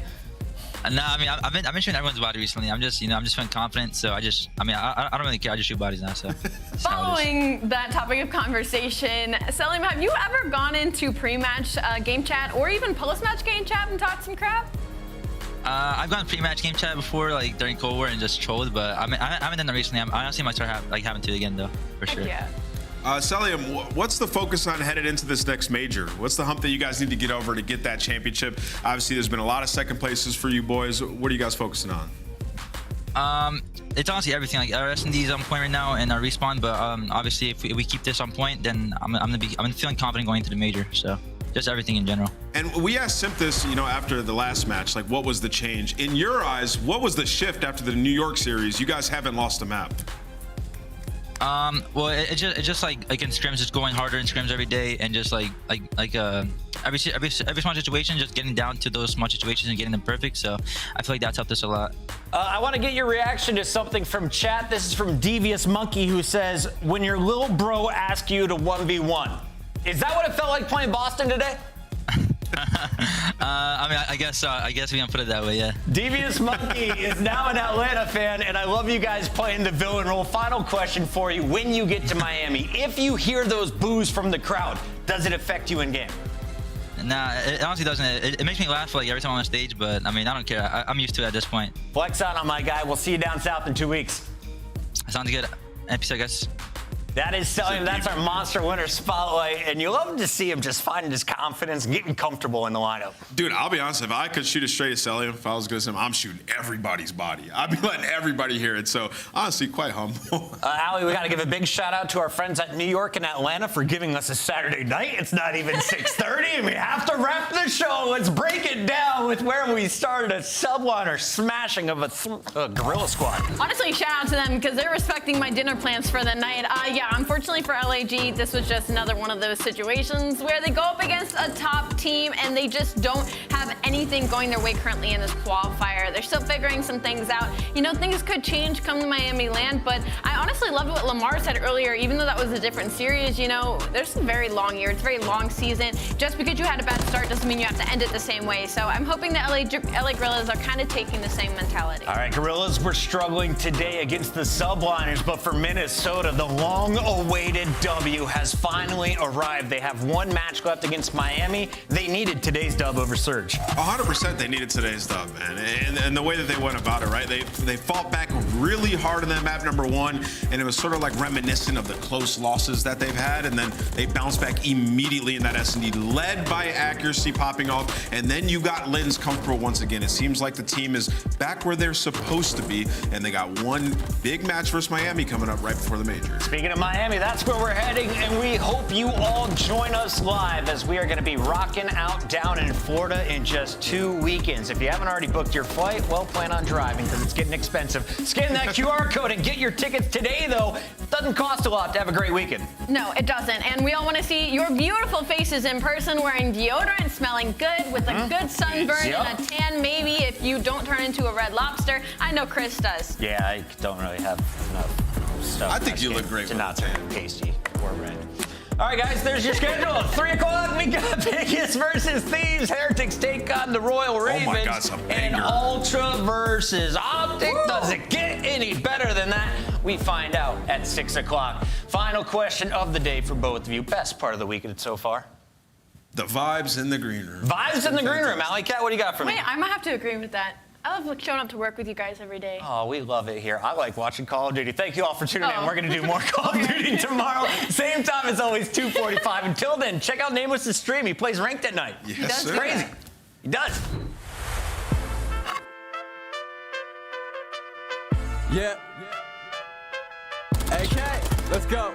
No, I mean, I've been shooting everyone's body recently. I'm just feeling confident. So I don't really care. I just shoot bodies now. So following that topic of conversation, Selim, have you ever gone into pre-match game chat or even post-match game chat and talked some crap? I've gone pre-match game chat before, like during Cold War, and just trolled. But I haven't done that recently. I honestly might start having to again, though, for sure. Yeah. Celium, what's the focus on headed into this next major? What's the hump that you guys need to get over to get that championship? Obviously, there's been a lot of second places for you boys. What are you guys focusing on? It's honestly everything. Like our S&D is on point right now, and our respawn. But obviously, if we keep this on point, then I'm feeling confident going into the major. So just everything in general. And we asked Simp this, after the last match, like, what was the change? In your eyes, what was the shift after the New York series? You guys haven't lost a map. Well, it's just like in scrims, just going harder in scrims every day, and just every small situation, just getting down to those small situations and getting them perfect. So I feel like that's helped us a lot. I want to get your reaction to something from chat. This is from Devious Monkey, who says, when your little bro asks you to 1v1, is that what it felt like playing Boston today? I guess we can put it that way, yeah. Devious Monkey is now an Atlanta fan, and I love you guys playing the villain role. Final question for you: when you get to Miami, if you hear those boos from the crowd, does it affect you in game? Nah, it honestly doesn't. It makes me laugh like every time I'm on stage, but I mean, I don't care. I'm used to it at this point. Flex on my guy. We'll see you down south in 2 weeks. Sounds good. Peace, I guess. That is Celium. That's our monster winner spotlight, and you love to see him just finding his confidence and getting comfortable in the lineup. Dude, I'll be honest. If I could shoot it straight at Celium, if I was good as him, I'm shooting everybody's body. I'd be letting everybody hear it. So honestly, quite humble. Allie, we got to give a big shout out to our friends at New York and Atlanta for giving us a Saturday night. It's not even 6:30, and we have to wrap the show. Let's break it down with where we started: a Subliner smashing of a Gorilla Squad. Honestly, shout out to them because they're respecting my dinner plans for the night. Yeah, unfortunately for LAG, this was just another one of those situations where they go up against a top team and they just don't have anything going their way currently in this qualifier. They're still figuring some things out. Things could change come to Miami land, but I honestly loved what Lamar said earlier. Even though that was a different series, there's a very long year. It's a very long season. Just because you had a bad start doesn't mean you have to end it the same way. So I'm hoping that LA Gorillas are kind of taking the same mentality. All right, Gorillas were struggling today against the Subliners, but for Minnesota, the long-awaited W has finally arrived. They have one match left against Miami. They needed today's dub over Surge. 100% they needed today's dub, man. And the way that they went about it, right? They fought back really hard on that map number one, and it was sort of like reminiscent of the close losses that they've had, and then they bounced back immediately in that S&D, led by accuracy popping off, and then you got Linz comfortable once again. It seems like the team is back where they're supposed to be, and they got one big match versus Miami coming up right before the major. Speaking of Miami, that's where we're heading, and we hope you all join us live as we are going to be rocking out down in Florida in just 2 weekends. If you haven't already booked your flight, well, plan on driving because it's getting expensive. Scan that QR code and get your tickets today, though. It doesn't cost a lot to have a great weekend. No, it doesn't. And we all want to see your beautiful faces in person, wearing deodorant, smelling good, with a good sunburn and a tan, maybe if you don't turn into a Red Lobster. I know Chris does. Yeah, I don't really have enough stuff. I think you look great to with not a tan. turn pasty or red. All right, guys, there's your schedule. 3 o'clock, we got Vegas versus Thieves. Heretics take on the Royal Ravens. Oh my God, some and banger. Ultra versus Optic. Does it get any better than that? We find out at 6 o'clock. Final question of the day for both of you. Best part of the weekend so far? The vibes in the green room. Vibes in the green room. Alley Cat, what do you got for me? Wait, I might have to agree with that. I love showing up to work with you guys every day. Oh, we love it here. I like watching Call of Duty. Thank you all for tuning in. We're going to do more Call of Duty tomorrow. Same time as always, 2:45. Until then, check out Nameless' stream. He plays ranked at night. Yes, He does. sir. Crazy. He does. Yeah. AK, let's go.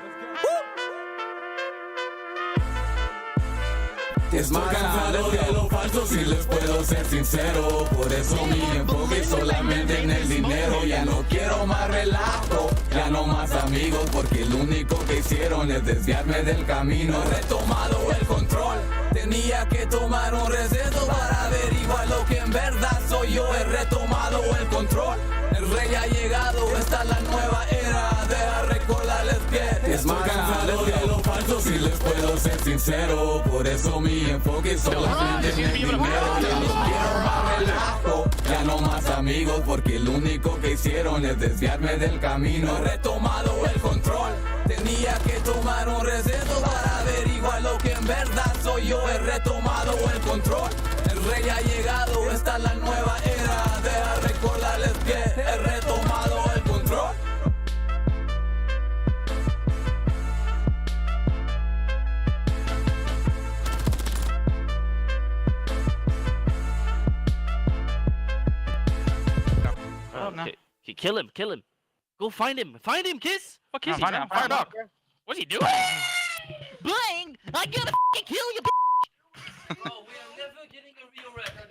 Estoy cansado de los falsos y les puedo ser sincero. Por eso mi enfoque es solamente en el dinero. Ya no quiero más relajo, ya no más amigos, porque lo único que hicieron es desviarme del camino. He retomado el control, tenía que tomar un receso para averiguar lo que en verdad soy yo. He retomado el control, el rey ha llegado, esta es la nueva era. Deja recordarles que estoy cansado de los falsos y les puedo ser sincero. Por eso mi enfoque es solamente en el dinero. Ya no quiero más relajo, ya no más amigos, porque lo único que hicieron es desviarme del camino. He retomado el control, tenía que tomar un receso para averiguar lo que en verdad soy yo. He retomado el control, el rey ha llegado, esta es la nueva era. Deja recordarles que he retomado el control. Oh, no. Kill him, kill him. Go find him. Find him, Kiss. Fuck Kiss. Find him, I'm fired up. What's he doing? Bling! I gotta kill you, bitch! Bro, we are never getting a real record.